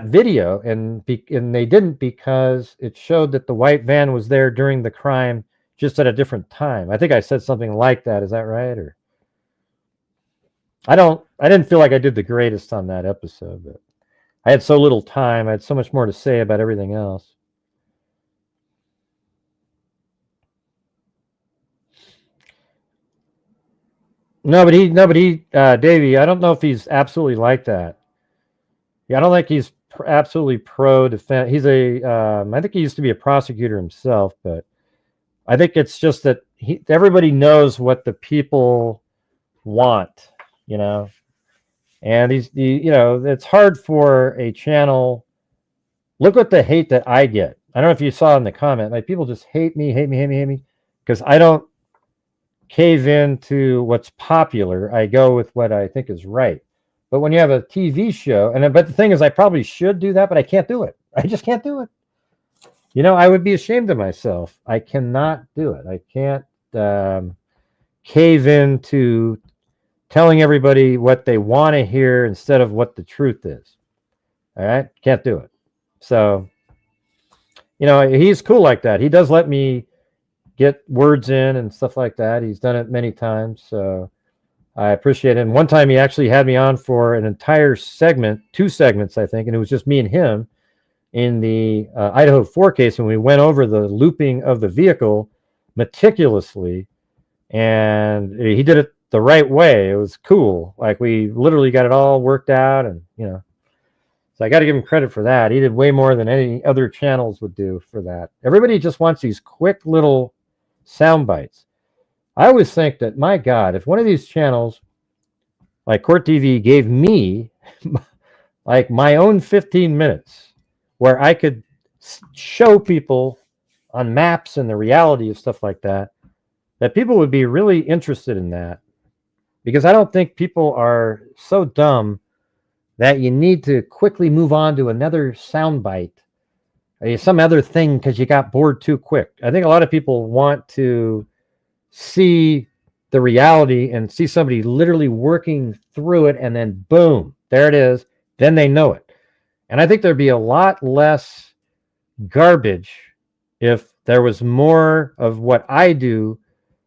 [SPEAKER 2] video? And they didn't, because it showed that the white van was there during the crime, just at a different time. I think I said something like that. Is that right? Or I didn't feel like I did the greatest on that episode, but I had so little time. I had so much more to say about everything else. No, but Davey, I don't know if he's absolutely like that. Yeah, I don't think he's absolutely pro-defense. He's I think he used to be a prosecutor himself, but I think it's just that everybody knows what the people want, and it's hard for a channel. Look what the hate that I get. I don't know if you saw in the comment, like people just hate me, because I don't cave into what's popular. I go with what I think is right. But when you have a TV show, but the thing is, I probably should do that, but I can't do it. I just can't do it. I would be ashamed of myself. I cannot do it. I can't cave into telling everybody what they want to hear instead of what the truth is. All right? Can't do it. So, he's cool like that. He does let me get words in and stuff like that. He's done it many times, so I appreciate it. And one time he actually had me on for an entire segment, 2 segments, I think, and it was just me and him in the Idaho 4 case, and we went over the looping of the vehicle meticulously, and he did it the right way. It was cool. Like, we literally got it all worked out, and so I got to give him credit for that. He did way more than any other channels would do for that. Everybody just wants these quick little sound bites. I always think that, my God, if one of these channels like Court TV gave me like my own 15 minutes where I could show people on maps and the reality of stuff like that, that people would be really interested in that, because I don't think people are so dumb that you need to quickly move on to another soundbite, some other thing, because you got bored too quick. I think a lot of people want to see the reality and see somebody literally working through it, and then boom, there it is. Then they know it. And I think there'd be a lot less garbage if there was more of what I do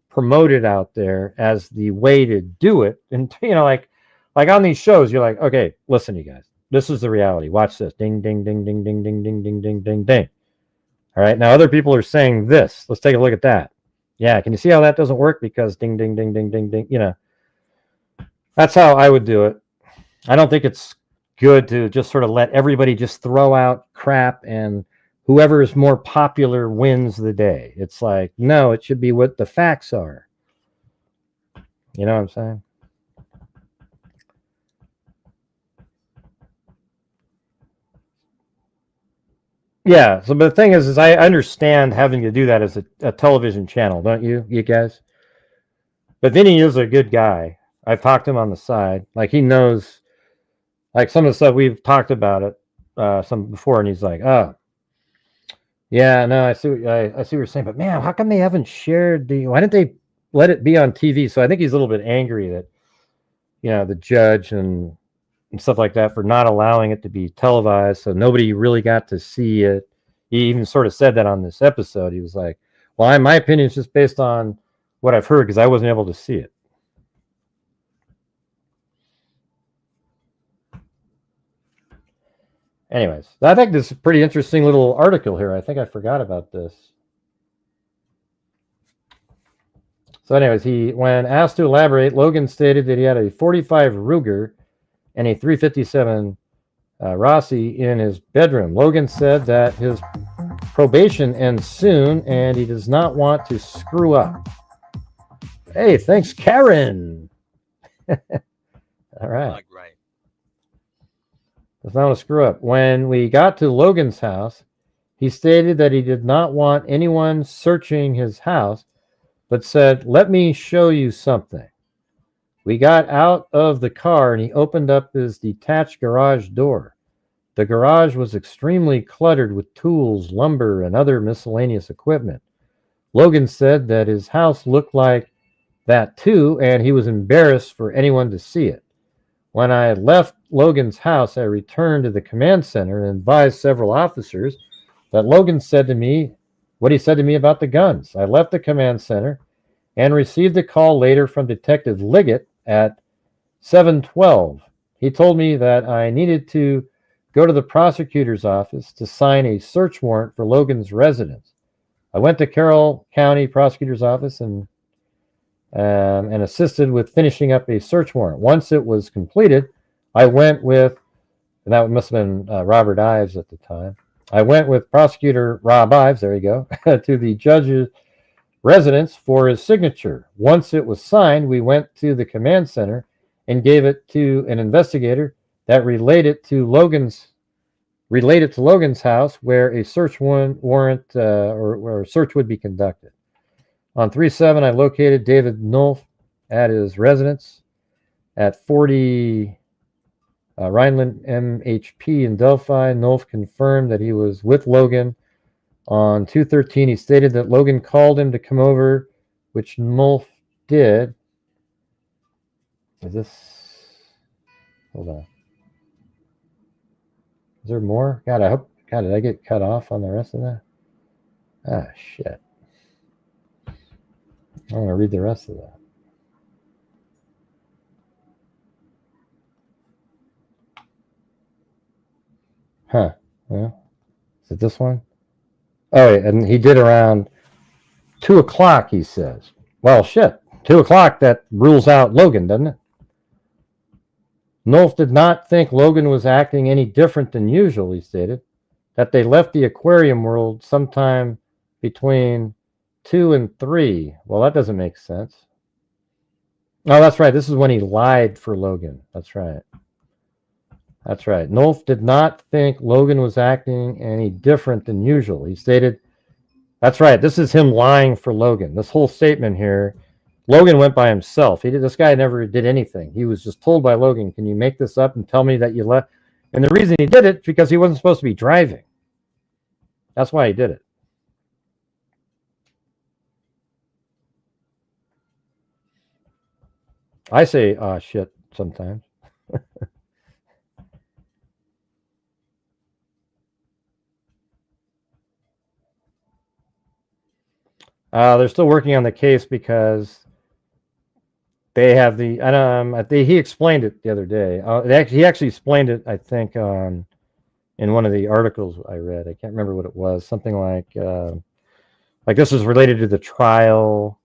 [SPEAKER 2] promoted out there as the way to do it. And like on these shows, you're like, okay, listen, you guys, this is the reality. Watch this. Ding, ding, ding, ding, ding, ding, ding, ding, ding, ding, ding. All right. Now other people are saying this. Let's take a look at that. Yeah. Can you see how that doesn't work? Because ding, ding, ding, ding, ding, ding. That's how I would do it. I don't think it's good to just sort of let everybody just throw out crap and whoever is more popular wins the day. It's like, no, it should be what the facts are. You know what I'm saying? Yeah. So, but the thing is I understand having to do that as a television channel, don't you guys? But then he is a good guy. I've talked to him on the side. Like, he knows, like, some of the stuff we've talked about it some before, and he's like, oh, yeah, no, I see what you're saying, but man, how come they haven't shared why didn't they let it be on TV? So I think he's a little bit angry that, the judge and stuff like that for not allowing it to be televised, so nobody really got to see it. He even sort of said that on this episode. He was like, well, my opinion is just based on what I've heard because I wasn't able to see it. Anyways, I think this is a pretty interesting little article here. I think I forgot about this. So anyways, when asked to elaborate, Logan stated that he had a 45 Ruger and a 357 Rossi in his bedroom. Logan said that his probation ends soon and he does not want to screw up. Hey, thanks, Karen. All right.
[SPEAKER 4] Great.
[SPEAKER 2] Does not want to screw up. When we got to Logan's house, he stated that he did not want anyone searching his house, but said, let me show you something. We got out of the car and he opened up his detached garage door. The garage was extremely cluttered with tools, lumber, and other miscellaneous equipment. Logan said that his house looked like that too, and he was embarrassed for anyone to see it. When I left Logan's house, I returned to the command center and advised several officers that Logan said to me what he said to me about the guns. I left the command center and received a call later from Detective Liggett at 7:12. He told me that I needed to go to the prosecutor's office to sign a search warrant for Logan's residence. I went to Carroll County Prosecutor's office and assisted with finishing up a search warrant. Once it was completed, I went with, and that must have been Robert Ives at the time. I went with Prosecutor Rob Ives, there you go, to the judge's residence for his signature. Once it was signed, we went to the command center and gave it to an investigator that related to Logan's house, where a search warrant or search would be conducted. On 3/7, I located David Nolf at his residence at 40 Rhineland MHP in Delphi. Nolf confirmed that he was with Logan. On 2/13, he stated that Logan called him to come over, which Nolf did. Hold on. Is there more? God, did I get cut off on the rest of that? Ah, shit. I'm going to read the rest of that. Huh. Well, is it this one? Oh, and he did around 2 o'clock, he says. Well, shit. 2 o'clock, that rules out Logan, doesn't it? Nolf did not think Logan was acting any different than usual, he stated. That they left the aquarium world sometime between 2 and 3. Well, that doesn't make sense. Oh, that's right. This is when he lied for Logan. That's right. That's right. Nolf did not think Logan was acting any different than usual. He stated, that's right. This is him lying for Logan. This whole statement here, Logan went by himself. This guy never did anything. He was just told by Logan, can you make this up and tell me that you left? And the reason he did it, because he wasn't supposed to be driving. That's why he did it. I say, shit, sometimes. They're still working on the case because they have he explained it the other day. He actually explained it, I think, in one of the articles I read. I can't remember what it was. Something like this was related to the trial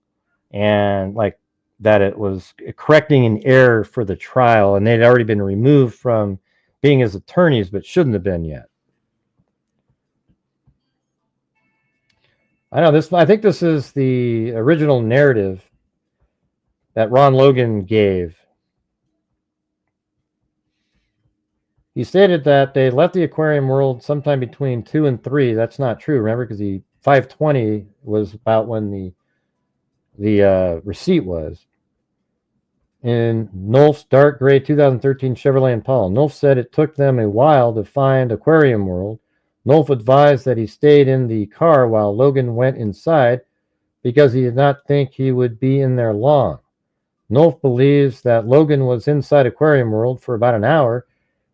[SPEAKER 2] and like that it was correcting an error for the trial, and they'd already been removed from being his attorneys, but shouldn't have been yet. I know this. I think this is the original narrative that Ron Logan gave. He stated that they left the aquarium world sometime between 2 and 3. That's not true, remember, because 5:20 was about when the receipt was. In Nolf's dark gray 2013 Chevrolet Impala, Nolf said it took them a while to find Aquarium World. Nolf advised that he stayed in the car while Logan went inside because he did not think he would be in there long. Nolf believes that Logan was inside Aquarium World for about an hour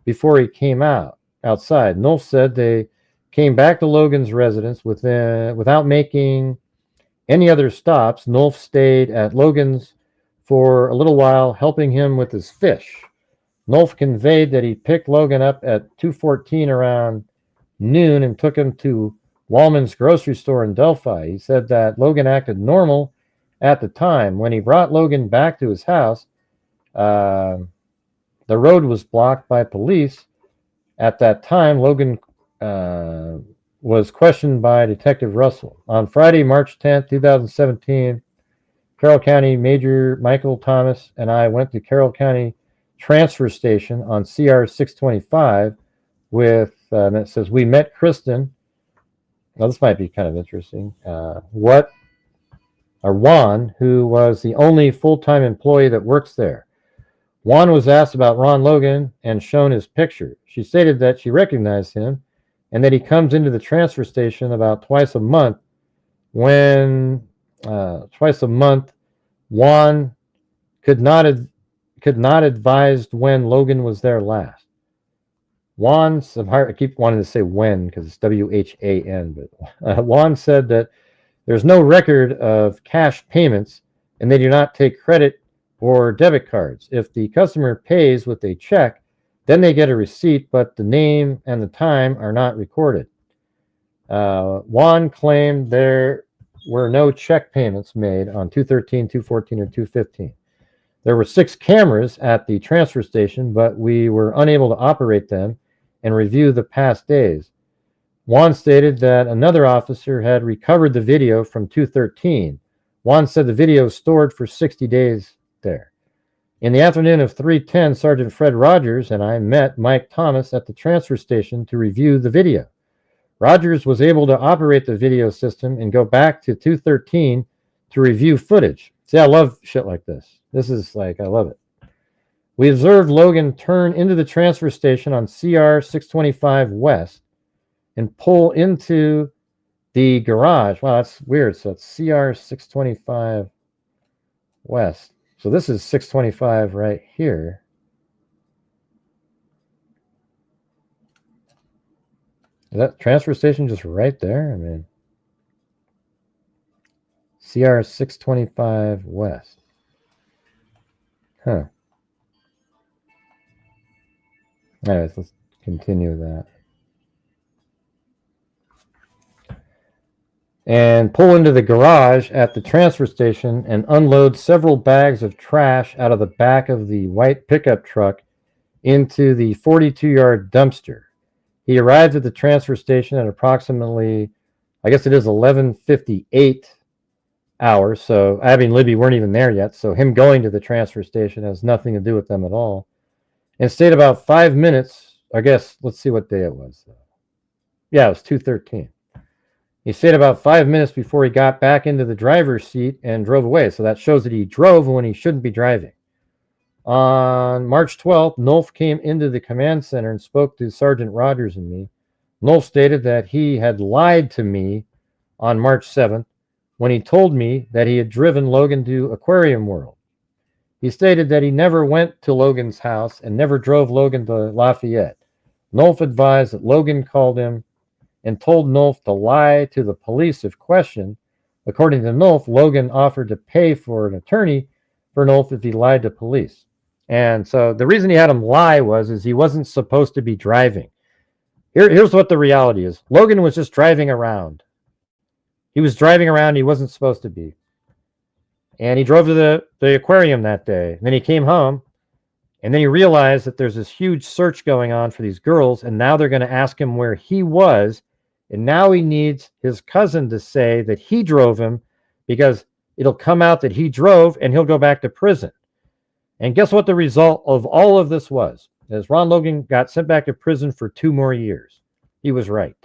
[SPEAKER 2] before he came outside. Nolf said they came back to Logan's residence without making any other stops. Nolf stayed at Logan's for a little while, helping him with his fish. Nolf conveyed that he picked Logan up at 2:14 around noon and took him to Wallman's grocery store in Delphi. He said that Logan acted normal at the time. When he brought Logan back to his house, the road was blocked by police. At that time, Logan was questioned by Detective Russell. On Friday, March 10th, 2017, Carroll County Major Michael Thomas and I went to Carroll County Transfer Station on CR 625 with, and it says, we met Kristen. Now, this might be kind of interesting. Juan, who was the only full-time employee that works there. Juan was asked about Ron Logan and shown his picture. She stated that she recognized him and that he comes into the transfer station about twice a month. Juan could not advise when Logan was there last. I keep wanting to say when because it's WHAN, but Juan said that there's no record of cash payments and they do not take credit or debit cards. If the customer pays with a check, then they get a receipt, but the name and the time are not recorded. Juan claimed there were no check payments made on 2/13, 2/14, or 2/15. There were 6 cameras at the transfer station, but we were unable to operate them and review the past days. Juan stated that another officer had recovered the video from 2/13. Juan said the video was stored for 60 days there. In the afternoon of 3/10, Sergeant Fred Rogers and I met Mike Thomas at the transfer station to review the video. Rogers was able to operate the video system and go back to 2/13 to review footage. See, I love shit like this. This is like, I love it. We observed Logan turn into the transfer station on CR 625 West and pull into the garage. Wow, that's weird. So it's CR 625 West. So this is 625 right here. Is that transfer station just right there? I mean, CR 625 West. Huh. Anyways, let's continue that. And pull into the garage at the transfer station and unload several bags of trash out of the back of the white pickup truck into the 42-yard dumpster. He arrived at the transfer station at approximately, I guess it is 11:58 hours. So Abby and Libby weren't even there yet. So him going to the transfer station has nothing to do with them at all. And stayed about 5 minutes. I guess, let's see what day it was. Yeah, it was 2:13. He stayed about 5 minutes before he got back into the driver's seat and drove away. So that shows that he drove when he shouldn't be driving. On March 12th, Nolf came into the command center and spoke to Sergeant Rogers and me. Nolf stated that he had lied to me on March 7th when he told me that he had driven Logan to Aquarium World. He stated that he never went to Logan's house and never drove Logan to Lafayette. Nolf advised that Logan called him and told Nolf to lie to the police if questioned. According to Nolf, Logan offered to pay for an attorney for Nolf if he lied to police. And so the reason he had him lie is he wasn't supposed to be driving. Here's what the reality is. Logan was just driving around. He was driving around. He wasn't supposed to be. And he drove to the aquarium that day. And then he came home And then he realized that there's this huge search going on for these girls, and now they're going to ask him where he was, and now he needs his cousin to say that he drove him, because it'll come out that he drove, and he'll go back to prison. And guess what the result of all of this was? As Ron Logan got sent back to prison for 2 more years. He was right.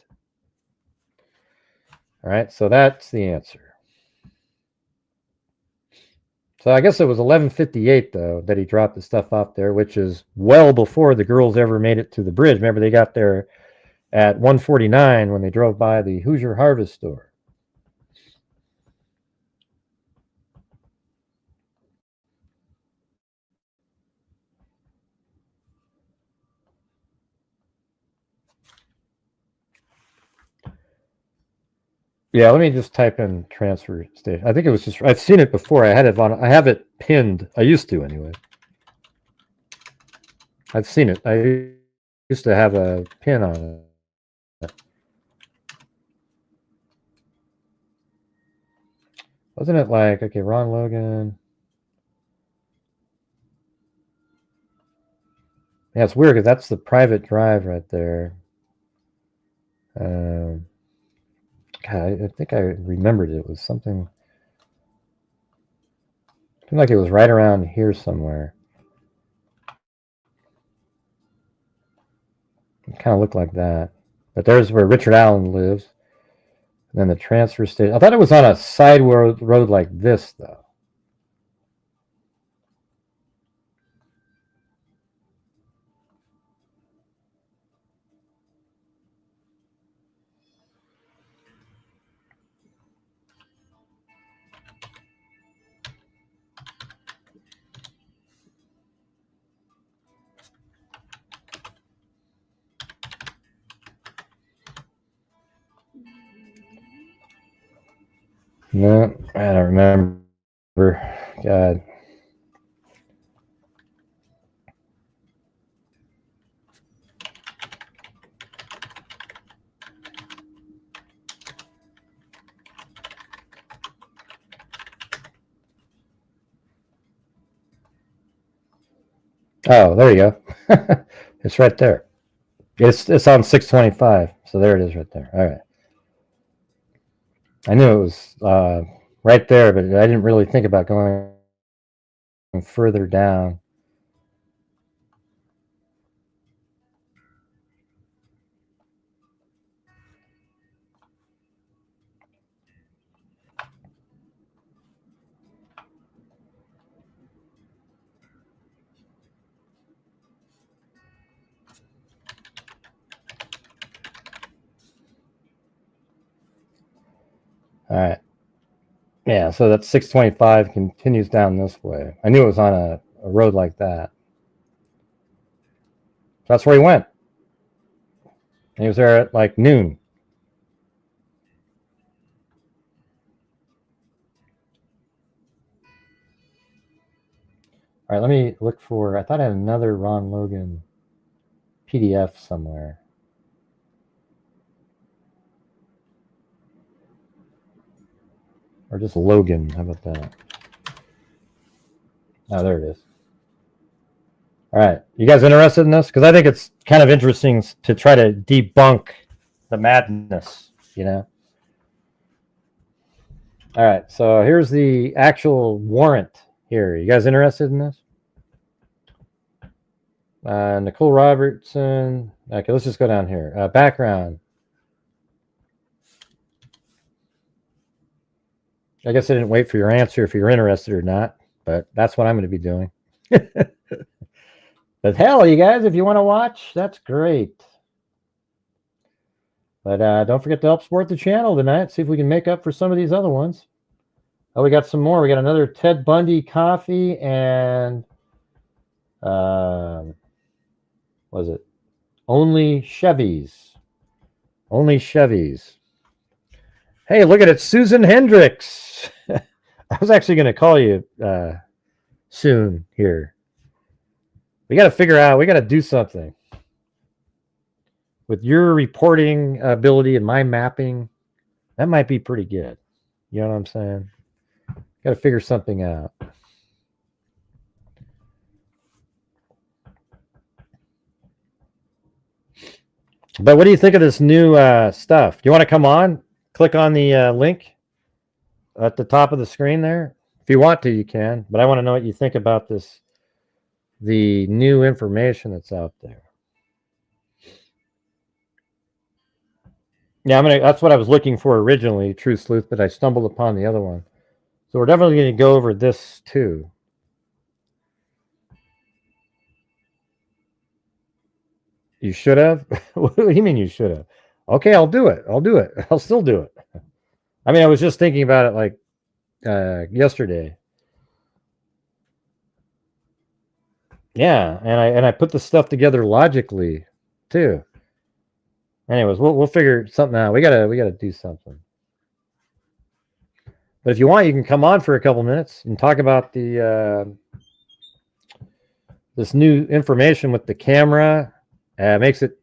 [SPEAKER 2] All right, so that's the answer. So I guess it was 11:58 though that he dropped the stuff off there, which is well before the girls ever made it to the bridge. Remember, they got there at 1:49 when they drove by the Hoosier Harvest store. Yeah, let me just type in transfer station. I think it was just, I've seen it before. I have it pinned. I used to anyway. I've seen it. I used to have a pin on it. Wasn't it like, okay, Ron Logan. Yeah, it's weird because that's the private drive right there. God, I think I remembered it was something. It seemed like it was right around here somewhere. It kind of looked like that. But there's where Richard Allen lives. And then the transfer station. I thought it was on a side road like this, though. No, I don't remember. God. Oh, there you go. It's right there. It's on 625. So there it is right there. All right. I knew it was right there, but I didn't really think about going further down. All right. Yeah, so that 625 continues down this way. I knew it was on a road like that. That's where he went. And he was there at like noon. All right, let me look for, I thought I had another Ron Logan PDF somewhere. Or just Logan, how about that? Oh, there it is. All right, you guys interested in this? Because I think it's kind of interesting to try to debunk the madness, you know? All right, so here's the actual warrant here. You guys interested in this? Nicole Robertson. Okay, let's just go down here. Background. I guess I didn't wait for your answer if you're interested or not, but that's what I'm going to be doing. But hell, you guys, if you want to watch, that's great. But don't forget to help support the channel tonight. See if we can make up for some of these other ones. Oh, we got some more. We got another Ted Bundy coffee and was it only Chevys? Only Chevys. Hey, look at it, Susan Hendricks. I was actually going to call you soon here. We got to figure out, we got to do something. With your reporting ability and my mapping, that might be pretty good. You know what I'm saying? Got to figure something out. But what do you think of this new stuff? Do you want to come on? Click on the link at the top of the screen there. If you want to, you can. But I want to know what you think about this, the new information that's out there. Yeah, that's what I was looking for originally, True Sleuth, but I stumbled upon the other one. So we're definitely going to go over this too. You should have? What do you mean you should have? Okay, I'll do it. I'll do it. I'll still do it. I mean, I was just thinking about it like yesterday. Yeah, and I put the stuff together logically too. Anyways, we'll figure something out. We gotta do something. But if you want, you can come on for a couple minutes and talk about the this new information with the camera. Makes it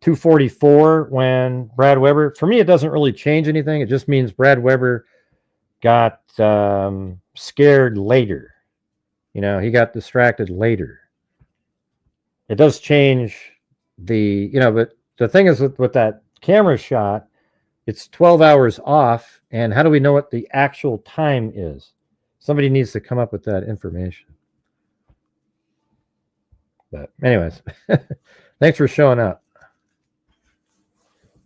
[SPEAKER 2] 244 when Brad Weber. For me, it doesn't really change anything. It just means Brad Weber got scared later. You know, he got distracted later. It does change the, but the thing is with that camera shot, it's 12 hours off. And how do we know what the actual time is? Somebody needs to come up with that information. But anyways, thanks for showing up.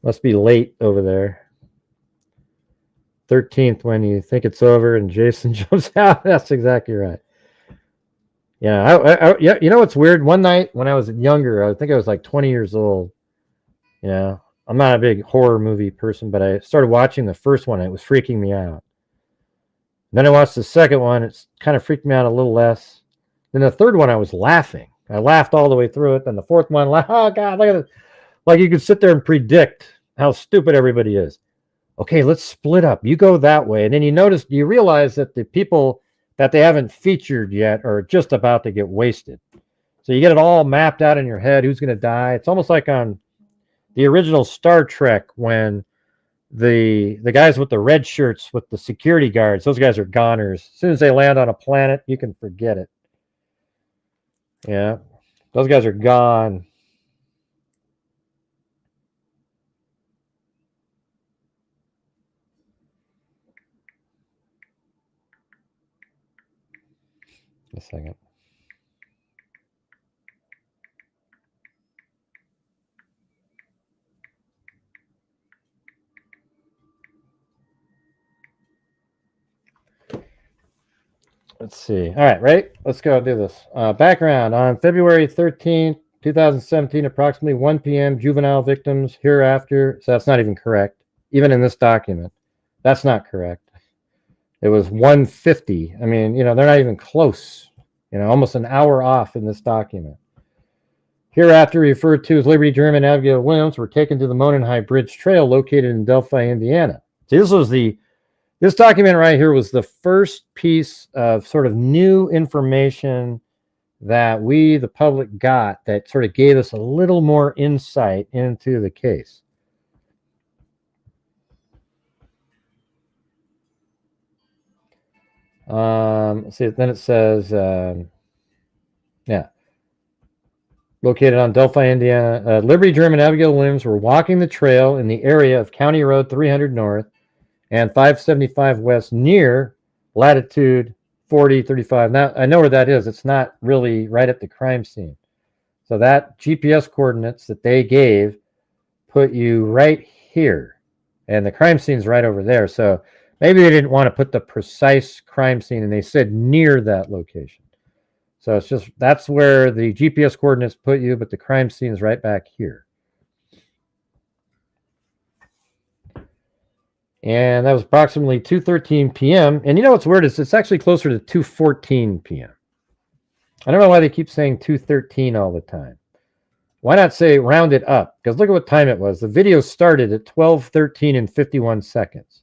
[SPEAKER 2] Must be late over there. 13th when you think it's over and Jason jumps out. That's exactly right. Yeah, yeah. You know what's weird? One night when I was younger, I think I was like 20 years old. I'm not a big horror movie person, but I started watching the first one. And it was freaking me out. Then I watched the second one. It's kind of freaked me out a little less. Then the third one, I was laughing. I laughed all the way through it. Then the fourth one, oh God, look at it. Like you could sit there and predict how stupid everybody is. Okay, let's split up. You go that way. And then you realize that the people that they haven't featured yet are just about to get wasted. So you get it all mapped out in your head, who's going to die. It's almost like on the original Star Trek when the guys with the red shirts with the security guards, those guys are goners. As soon as they land on a planet, you can forget it. Yeah, those guys are gone. A second. Let's see. All right, ready? Let's go do this. Background. On February 13th, 2017, approximately 1 p.m., juvenile victims hereafter. So that's not even correct. Even in this document, that's not correct. It was 1:50. I mean, they're not even close. Almost an hour off in this document. Hereafter referred to as Liberty Germ and Abigail Williams were taken to the Monenhigh Bridge Trail located in Delphi, Indiana. See, this document right here was the first piece of sort of new information that we, the public, got that sort of gave us a little more insight into the case. See, then it says, located on Delphi, Indiana. Liberty Germ and Abigail Williams were walking the trail in the area of County Road 300 North and 575 West near latitude 4035. Now, I know where that is. It's not really right at the crime scene. So that GPS coordinates that they gave put you right here. And the crime scene's right over there. So maybe they didn't want to put the precise crime scene, and they said near that location. So it's just, that's where the GPS coordinates put you, but the crime scene is right back here. And that was approximately 2:13 p.m. And you know what's weird is it's actually closer to 2:14 p.m. I don't know why they keep saying 2:13 all the time. Why not say round it up? Because look at what time it was. The video started at 12:13 and 51 seconds.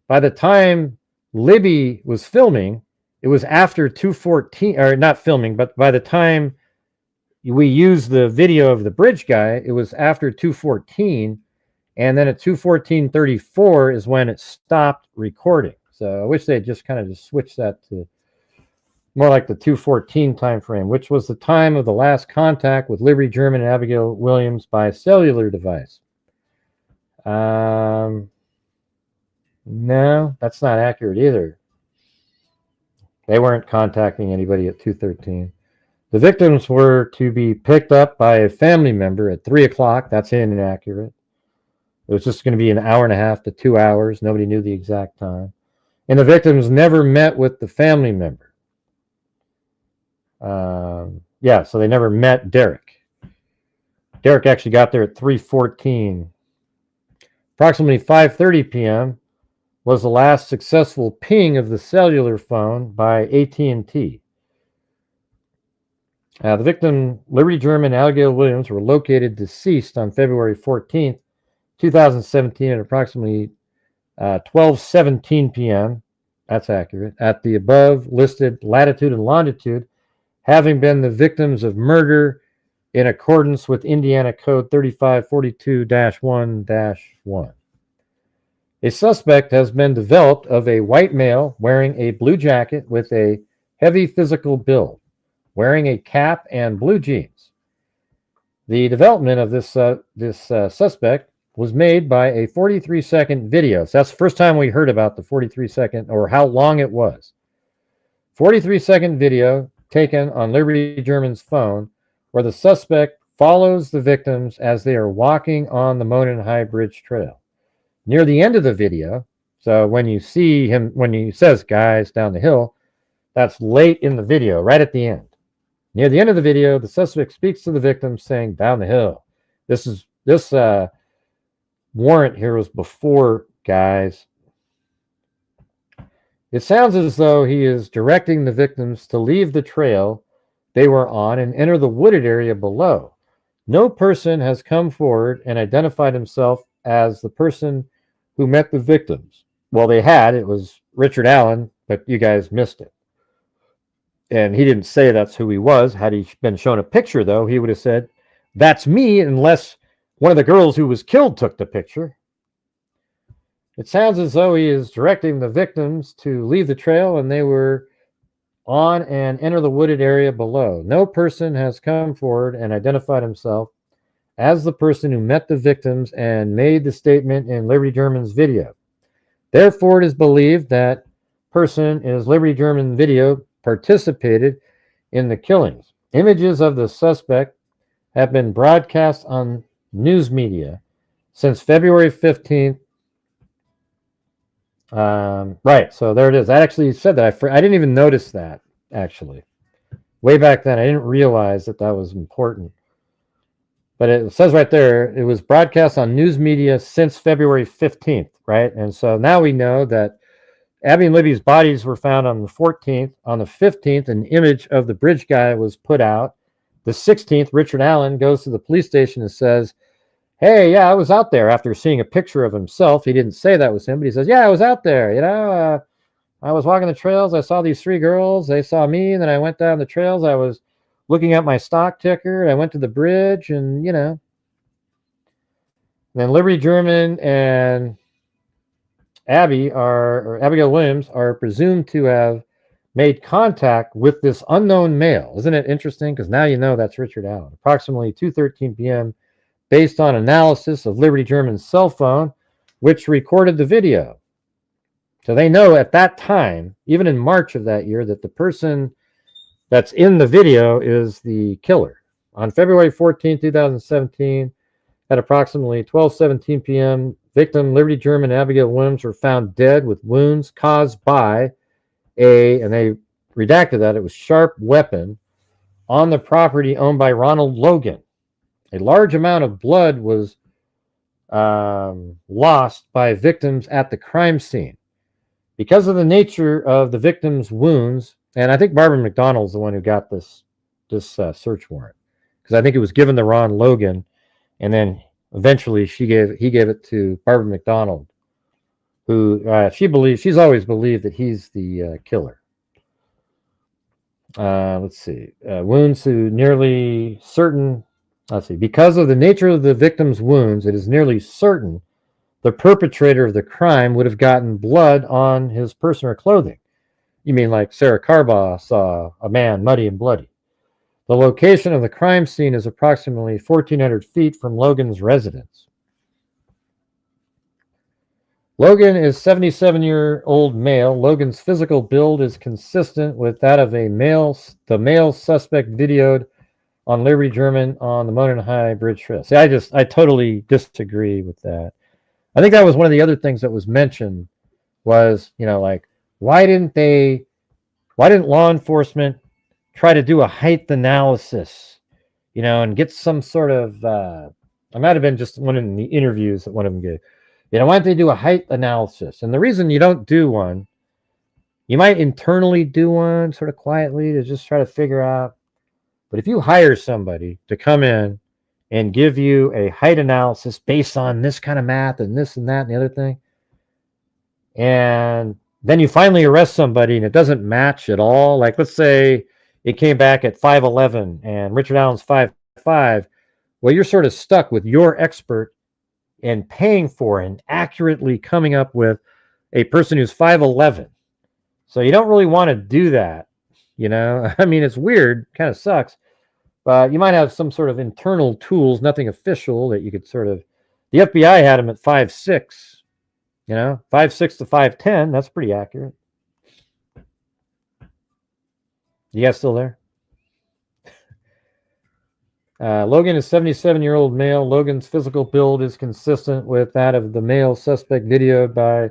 [SPEAKER 2] By the time Libby was filming, it was after 2:14, or not filming, but by the time we used the video of the bridge guy, it was after 2:14. And then at 2:14:34 is when it stopped recording. So I wish they just kind of just switched that to more like the 2:14 time frame, which was the time of the last contact with Liberty German and Abigail Williams by cellular device. No, that's not accurate either. They weren't contacting anybody at 2:13. The victims were to be picked up by a family member at 3 o'clock. That's inaccurate. It was just going to be an hour and a half to 2 hours. Nobody knew the exact time. And the victims never met with the family member. Yeah, so they never met Derek. Derek actually got there at 3:14. Approximately 5:30 p.m. was the last successful ping of the cellular phone by AT&T. The victim, Liberty German and Abigail Williams, were located deceased on February 14th, 2017 at approximately 12:17 p.m. That's accurate. At the above listed latitude and longitude, having been the victims of murder in accordance with Indiana Code 3542-1-1. A suspect has been developed of a white male wearing a blue jacket with a heavy physical build, wearing a cap and blue jeans. The development of this suspect was made by a 43-second video. So that's the first time we heard about the 43-second or how long it was. 43-second video taken on Liberty German's phone where the suspect follows the victims as they are walking on the Monon High Bridge Trail. Near the end of the video, so when you see him, when he says, guys, down the hill, that's late in the video, right at the end. Near the end of the video, the suspect speaks to the victim saying, down the hill. This warrant here was before, guys. It sounds as though he is directing the victims to leave the trail they were on and enter the wooded area below. No person has come forward and identified himself as the person who met the victims. Well, they had. It was Richard Allen, but you guys missed it. And he didn't say that's who he was. Had he been shown a picture, though, he would have said, that's me, unless one of the girls who was killed took the picture. It sounds as though he is directing the victims to leave the trail and they were on and enter the wooded area below. No person has come forward and identified himself as the person who met the victims and made the statement in Liberty German's video. Therefore, it is believed that person is Liberty German video participated in the killings. Images of the suspect have been broadcast on news media since February 15th. Right, so there it is. I actually said that. I didn't even notice that, actually. Way back then, I didn't realize that that was important. But it says right there, it was broadcast on news media since February 15th, right? And so now we know that Abby and Libby's bodies were found on the 14th. On the 15th, an image of the bridge guy was put out. The 16th, Richard Allen goes to the police station and says, hey, yeah, I was out there, after seeing a picture of himself. He didn't say that was him, but he says, yeah, I was out there. You know, I was walking the trails. I saw these three girls. They saw me, and then I went down the trails. I was looking at my stock ticker. I went to the bridge, and, you know. Then Liberty German and Abigail Williams are presumed to have made contact with this unknown male. Isn't it interesting? Because now you know that's Richard Allen. Approximately 2:13 p.m., based on analysis of Liberty German's cell phone, which recorded the video. So they know at that time, even in March of that year, that the person that's in the video is the killer. On February 14, 2017, at approximately 12:17 p.m., victim Liberty German and Abigail Williams were found dead with wounds caused by and they redacted that, it was sharp weapon on the property owned by Ronald Logan. A large amount of blood was lost by victims at the crime scene. Because of the nature of the victim's wounds, and I think Barbara McDonald's the one who got this search warrant, because I think it was given to Ron Logan, and then eventually he gave it to Barbara McDonald, who she's always believed that he's the killer. Let's see, wounds to nearly certain. Let's see. Because of the nature of the victim's wounds, it is nearly certain the perpetrator of the crime would have gotten blood on his person or clothing. You mean like Sarah Carbaugh saw a man muddy and bloody. The location of the crime scene is approximately 1,400 feet from Logan's residence. Logan is 77-year-old male. Logan's physical build is consistent with that of the male suspect videoed on Liberty German on the Monon High Bridge Trail. See, I totally disagree with that. I think that was one of the other things that was mentioned was, like, why didn't law enforcement try to do a height analysis, and get some sort of, I might have been just one of the interviews that one of them gave. Why don't they do a height analysis? And the reason you don't do one, you might internally do one sort of quietly to just try to figure out. But if you hire somebody to come in and give you a height analysis based on this kind of math and this and that and the other thing, and then you finally arrest somebody and it doesn't match at all, like let's say it came back at 5'11" and Richard Allen's 5'5", well, you're sort of stuck with your expert and paying for and accurately coming up with a person who's 5'11". So you don't really want to do that, I mean, it's weird, kind of sucks, but you might have some sort of internal tools, nothing official, that you could sort of, the FBI had him at 5'6", 5'6" to 5'10", that's pretty accurate. You guys still there? Logan is 77-year-old male. Logan's physical build is consistent with that of the male suspect videoed by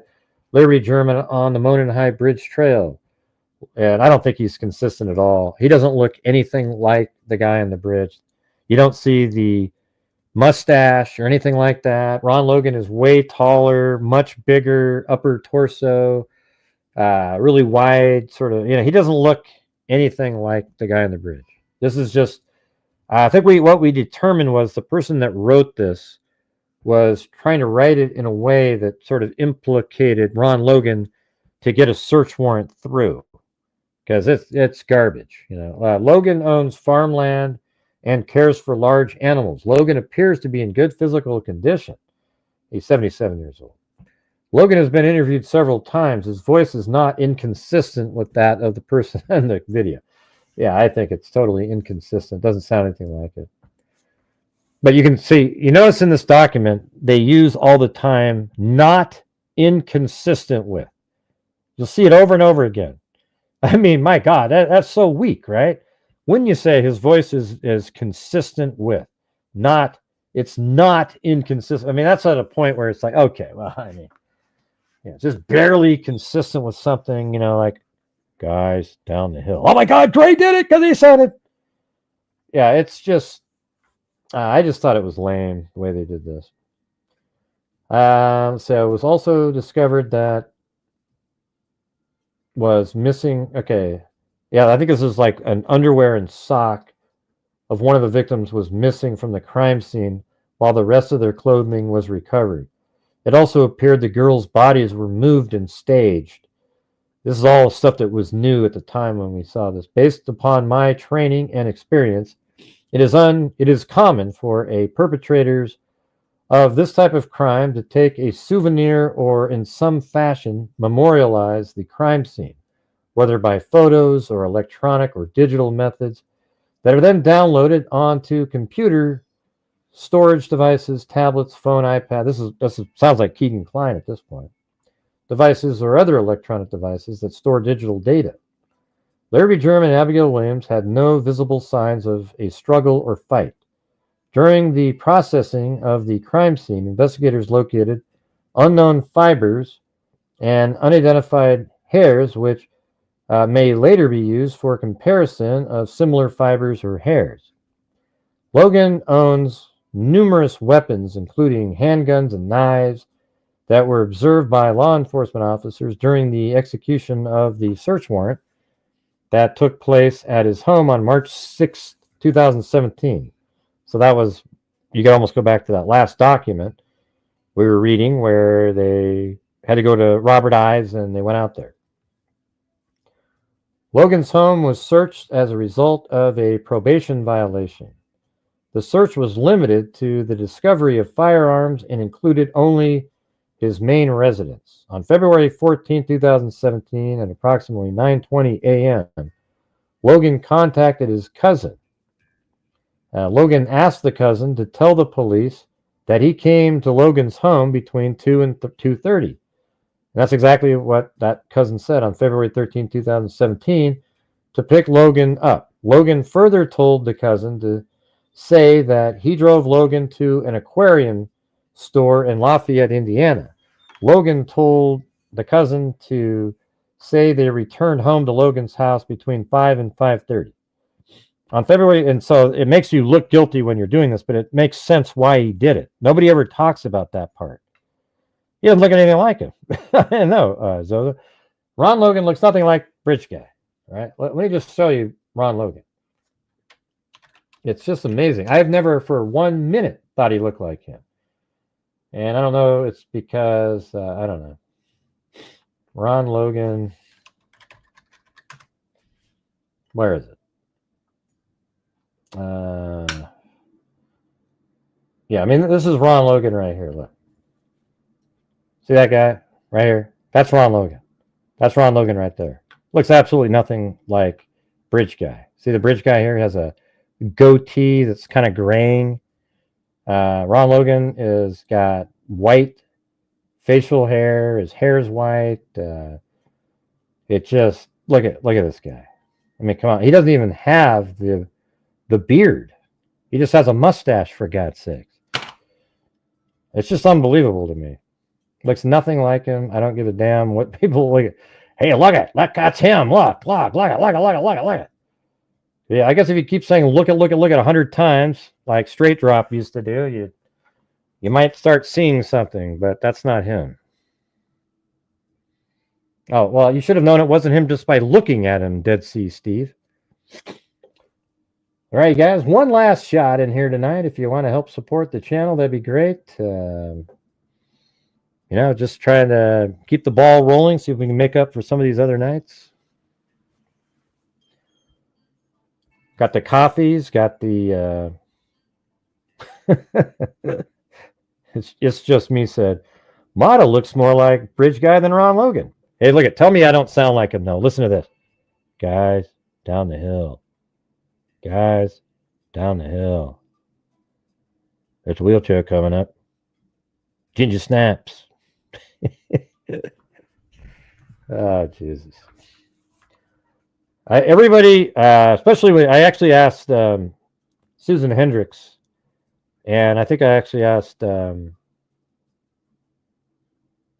[SPEAKER 2] Larry German on the Monon High Bridge Trail. And I don't think he's consistent at all. He doesn't look anything like the guy on the bridge. You don't see the mustache or anything like that. Ron Logan is way taller, much bigger upper torso, really wide sort of, he doesn't look anything like the guy on the bridge. This is just, I think what we determined was the person that wrote this was trying to write it in a way that sort of implicated Ron Logan to get a search warrant through, because it's garbage. Logan owns farmland and cares for large animals. Logan appears to be in good physical condition. He's 77 years old. Logan has been interviewed several times. His voice is not inconsistent with that of the person in the video. Yeah, I think it's totally inconsistent. Doesn't sound anything like it. But you can see, you notice in this document, they use all the time, not inconsistent with. You'll see it over and over again. I mean, my God, that's so weak, right? Wouldn't you say his voice is consistent with? It's not inconsistent. I mean, that's at a point where it's like, okay, well, I mean, just barely consistent with something, like, guys down the hill. Oh my God, Gray did it because he said it. Yeah, it's just, I just thought it was lame the way they did this. So it was also discovered that was missing. Okay, yeah, I think this is like an underwear and sock of one of the victims was missing from the crime scene, while the rest of their clothing was recovered. It also appeared the girls' bodies were moved and staged. This is all stuff that was new at the time when we saw this. Based upon my training and experience, it is common for a perpetrators of this type of crime to take a souvenir or in some fashion memorialize the crime scene, whether by photos or electronic or digital methods that are then downloaded onto computer storage devices, tablets, phone, iPad. This sounds like Keegan Kline at this point. Devices or other electronic devices that store digital data. Larry German and Abigail Williams had no visible signs of a struggle or fight. During the processing of the crime scene, investigators located unknown fibers and unidentified hairs, which may later be used for comparison of similar fibers or hairs. Logan owns numerous weapons, including handguns and knives, that were observed by law enforcement officers during the execution of the search warrant that took place at his home on March 6, 2017. So that was, you could almost go back to that last document we were reading where they had to go to Robert Ives and they went out there. Logan's home was searched as a result of a probation violation. The search was limited to the discovery of firearms and included only his main residence. On February 14, 2017, at approximately 9:20 a.m., Logan contacted his cousin. Logan asked the cousin to tell the police that he came to Logan's home between 2 and 2:30. And that's exactly what that cousin said on February 13, 2017, to pick Logan up. Logan further told the cousin to say that he drove Logan to an aquarium store in Lafayette, Indiana. Logan told the cousin to say they returned home to Logan's house between 5 and 5:30. On February, and so it makes you look guilty when you're doing this, but it makes sense why he did it. Nobody ever talks about that part. He doesn't look anything like him. I know, Zola. Ron Logan looks nothing like Bridge Guy. All right, let me just show you Ron Logan. It's just amazing. I've never for 1 minute thought he looked like him. And I don't know, it's because, I don't know. Ron Logan. Where is it? Yeah, I mean, this is Ron Logan right here. Look. See that guy right here? That's Ron Logan. That's Ron Logan right there. Looks absolutely nothing like Bridge Guy. See the Bridge Guy here? He has a goatee that's kind of graying. Ron Logan is got white facial hair. His hair is white. It just look at this guy. I mean, come on. He doesn't even have the beard. He just has a mustache, for God's sakes. It's just unbelievable to me. Looks nothing like him. I don't give a damn what people look at. Hey, look at, that's him. Look it. Yeah, I guess if you keep saying look at 100 times, like Straight Drop used to do, you might start seeing something, but that's not him. Oh, well, you should have known it wasn't him just by looking at him, Dead Sea Steve. All right, guys, one last shot in here tonight. If you want to help support the channel, that'd be great. Just trying to keep the ball rolling, see if we can make up for some of these other nights. Got the coffees, got the... it's just me said, Mata looks more like Bridge Guy than Ron Logan. Hey, look at, tell me I don't sound like him, though. Listen to this. Guys, down the hill. Guys, down the hill. There's a wheelchair coming up. Ginger snaps. Oh, Jesus. Everybody, especially when I actually asked Susan Hendricks, and I think I actually asked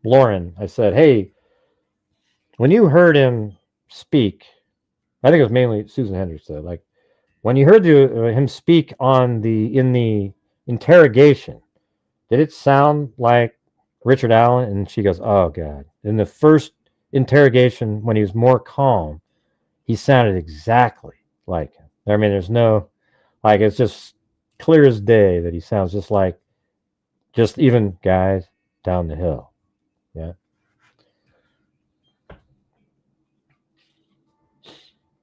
[SPEAKER 2] Lauren. I said, hey, when you heard him speak, I think it was mainly Susan Hendricks, though, like, when you heard him speak in the interrogation, did it sound like Richard Allen? And she goes, oh, God. In the first interrogation, when he was more calm, he sounded exactly like him. I mean, there's no, like, it's just clear as day that he sounds just like, just even guys down the hill. Yeah.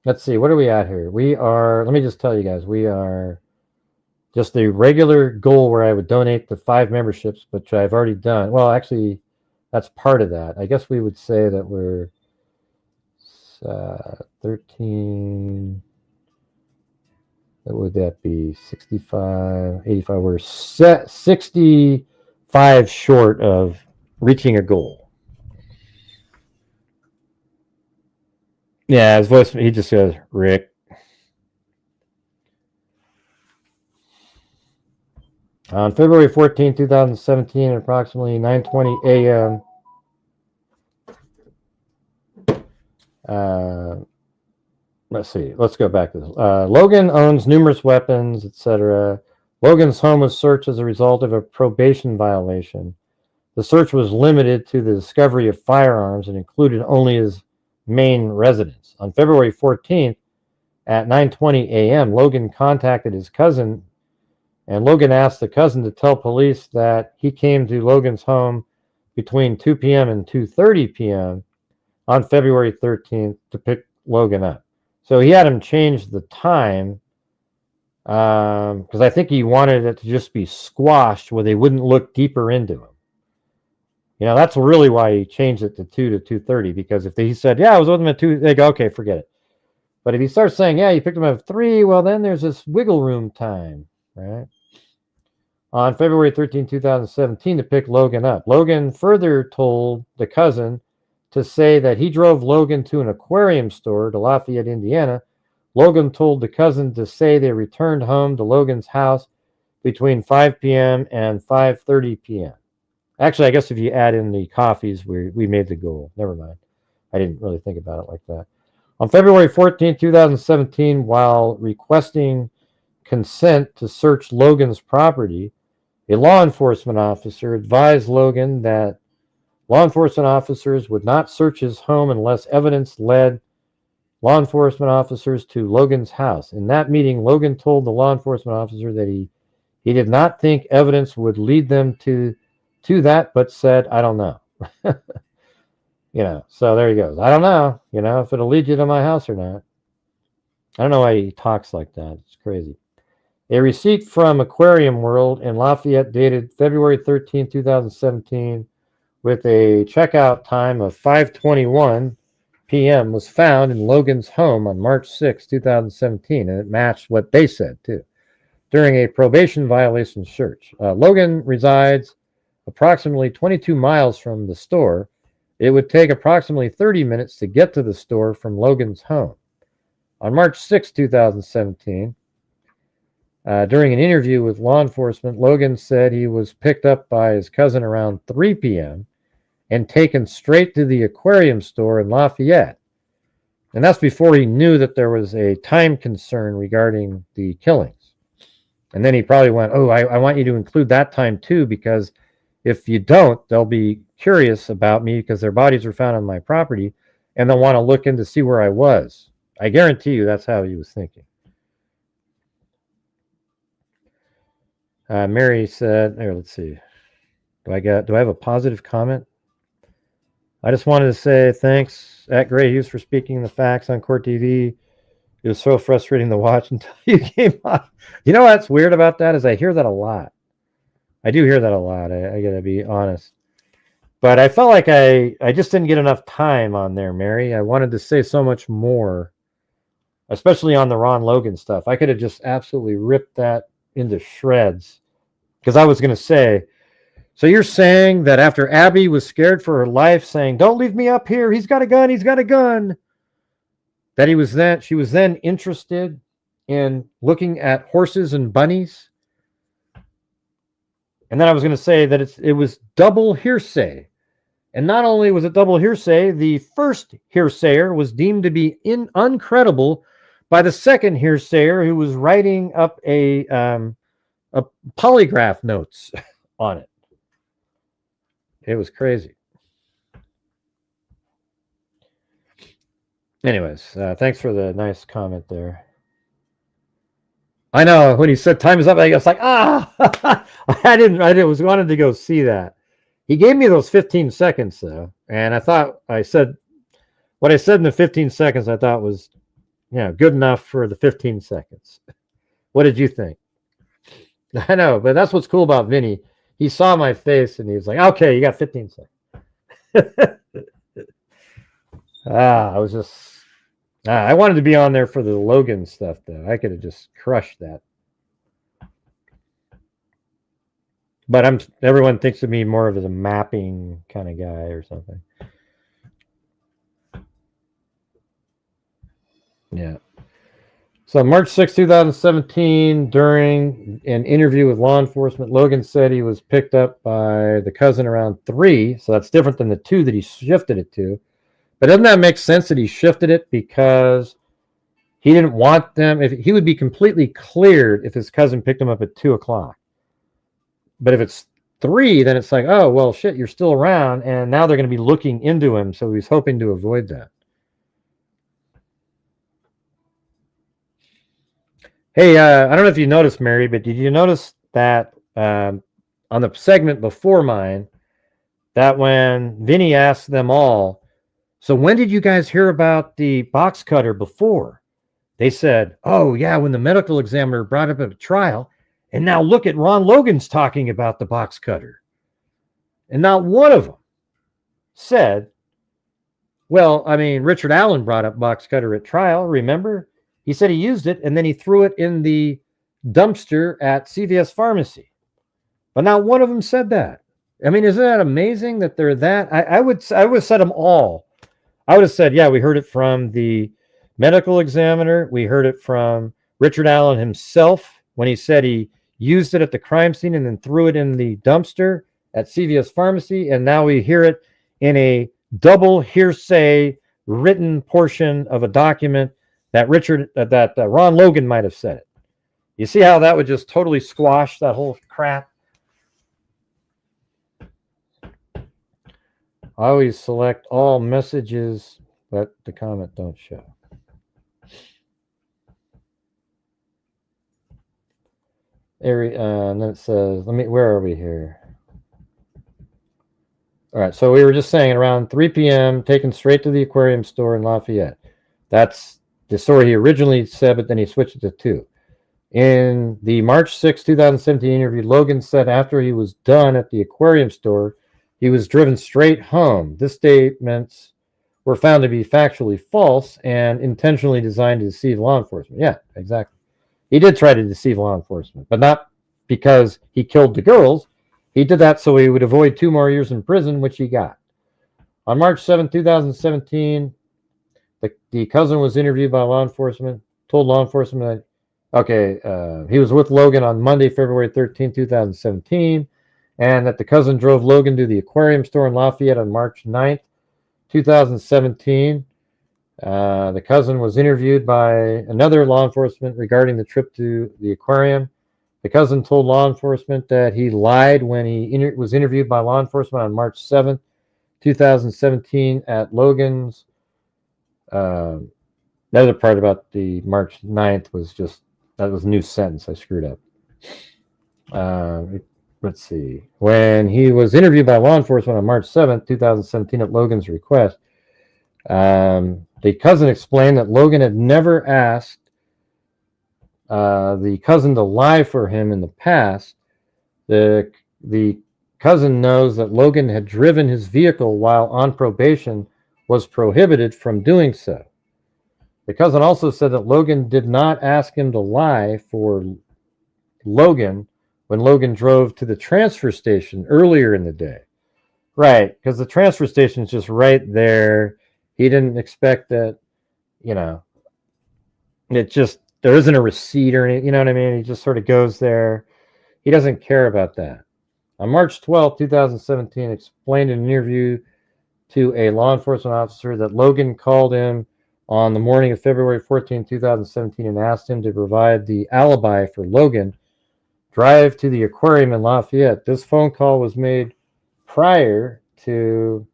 [SPEAKER 2] Let's see, what are we at here? We are, let me just tell you guys, we are just the regular goal where I would donate the 5 memberships, which I've already done. Well, actually, that's part of that. I guess we would say that we're 13, what would that be? 65, 85. We're 65 short of reaching a goal. Yeah, his voice, he just goes, Rick. On February 14, 2017, at approximately 9:20 a.m., let's see, let's go back to this. Logan owns numerous weapons, etc. Logan's home was searched as a result of a probation violation. The search was limited to the discovery of firearms and included only his main residence. On February 14th at 9:20 a.m., Logan contacted his cousin, and Logan asked the cousin to tell police that he came to Logan's home between 2 p.m. and 2:30 p.m. on February 13th to pick Logan up. So he had him change the time because I think he wanted it to just be squashed where they wouldn't look deeper into him. You know, that's really why he changed it to 2 to 2:30, because if he said, yeah, I was with him at 2, they go, okay, forget it. But if he starts saying, yeah, you picked him up at 3, well, then there's this wiggle room time, right? On February 13, 2017, to pick Logan up. Logan further told the cousin to say that he drove Logan to an aquarium store to Lafayette, Indiana. Logan told the cousin to say they returned home to Logan's house between 5 p.m. and 5:30 p.m. Actually, I guess if you add in the coffees, we made the goal. Never mind. I didn't really think about it like that. On February 14, 2017, while requesting consent to search Logan's property, a law enforcement officer advised Logan that law enforcement officers would not search his home unless evidence led law enforcement officers to Logan's house. In that meeting, Logan told the law enforcement officer that he did not think evidence would lead them to that, but said, I don't know. You know, so there he goes. I don't know, you know, if it'll lead you to my house or not. I don't know why he talks like that. It's crazy. A receipt from Aquarium World in Lafayette dated February 13, 2017, with a checkout time of 5:21 p.m. was found in Logan's home on March 6, 2017, and it matched what they said, too, during a probation violation search. Logan resides approximately 22 miles from the store. It would take approximately 30 minutes to get to the store from Logan's home. On March 6, 2017, during an interview with law enforcement, Logan said he was picked up by his cousin around 3 p.m. and taken straight to the aquarium store in Lafayette. And that's before he knew that there was a time concern regarding the killings. And then he probably went, oh, I want you to include that time too, because if you don't, they'll be curious about me because their bodies were found on my property and they'll want to look in to see where I was. I guarantee you that's how he was thinking. Mary said, here, let's see. Do I have a positive comment? I just wanted to say thanks at Gray Hughes for speaking the facts on Court TV. It was so frustrating to watch until you came on. You know what's weird about that is I hear that a lot. I do hear that a lot. I got to be honest. But I felt like I just didn't get enough time on there, Mary. I wanted to say so much more, especially on the Ron Logan stuff. I could have just absolutely ripped that into shreds, because I was going to say, so you're saying that after Abby was scared for her life, saying, don't leave me up here, he's got a gun, that she was then interested in looking at horses and bunnies? And then I was going to say that it was double hearsay. And not only was it double hearsay, the first hearsayer was deemed to be uncredible by the second hearsayer, who was writing up a polygraph notes on it. It was crazy. Anyways, thanks for the nice comment there. I know when he said time is up, I was like, I wanted to go see that. He gave me those 15 seconds though, and I thought what I said in the 15 seconds I thought was, good enough for the 15 seconds. What did you think? I know, but that's what's cool about Vinny. He saw my face and he was like, okay, you got 15 seconds. I wanted to be on there for the Logan stuff though. I could have just crushed that. But everyone thinks of me more of as a mapping kind of guy or something. Yeah. So March 6, 2017, during an interview with law enforcement, Logan said he was picked up by the cousin around 3. So that's different than the 2 that he shifted it to. But doesn't that make sense that he shifted it because he didn't want them? If he would be completely cleared if his cousin picked him up at 2 o'clock. But if it's 3, then it's like, oh, well, shit, you're still around. And now they're going to be looking into him. So he's hoping to avoid that. Hey, I don't know if you noticed, Mary, but did you notice that on the segment before mine, that when Vinny asked them all, so when did you guys hear about the box cutter before? They said, oh, yeah, when the medical examiner brought up at a trial. And now look at Ron Logan's talking about the box cutter. And not one of them said, well, I mean, Richard Allen brought up box cutter at trial, remember? He said he used it, and then he threw it in the dumpster at CVS Pharmacy. But not one of them said that. I mean, isn't that amazing that they're that? I would have said them all. I would have said, yeah, we heard it from the medical examiner. We heard it from Richard Allen himself when he said he used it at the crime scene and then threw it in the dumpster at CVS Pharmacy. And now we hear it in a double hearsay written portion of a document that Ron Logan might have said it. You see how that would just totally squash that whole crap? I always select all messages, but the comment don't show. And then it says, where are we here? All right, so we were just saying around 3 p.m., taken straight to the aquarium store in Lafayette. That's the story he originally said, but then he switched it to 2. In the March 6, 2017 interview, Logan said after he was done at the aquarium store, he was driven straight home. This statements were found to be factually false and intentionally designed to deceive law enforcement. Yeah, exactly. He did try to deceive law enforcement, but not because he killed the girls. He did that so he would avoid 2 more years in prison, which he got. On March 7, 2017, the cousin was interviewed by law enforcement, told law enforcement that, he was with Logan on Monday, February 13, 2017, and that the cousin drove Logan to the aquarium store in Lafayette on March 9th, 2017. The cousin was interviewed by another law enforcement regarding the trip to the aquarium. The cousin told law enforcement that he lied when he was interviewed by law enforcement on March 7th, 2017 at Logan's. The other part about the March 9th was that was a new sentence. I screwed up. Let's see. When he was interviewed by law enforcement on March 7th, 2017 at Logan's request, the cousin explained that Logan had never asked the cousin to lie for him in the past. The cousin knows that Logan had driven his vehicle while on probation was prohibited from doing so. The cousin also said that Logan did not ask him to lie for Logan when Logan drove to the transfer station earlier in the day. Right, because the transfer station is just right there. He didn't expect that, there isn't a receipt or anything, you know what I mean? He just sort of goes there. He doesn't care about that. On March 12, 2017, explained in an interview to a law enforcement officer that Logan called him on the morning of February 14, 2017, and asked him to provide the alibi for Logan drive to the aquarium in Lafayette. This phone call was made prior to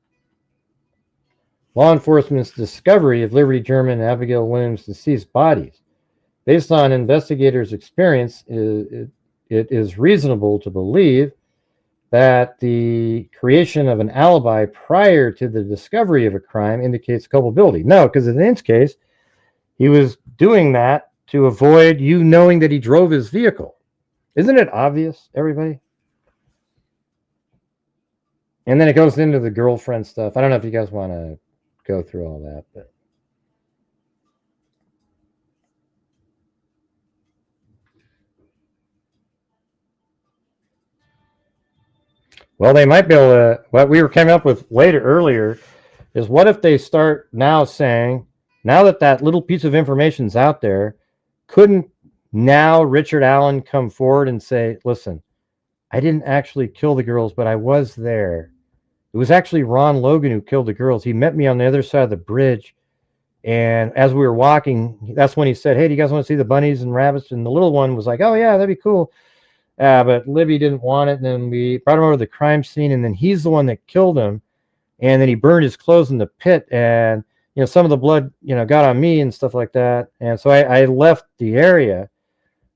[SPEAKER 2] law enforcement's discovery of Liberty German and Abigail Williams' deceased bodies. Based on investigators' experience, it is reasonable to believe that the creation of an alibi prior to the discovery of a crime indicates culpability. No, because in this case, he was doing that to avoid you knowing that he drove his vehicle. Isn't it obvious, everybody? And then it goes into the girlfriend stuff. I don't know if you guys want to go through all that, but well, they might be able to. What we were coming up with earlier is what if they start now saying, now that little piece of information's out there, couldn't now Richard Allen come forward and say, listen, I didn't actually kill the girls, but I was there. It was actually Ron Logan who killed the girls. He met me on the other side of the bridge, and as we were walking, that's when he said, hey, do you guys want to see the bunnies and rabbits? And the little one was like, oh, yeah, that'd be cool. But Libby didn't want it, and then we brought him over to the crime scene, and then he's the one that killed him, and then he burned his clothes in the pit, and some of the blood got on me and stuff like that, and so I left the area,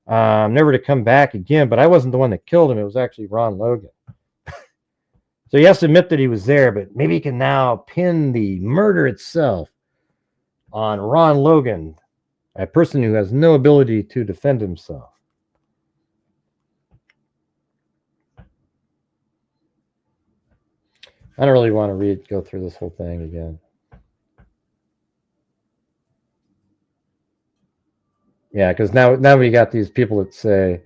[SPEAKER 2] never to come back again. But I wasn't the one that killed him. It was actually Ron Logan. So he has to admit that he was there, but maybe he can now pin the murder itself on Ron Logan, a person who has no ability to defend himself. I don't really want to go through this whole thing again. Yeah, because now we got these people that say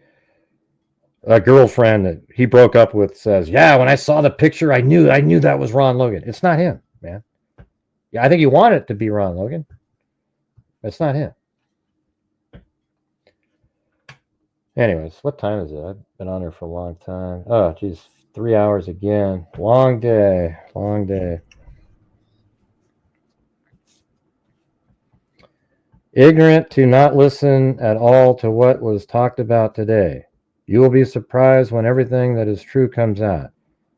[SPEAKER 2] a girlfriend that he broke up with says, "Yeah, when I saw the picture, I knew that was Ron Logan." It's not him, man. Yeah, I think you want it to be Ron Logan. It's not him. Anyways, what time is it? I've been on here for a long time. Oh, geez, 3 hours again. Long day. Long day. Ignorant to not listen at all to what was talked about today. You will be surprised when everything that is true comes out.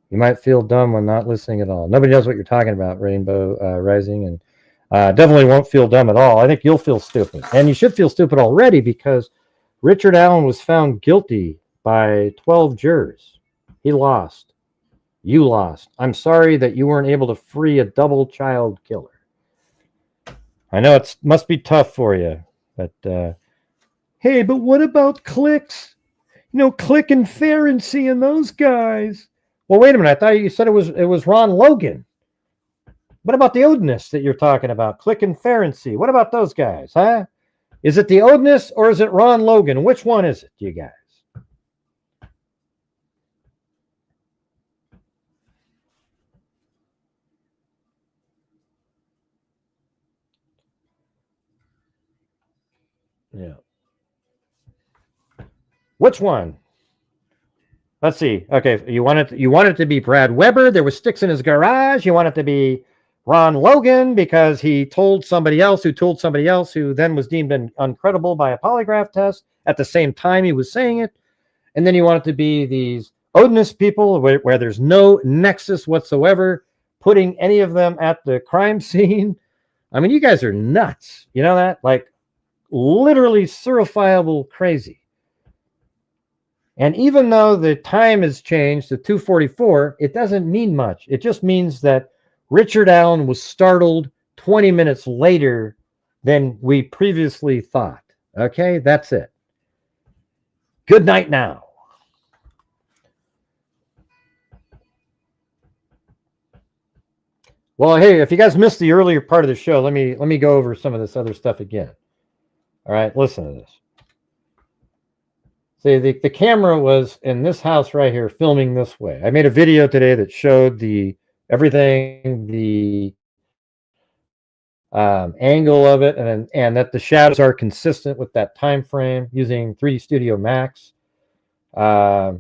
[SPEAKER 2] You might feel dumb when not listening at all. Nobody knows what you're talking about, Rainbow Rising, and definitely won't feel dumb at all. I think you'll feel stupid. And you should feel stupid already because Richard Allen was found guilty by 12 jurors. He lost. You lost. I'm sorry that you weren't able to free a double child killer. I know it must be tough for you, but hey, but what about Clicks? You know, Click and Ferency and those guys. Well, wait a minute. I thought you said it was Ron Logan. What about the Odinists that you're talking about? Click and Ferency. What about those guys, huh? Is it the Odinists or is it Ron Logan? Which one is it, you guys? Yeah. Which one? Let's see. Okay, you want it to be Brad Weber. There was sticks in his garage. You want it to be Ron Logan because he told somebody else who then was deemed uncredible by a polygraph test at the same time he was saying it. And then you want it to be these Odinist people where there's no nexus whatsoever, putting any of them at the crime scene. I mean, you guys are nuts. You know that? Like, literally certifiable crazy. And even though the time has changed to 2:44, it doesn't mean much. It just means that Richard Allen was startled 20 minutes later than we previously thought. Okay, that's it. Good night now. Well, hey, if you guys missed the earlier part of the show, let me go over some of this other stuff again. All right, listen to this. See, the camera was in this house right here filming this way. I made a video today that showed everything, the angle of it, and that the shadows are consistent with that time frame using 3D Studio Max. The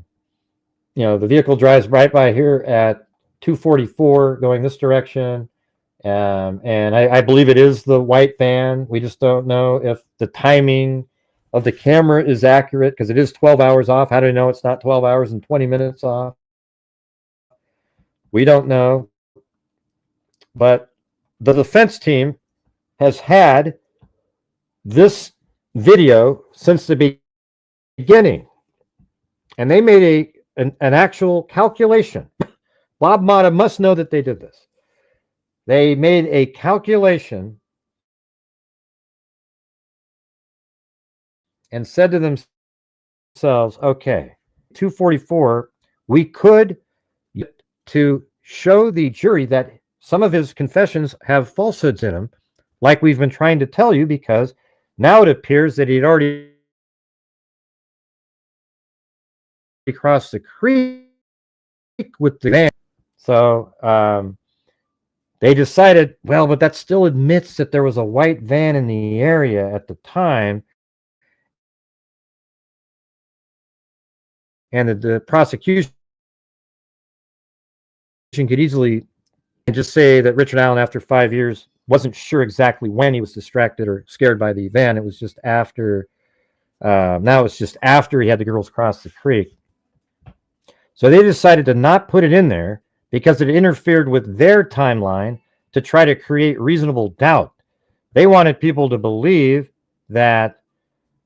[SPEAKER 2] vehicle drives right by here at 2:44 going this direction. And I believe it is the white van. We just don't know if the timing of the camera is accurate because it is 12 hours off. How do we know it's not 12 hours and 20 minutes off? We don't know. But the defense team has had this video since the beginning. And they made an actual calculation. Bob Motta must know that they did this. They made a calculation and said to themselves, okay, 2:44, we could to show the jury that some of his confessions have falsehoods in them, like we've been trying to tell you, because now it appears that he'd already crossed the creek with the van. So they decided, well, but that still admits that there was a white van in the area at the time. And the prosecution could easily just say that Richard Allen, after 5 years, wasn't sure exactly when he was distracted or scared by the van. It was just after, now it's just after he had the girls cross the creek. So they decided to not put it in there because it interfered with their timeline to try to create reasonable doubt. They wanted people to believe that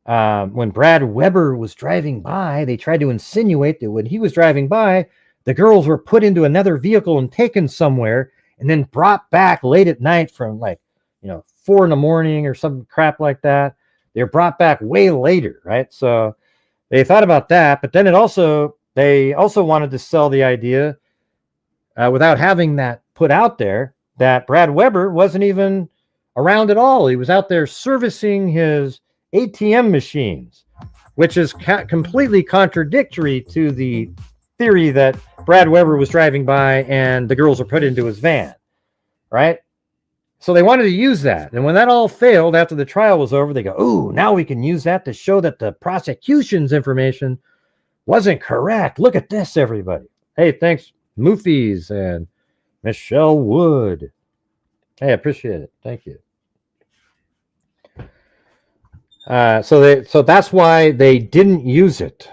[SPEAKER 2] when Brad Weber was driving by, they tried to insinuate that when he was driving by, the girls were put into another vehicle and taken somewhere and then brought back late at night from 4 a.m. or some crap like that. They were brought back way later, right? So they thought about that, but then they also wanted to sell the idea without having that put out there, that Brad Weber wasn't even around at all. He was out there servicing his ATM machines, which is completely contradictory to the theory that Brad Weber was driving by and the girls were put into his van, right? So they wanted to use that. And when that all failed after the trial was over, they go, "Ooh, now we can use that to show that the prosecution's information wasn't correct. Look at this, everybody." Hey, thanks, Moofies and Michelle Wood. Hey, I appreciate it. Thank you. So that's why they didn't use it.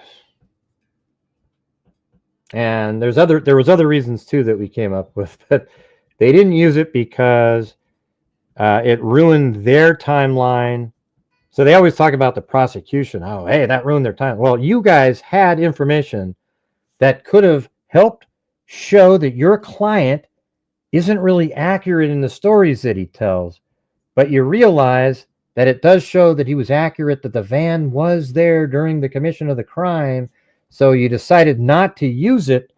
[SPEAKER 2] And there was other reasons too that we came up with, but they didn't use it because it ruined their timeline. So they always talk about the prosecution. Oh, hey, that ruined their time. Well, you guys had information that could have helped show that your client isn't really accurate in the stories that he tells, but you realize that it does show that he was accurate, that the van was there during the commission of the crime. So you decided not to use it,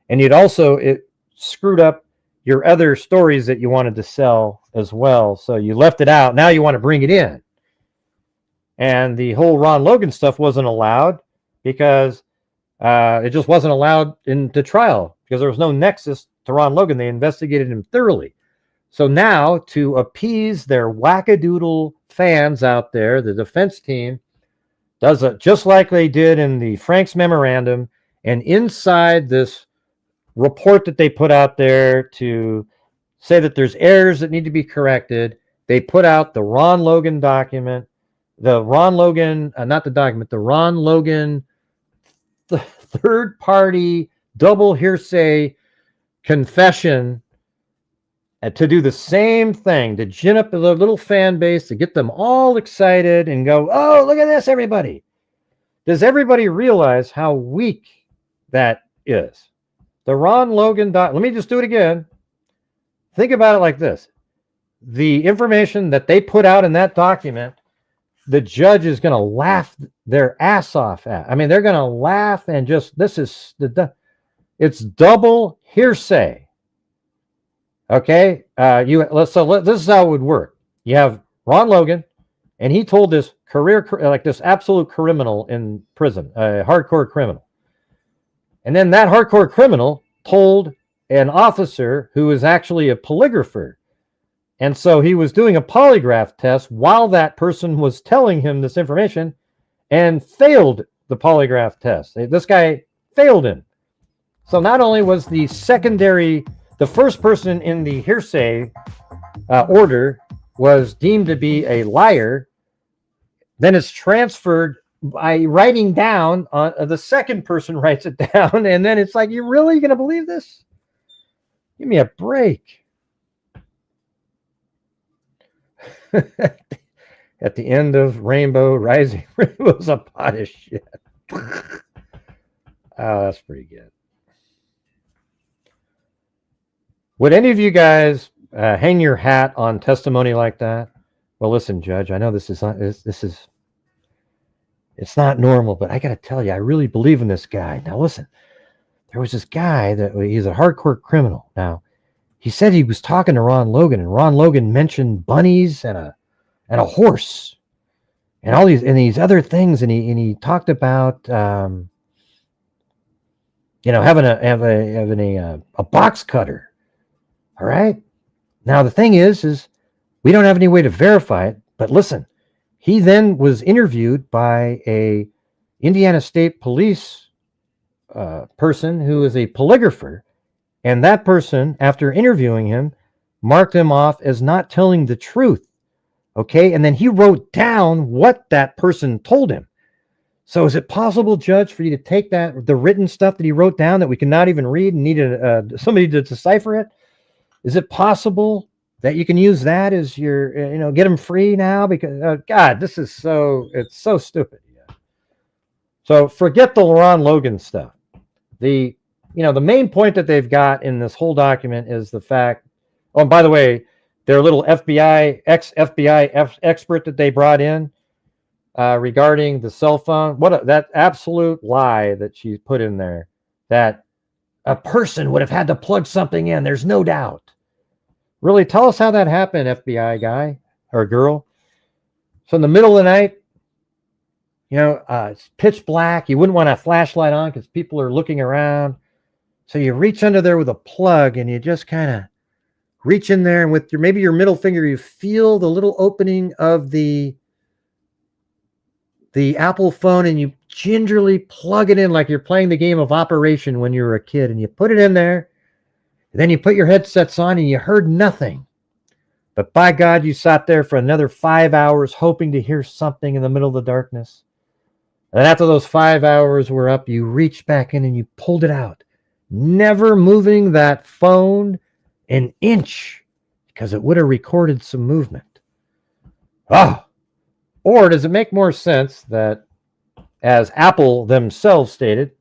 [SPEAKER 2] and it screwed up your other stories that you wanted to sell as well. So you left it out. Now you want to bring it in. And the whole Ron Logan stuff wasn't allowed because it just wasn't allowed in the trial because there was no nexus to Ron Logan. They investigated him thoroughly. So now, to appease their wackadoodle fans out there, the defense team does it just like they did in the Frank's memorandum, and inside this report that they put out there to say that there's errors that need to be corrected, they put out the Ron Logan document, the Ron Logan third-party double hearsay confession, to do the same thing, to gin up the little fan base, to get them all excited and go, "Oh, look at this, everybody." Does everybody realize how weak that is? The Ron Logan let me just do it again. Think about it like this. The information that they put out in that document, the judge is going to laugh their ass off at. I mean, they're going to laugh and just, it's double hearsay. Okay, this is how it would work. You have Ron Logan, and he told this this absolute criminal in prison, a hardcore criminal. And then that hardcore criminal told an officer who is actually a polygrapher. And so he was doing a polygraph test while that person was telling him this information and failed the polygraph test. This guy failed him. So not only was the first person in the hearsay order was deemed to be a liar, then it's transferred by writing down, the second person writes it down, and then it's like, you're really going to believe this? Give me a break. At the end of Rainbow Rising, Rainbow's a pot of shit. Oh, that's pretty good. Would any of you guys hang your hat on testimony like that? Well, listen, Judge, I know this is it's not normal, but I got to tell you, I really believe in this guy. Now, listen, there was this guy he's a hardcore criminal. Now, he said he was talking to Ron Logan, and Ron Logan mentioned bunnies and a horse and all these other things, and he talked about having a box cutter. All right. Now the thing is we don't have any way to verify it. But listen, he then was interviewed by a Indiana State Police person who is a polygrapher, and that person, after interviewing him, marked him off as not telling the truth. Okay, and then he wrote down what that person told him. So is it possible, Judge, for you to take the written stuff that he wrote down that we cannot even read and need somebody to decipher it? Is it possible that you can use that as your, get him free now? Because, God, it's so stupid. Yeah. So forget the Ron Logan stuff. The main point that they've got in this whole document is the fact, oh, and by the way, their little ex-FBI expert that they brought in regarding the cell phone, that absolute lie that she put in there, that a person would have had to plug something in. There's no doubt. Really, tell us how that happened, FBI guy or girl. So in the middle of the night, it's pitch black. You wouldn't want a flashlight on because people are looking around. So you reach under there with a plug and you just kind of reach in there, and with maybe your middle finger, you feel the little opening of the Apple phone, and you gingerly plug it in like you're playing the game of Operation when you were a kid, and you put it in there. And then you put your headsets on and you heard nothing. But by God, you sat there for another 5 hours hoping to hear something in the middle of the darkness. And after those 5 hours were up, you reached back in and you pulled it out, never moving that phone an inch because it would have recorded some movement. Oh, or does it make more sense that, as Apple themselves stated,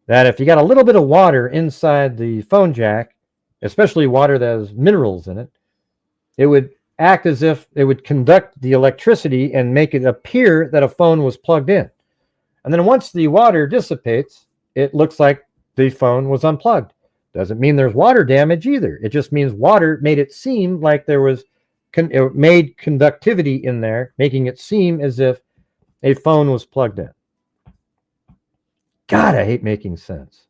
[SPEAKER 2] that if you got a little bit of water inside the phone jack, especially water that has minerals in it, it would act as if it would conduct the electricity and make it appear that a phone was plugged in. And then once the water dissipates, it looks like the phone was unplugged. Doesn't mean there's water damage either. It just means water made it seem like there was, it made conductivity in there, making it seem as if a phone was plugged in. God, I hate making sense.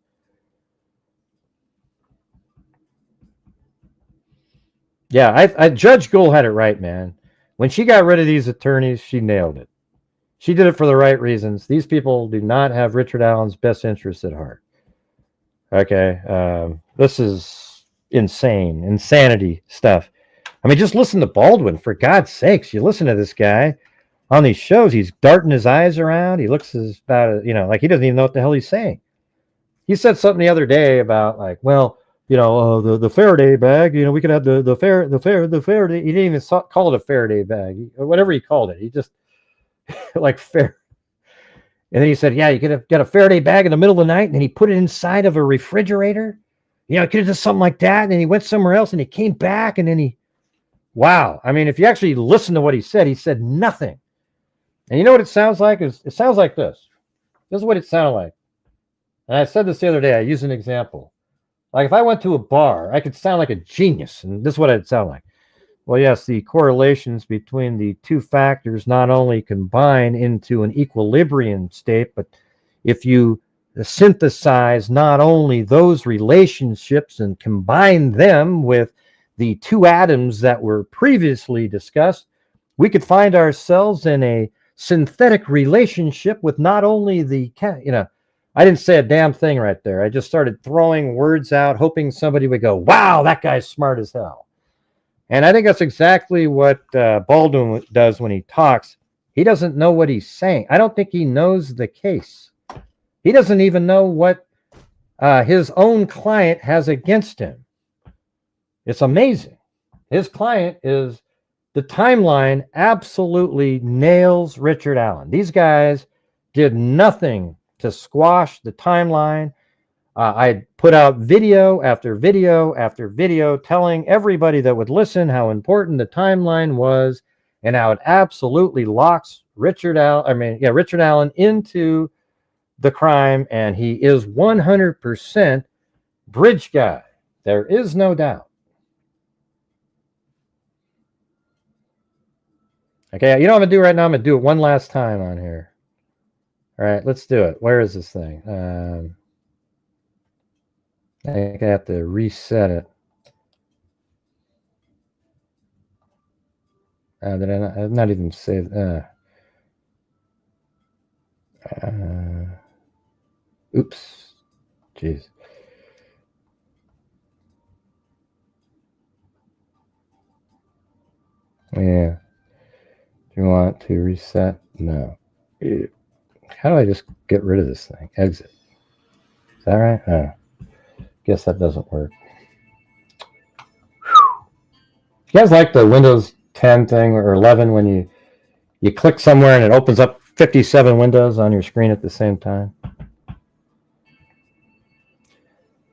[SPEAKER 2] Yeah, I Judge Gould had it right, man. When she got rid of these attorneys, she nailed it. She did it for the right reasons. These people do not have Richard Allen's best interests at heart. Okay, this is insanity stuff. I mean, just listen to Baldwin, for God's sakes. You listen to this guy on these shows, he's darting his eyes around. He looks like he doesn't even know what the hell he's saying. He said something the other day about the Faraday bag, we could have the Faraday. He didn't even call it a Faraday bag, or whatever he called it. He just like fair. And then he said, yeah, you could have got a Faraday bag in the middle of the night, and then he put it inside of a refrigerator. It could have done something like that. And then he went somewhere else and he came back, and then wow. I mean, if you actually listen to what he said nothing. And you know what it sounds like? It sounds like this. This is what it sounded like. And I said this the other day. I used an example. Like if I went to a bar, I could sound like a genius. And this is what I'd sound like. Well, yes, the correlations between the two factors not only combine into an equilibrium state, but if you synthesize not only those relationships and combine them with the two atoms that were previously discussed, we could find ourselves in a synthetic relationship with not only I didn't say a damn thing right there. I just started throwing words out, hoping somebody would go, wow, that guy's smart as hell. And I think that's exactly what Baldwin does when he talks. He doesn't know what he's saying. I don't think he knows the case. He doesn't even know what his own client has against him. It's amazing. His client is, the timeline absolutely nails Richard Allen. These guys did nothing to squash the timeline. I put out video after video after video telling everybody that would listen how important the timeline was and how it absolutely locks Richard Allen into the crime, and he is 100% bridge guy. There is no doubt. Okay, you know what I'm going to do right now? I'm going to do it one last time on here. All right, let's do it. Where is this thing? I think I have to reset it. Did I not? I've not even saved. Oops. Jeez. Yeah. Do you want to reset? No. How do I just get rid of this thing? Exit. Is that right? Guess that doesn't work. You guys like the Windows 10 thing or 11 when you click somewhere and it opens up 57 windows on your screen at the same time?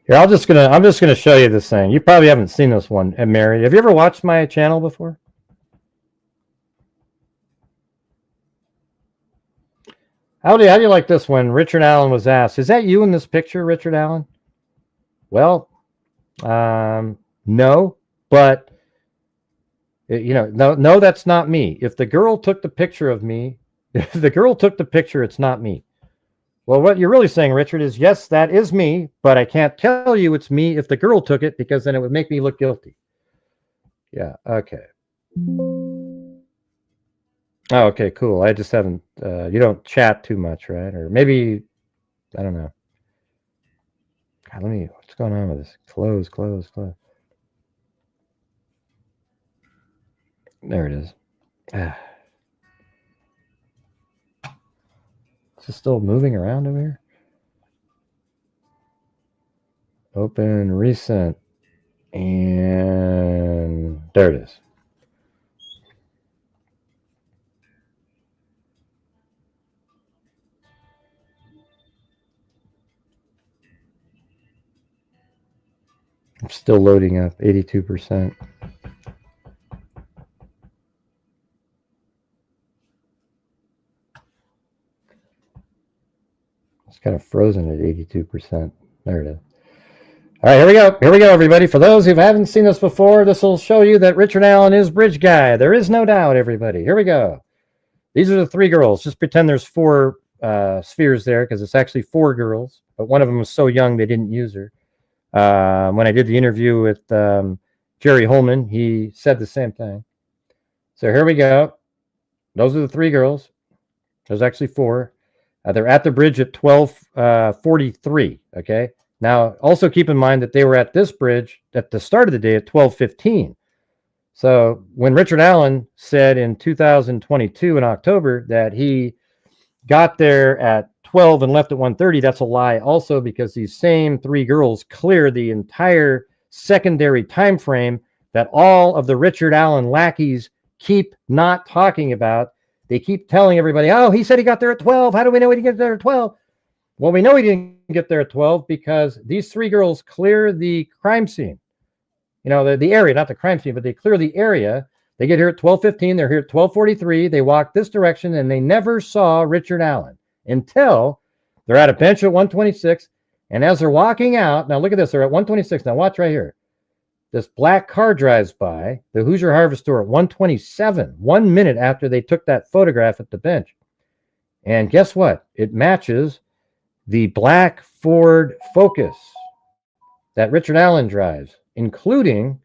[SPEAKER 2] Here, I'm just gonna show you this thing. You probably haven't seen this one, Mary. Have you ever watched my channel before? How do you like this when Richard Allen was asked, is that you in this picture, Richard Allen? Well, no, but no, that's not me. If the girl took the picture of me, if the girl took the picture, it's not me. Well, what you're really saying, Richard, is yes, that is me, but I can't tell you it's me if the girl took it, because then it would make me look guilty. Yeah, okay. Oh, okay, cool. I just haven't, you don't chat too much, right? Or maybe, I don't know. God, what's going on with this? Close. There it is. Is it still moving around over here? Open, recent, and there it is. I'm still loading up, 82%. It's kind of frozen at 82%. There it is. All right, here we go. Here we go, everybody. For those who haven't seen this before, this will show you that Richard Allen is Bridge Guy. There is no doubt, everybody. Here we go. These are the 3 girls. Just pretend there's 4 spheres there, because it's actually 4 girls. But one of them was so young they didn't use her. When I did the interview with Jerry Holman, he said the same thing. So here we go. Those are the 3 girls. There's actually 4. They're at the bridge at 12:43. Okay. Now, also keep in mind that they were at this bridge at the start of the day at 12:15. So when Richard Allen said in 2022 in October that he got there at 12 and left at 1:30, that's a lie also, because these same 3 girls clear the entire secondary time frame that all of the Richard Allen lackeys keep not talking about. They keep telling everybody, oh, he said he got there at 12. How do we know he didn't get there at 12? Well, we know he didn't get there at 12 because these 3 girls clear the crime scene. You know, the area, not the crime scene, but they clear the area. They get here at 12:15. They're here at 12:43. They walk this direction, and they never saw Richard Allen until they're at a bench at 126. And as they're walking out, now look at this. They're at 126. Now watch right here. This black car drives by the Hoosier Harvest store at 127, 1 minute after they took that photograph at the bench. And guess what? It matches the black Ford Focus that Richard Allen drives, including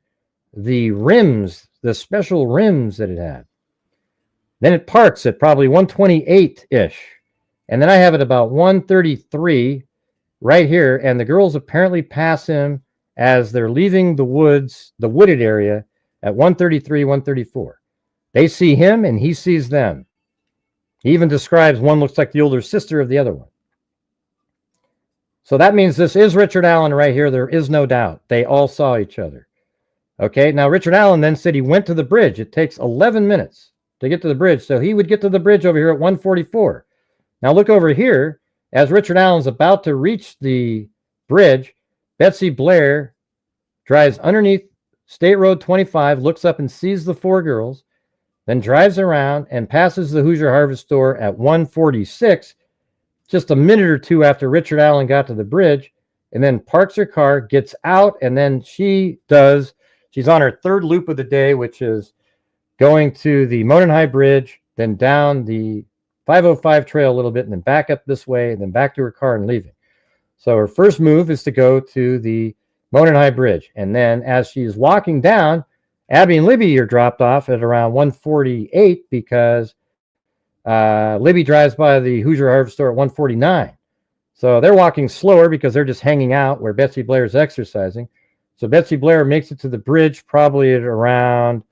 [SPEAKER 2] the rims, the special rims that it had. Then it parks at probably 128-ish. And then I have it about 133 right here. And the girls apparently pass him as they're leaving the woods, the wooded area at 133, 134. They see him and he sees them. He even describes one looks like the older sister of the other one. So that means this is Richard Allen right here. There is no doubt. They all saw each other. Okay, now Richard Allen then said he went to the bridge. It takes 11 minutes to get to the bridge. So he would get to the bridge over here at 144. Now look over here. As Richard Allen's about to reach the bridge, Betsy Blair drives underneath State Road 25, looks up and sees the 4 girls, then drives around and passes the Hoosier Harvest store at 146, just a minute or 2 after Richard Allen got to the bridge, and then parks her car, gets out, and then she's on her 3rd loop of the day, which is going to the Monon High Bridge, then down the 505 trail a little bit, and then back up this way, and then back to her car and leaving. So her first move is to go to the Monon High Bridge. And then as she's walking down, Abby and Libby are dropped off at around 148 because Libby drives by the Hoosier Harvest store at 149. So they're walking slower because they're just hanging out where Betsy Blair is exercising. So Betsy Blair makes it to the bridge probably at around,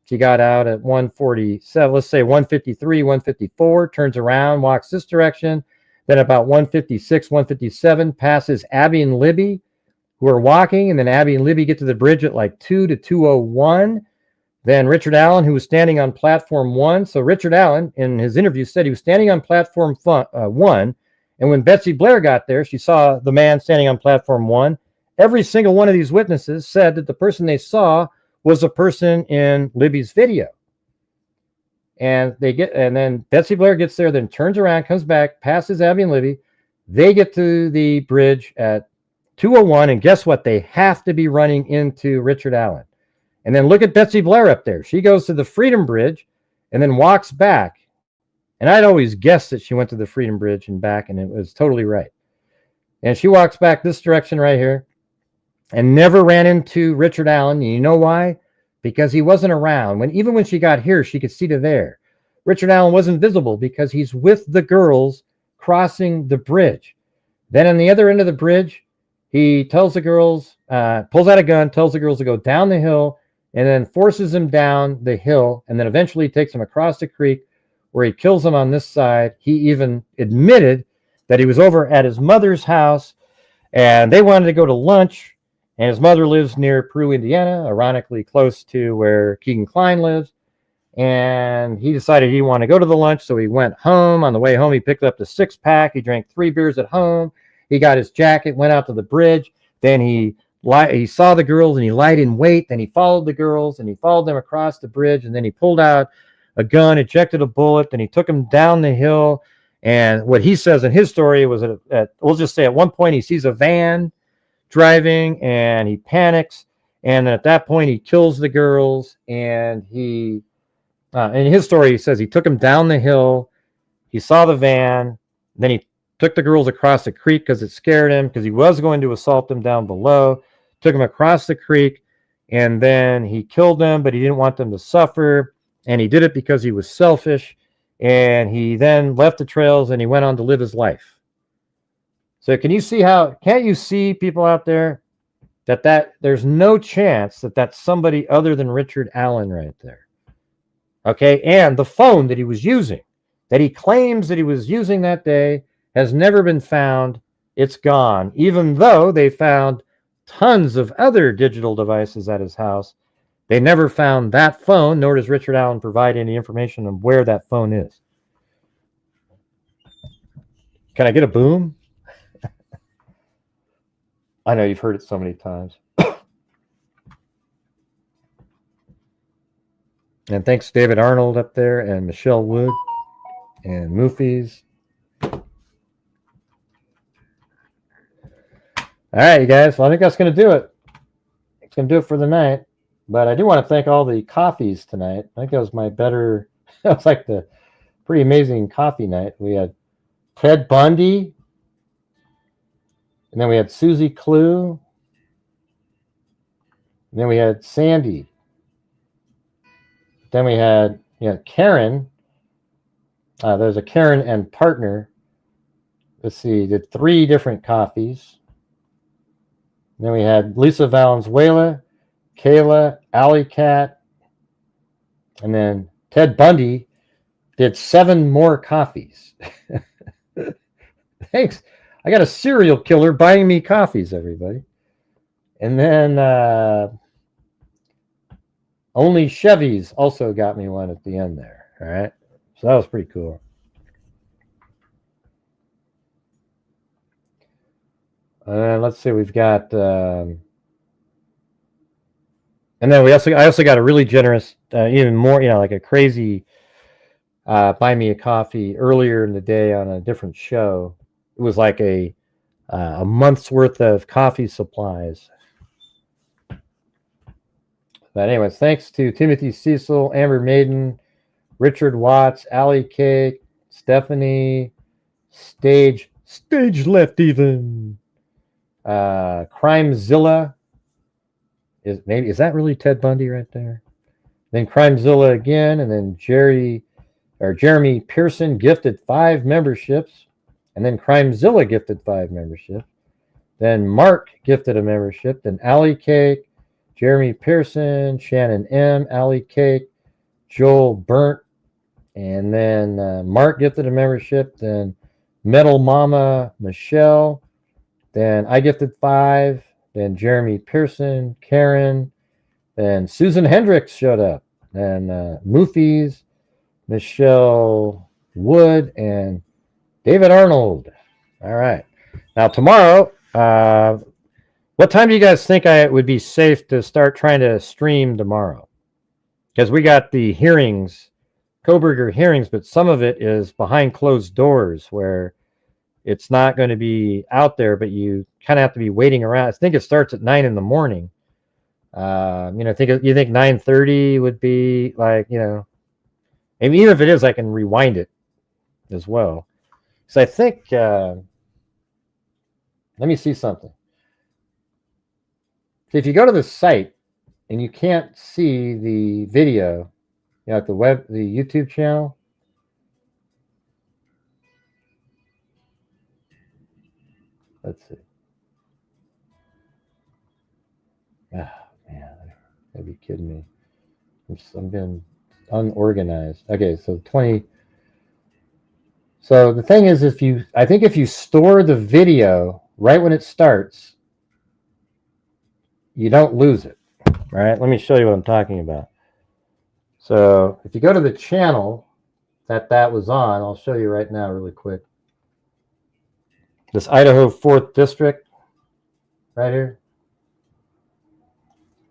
[SPEAKER 2] she got out at 147, let's say 153, 154, turns around, walks this direction. Then about 156, 157, passes Abby and Libby, who are walking, and then Abby and Libby get to the bridge at like 2 to 201. Then Richard Allen, who was standing on platform 1. So Richard Allen, in his interview, said he was standing on platform 1. And when Betsy Blair got there, she saw the man standing on platform 1. Every single one of these witnesses said that the person they saw was a person in Libby's video. And then Betsy Blair gets there, then turns around, comes back, passes Abby and Libby. They get to the bridge at 201, and guess what? They have to be running into Richard Allen. And then look at Betsy Blair up there. She goes to the Freedom Bridge and then walks back. And I'd always guessed that she went to the Freedom Bridge and back, and it was totally right. And she walks back this direction right here and never ran into Richard Allen. And you know why? Because he wasn't around. Even when she got here, she could see to there. Richard Allen wasn't visible because he's with the girls crossing the bridge. Then on the other end of the bridge, he tells the girls, pulls out a gun, tells the girls to go down the hill, and then forces them down the hill, and then eventually takes them across the creek where he kills them on this side. He even admitted that he was over at his mother's house, and they wanted to go to lunch, and his mother lives near Peru, Indiana, ironically close to where Keegan Kline lives, and he decided he wanted to go to the lunch, so he went home. On the way home, he picked up the 6-pack. He drank 3 beers at home. He got his jacket, went out to the bridge. Then he saw the girls, and he lied in wait. Then he followed the girls, and he followed them across the bridge, and then he pulled out a gun, ejected a bullet, then he took him down the hill. And what he says in his story was we'll just say at one point he sees a van driving and he panics. And then at that point he kills the girls. And in his story, he says he took him down the hill. He saw the van. Then he took the girls across the creek because it scared him, because he was going to assault them down below. Took them across the creek. And then he killed them, but he didn't want them to suffer. And he did it because he was selfish, and he then left the trails and he went on to live his life. So can't you see, people out there, that there's no chance that that's somebody other than Richard Allen right there. Okay. And the phone that he was using, that he claims that he was using that day, has never been found. It's gone, even though they found tons of other digital devices at his house. They never found that phone, nor does Richard Allen provide any information on where that phone is. Can I get a boom? I know you've heard it so many times. And thanks David Arnold up there, and Michelle Wood, and Moofies. All right, you guys. Well, I think that's going to do it. It's going to do it for the night. But I do want to thank all the coffees tonight. I think that was that was like the pretty amazing coffee night. We had Ted Bundy, and then we had Susie Clue, and then we had Sandy. Then we had Karen. There's a Karen and partner. Let's see, did 3 different coffees. And then we had Lisa Valenzuela, Kayla, Alley Cat, and then Ted Bundy did 7 more coffees. Thanks. I got a serial killer buying me coffees, everybody. And then Only Chevys also got me one at the end there. All right. So that was pretty cool. Let's see. We've got... and then I also got a really generous, even more, like a crazy buy me a coffee earlier in the day on a different show. It was like a month's worth of coffee supplies. But anyways, thanks to Timothy Cecil, Amber Maiden, Richard Watts, Allie Cake, Stephanie, Stage Left Even, Crimezilla. Is that really Ted Bundy right there? Then Crimezilla again, and then Jeremy Pearson gifted 5 memberships, and then Crimezilla gifted 5 memberships. Then Mark gifted a membership. Then Allie Cake, Jeremy Pearson, Shannon M, Allie Cake, Joel Burnt, and then Mark gifted a membership. Then Metal Mama Michelle. Then I gifted 5. Then Jeremy Pearson, Karen, then Susan Hendricks showed up, and Moofies, Michelle Wood, and David Arnold. All right. Now tomorrow, what time do you guys think it would be safe to start trying to stream tomorrow? Because we got the hearings, Koberger hearings, but some of it is behind closed doors where it's not going to be out there, but you kind of have to be waiting around. I think it starts at 9 in the morning. You know, you think 9:30 would be like, you know, and even if it is, I can rewind it as well. So I think, let me see something. So if you go to the site and you can't see the video, you know, at the YouTube channel, let's see. Oh, man, I'd be kidding me. I'm being unorganized. Okay, so 20. So the thing is, I think if you store the video right when it starts, you don't lose it. All right, let me show you what I'm talking about. So if you go to the channel that was on, I'll show you right now really quick. This Idaho 4th District right here.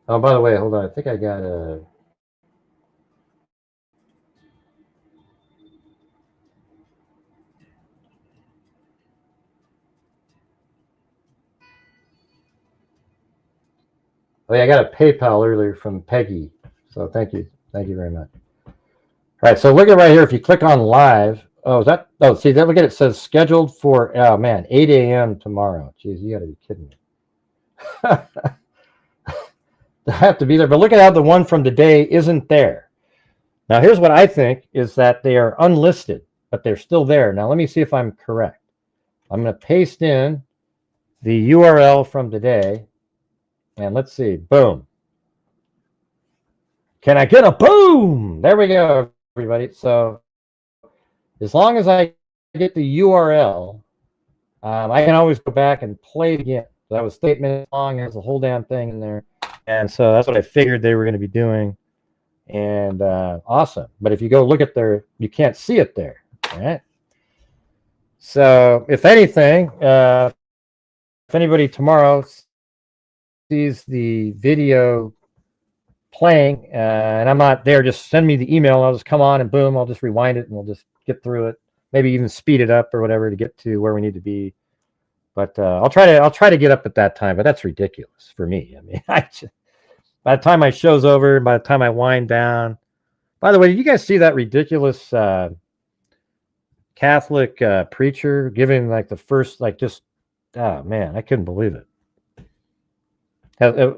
[SPEAKER 2] Oh, by the way, hold on. I think I got a... Oh, yeah, I got a PayPal earlier from Peggy. So thank you. Thank you very much. All right, so look at right here. If you click on live, see, then look at it. It says scheduled for, oh man, 8 a.m. tomorrow. Jeez, you got to be kidding me. They have to be there. But look at how the one from today isn't there. Now, here's what I think is that they are unlisted, but they're still there. Now, let me see if I'm correct. I'm going to paste in the URL from today. And let's see. Boom. Can I get a boom? There we go, everybody. So as long as I get the URL, I can always go back and play it again. So that was 8 minutes long. There's a whole damn thing in there. And so that's what I figured they were going to be doing. And awesome. But if you go look at you can't see it there. All right. So if anything, if anybody tomorrow sees the video playing and I'm not there, just send me the email. I'll just come on and boom, I'll just rewind it and we'll just get through it. Maybe even speed it up or whatever to get to where we need to be. But I'll try to get up at that time. But that's ridiculous for me. I mean, by the time my show's over, by the time I wind down. By the way, did you guys see that ridiculous Catholic preacher giving like the first, like, just, oh man, I couldn't believe it.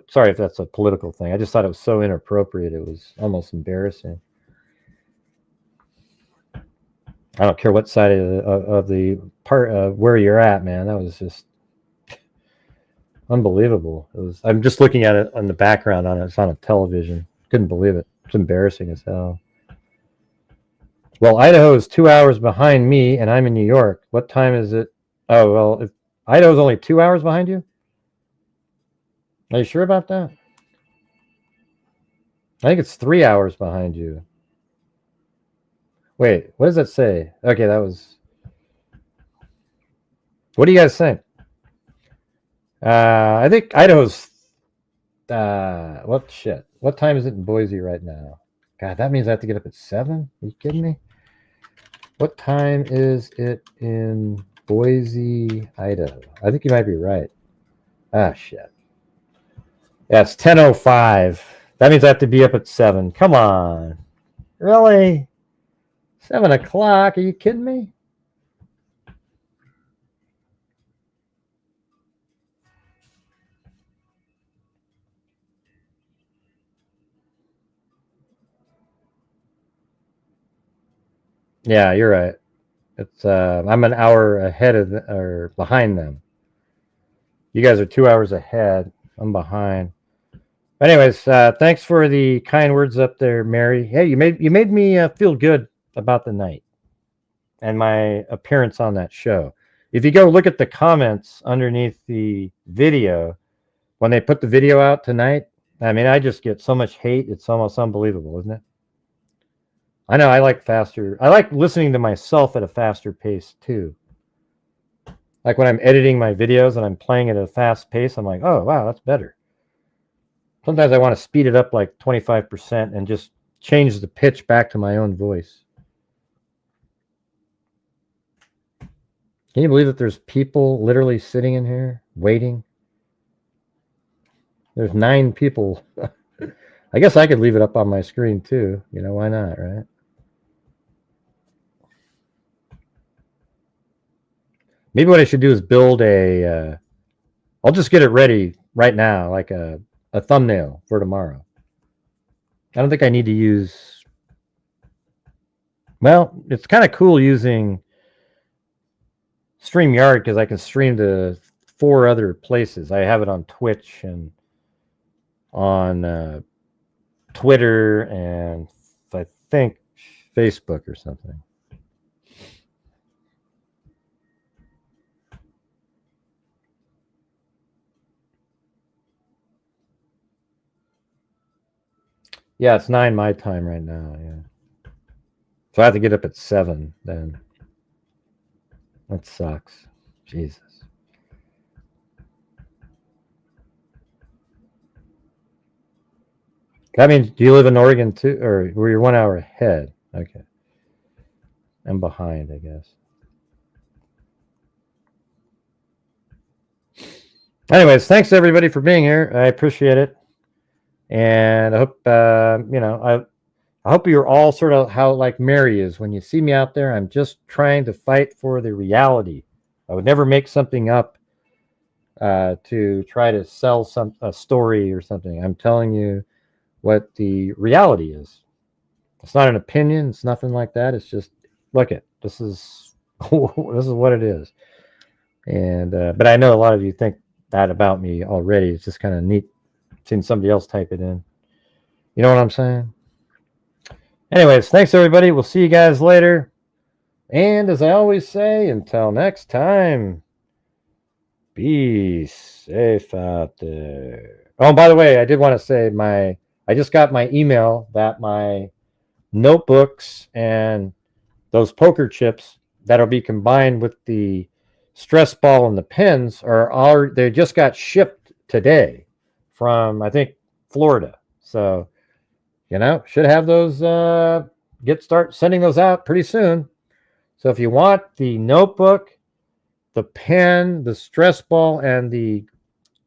[SPEAKER 2] Sorry if that's a political thing. I just thought it was so inappropriate. It was almost embarrassing. I don't care what side of the part where you're at, man. That was just unbelievable. I'm just looking at it on the background on it. It's on a television. Couldn't believe it. It's embarrassing as hell. Well, Idaho is 2 hours behind me, and I'm in New York. What time is it? Oh, well, if Idaho's only 2 hours behind you? Are you sure about that? I think it's 3 hours behind you. Wait, what does that say? Okay, that was... What do you guys think? I think Idaho's... what shit? What time is it in Boise right now? God, that means I have to get up at 7? Are you kidding me? What time is it in Boise, Idaho? I think you might be right. Ah, shit. Yeah, it's 10:05. That means I have to be up at 7. Come on. Really? 7 o'clock? Are you kidding me? Yeah, you're right. It's I'm an hour ahead of or behind them. You guys are 2 hours ahead. I'm behind. Anyways, thanks for the kind words up there, Mary. Hey, you made me feel good about the night and my appearance on that show. If you go look at the comments underneath the video, when they put the video out tonight, I mean, I just get so much hate. It's almost unbelievable, isn't it? I know I like faster. I like listening to myself at a faster pace too. Like when I'm editing my videos and I'm playing at a fast pace, I'm like, oh, wow, that's better. Sometimes I want to speed it up like 25% and just change the pitch back to my own voice. Can you believe that there's people literally sitting in here waiting? There's 9 people. I guess I could leave it up on my screen too. You know, why not, right? Maybe what I should do is build a... I'll just get it ready right now, like a thumbnail for tomorrow. I don't think I need to use... Well, it's kind of cool using StreamYard because I can stream to 4 other places. I have it on Twitch and on Twitter and I think Facebook or something. Yeah, it's 9 my time right now. Yeah, so I have to get up at 7 then. That sucks. Jesus. I mean, do you live in Oregon too, or were you 1 hour ahead? Okay. I'm behind, I guess. Anyways, thanks everybody for being here. I appreciate it, and I hope you know. I hope you're all sort of how like Mary is. When you see me out there, I'm just trying to fight for the reality. I would never make something up to try to sell a story or something. I'm telling you what the reality is. It's not an opinion. It's nothing like that. It's just, look it. This is this is what it is. And but I know a lot of you think that about me already. It's just kind of neat seeing somebody else type it in. You know what I'm saying? Anyways, thanks everybody. We'll see you guys later. And as I always say, until next time, be safe out there. Oh, and by the way, I did want to say I just got my email that my notebooks and those poker chips that'll be combined with the stress ball and the pens they just got shipped today from, I think, Florida. So, you know, should have those, start sending those out pretty soon. So if you want the notebook, the pen, the stress ball, and the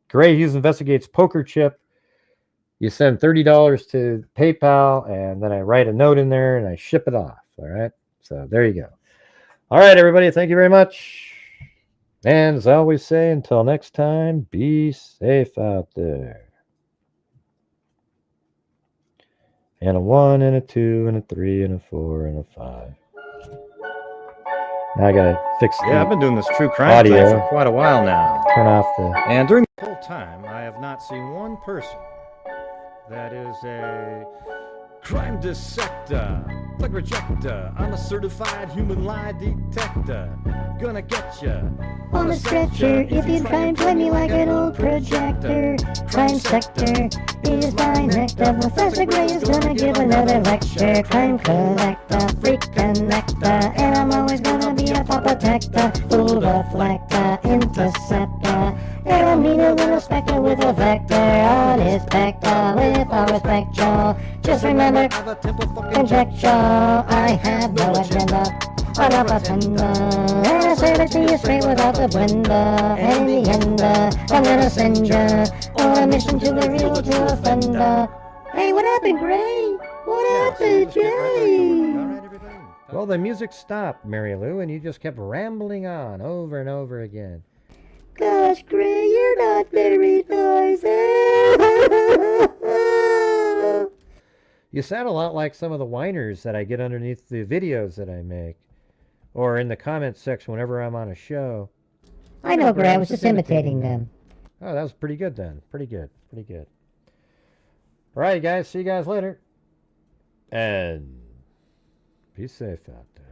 [SPEAKER 2] Gray Hughes Investigates poker chip, you send $30 to PayPal, and then I write a note in there and I ship it off. All right. So there you go. All right, everybody. Thank you very much. And as I always say, until next time, be safe out there. And a 1 and a 2 and a 3 and a 4 and a 5. Now I gotta fix the
[SPEAKER 1] Yeah, I've been doing this true crime
[SPEAKER 2] audio
[SPEAKER 1] thing for quite a while now.
[SPEAKER 2] Turn off the...
[SPEAKER 1] And during the whole time, I have not seen one person that is a crime dissector, plug rejector. I'm a certified human lie detector. Gonna get ya
[SPEAKER 13] on a stretcher if you try and play me like an old projector. Crime sector is my nectar. Professor Gray is gonna give another lecture. Crime collector, freak connector, and I'm always gonna be a pop protector. Fool deflector, interceptor, and I mean a little spectre with a vector on his vector. With all respect, y'all, just remember, conjecture, I have no agenda. I'm a bartender, and I serve it to you straight without the blender. And in the end, I'm gonna send ya on a mission to the real to offender. Hey, what happened, Gray? What happened, Jay?
[SPEAKER 2] Well, the music stopped, Mary Lou, and you just kept rambling on over and over again.
[SPEAKER 13] Gosh, Gray, you're not very noisy.
[SPEAKER 2] You sound a lot like some of the whiners that I get underneath the videos that I make. Or in the comments section whenever I'm on a show.
[SPEAKER 13] I know, Gray, I was just imitating them.
[SPEAKER 2] Oh, that was pretty good then. Pretty good. Pretty good. All right, guys. See you guys later. And be safe out there.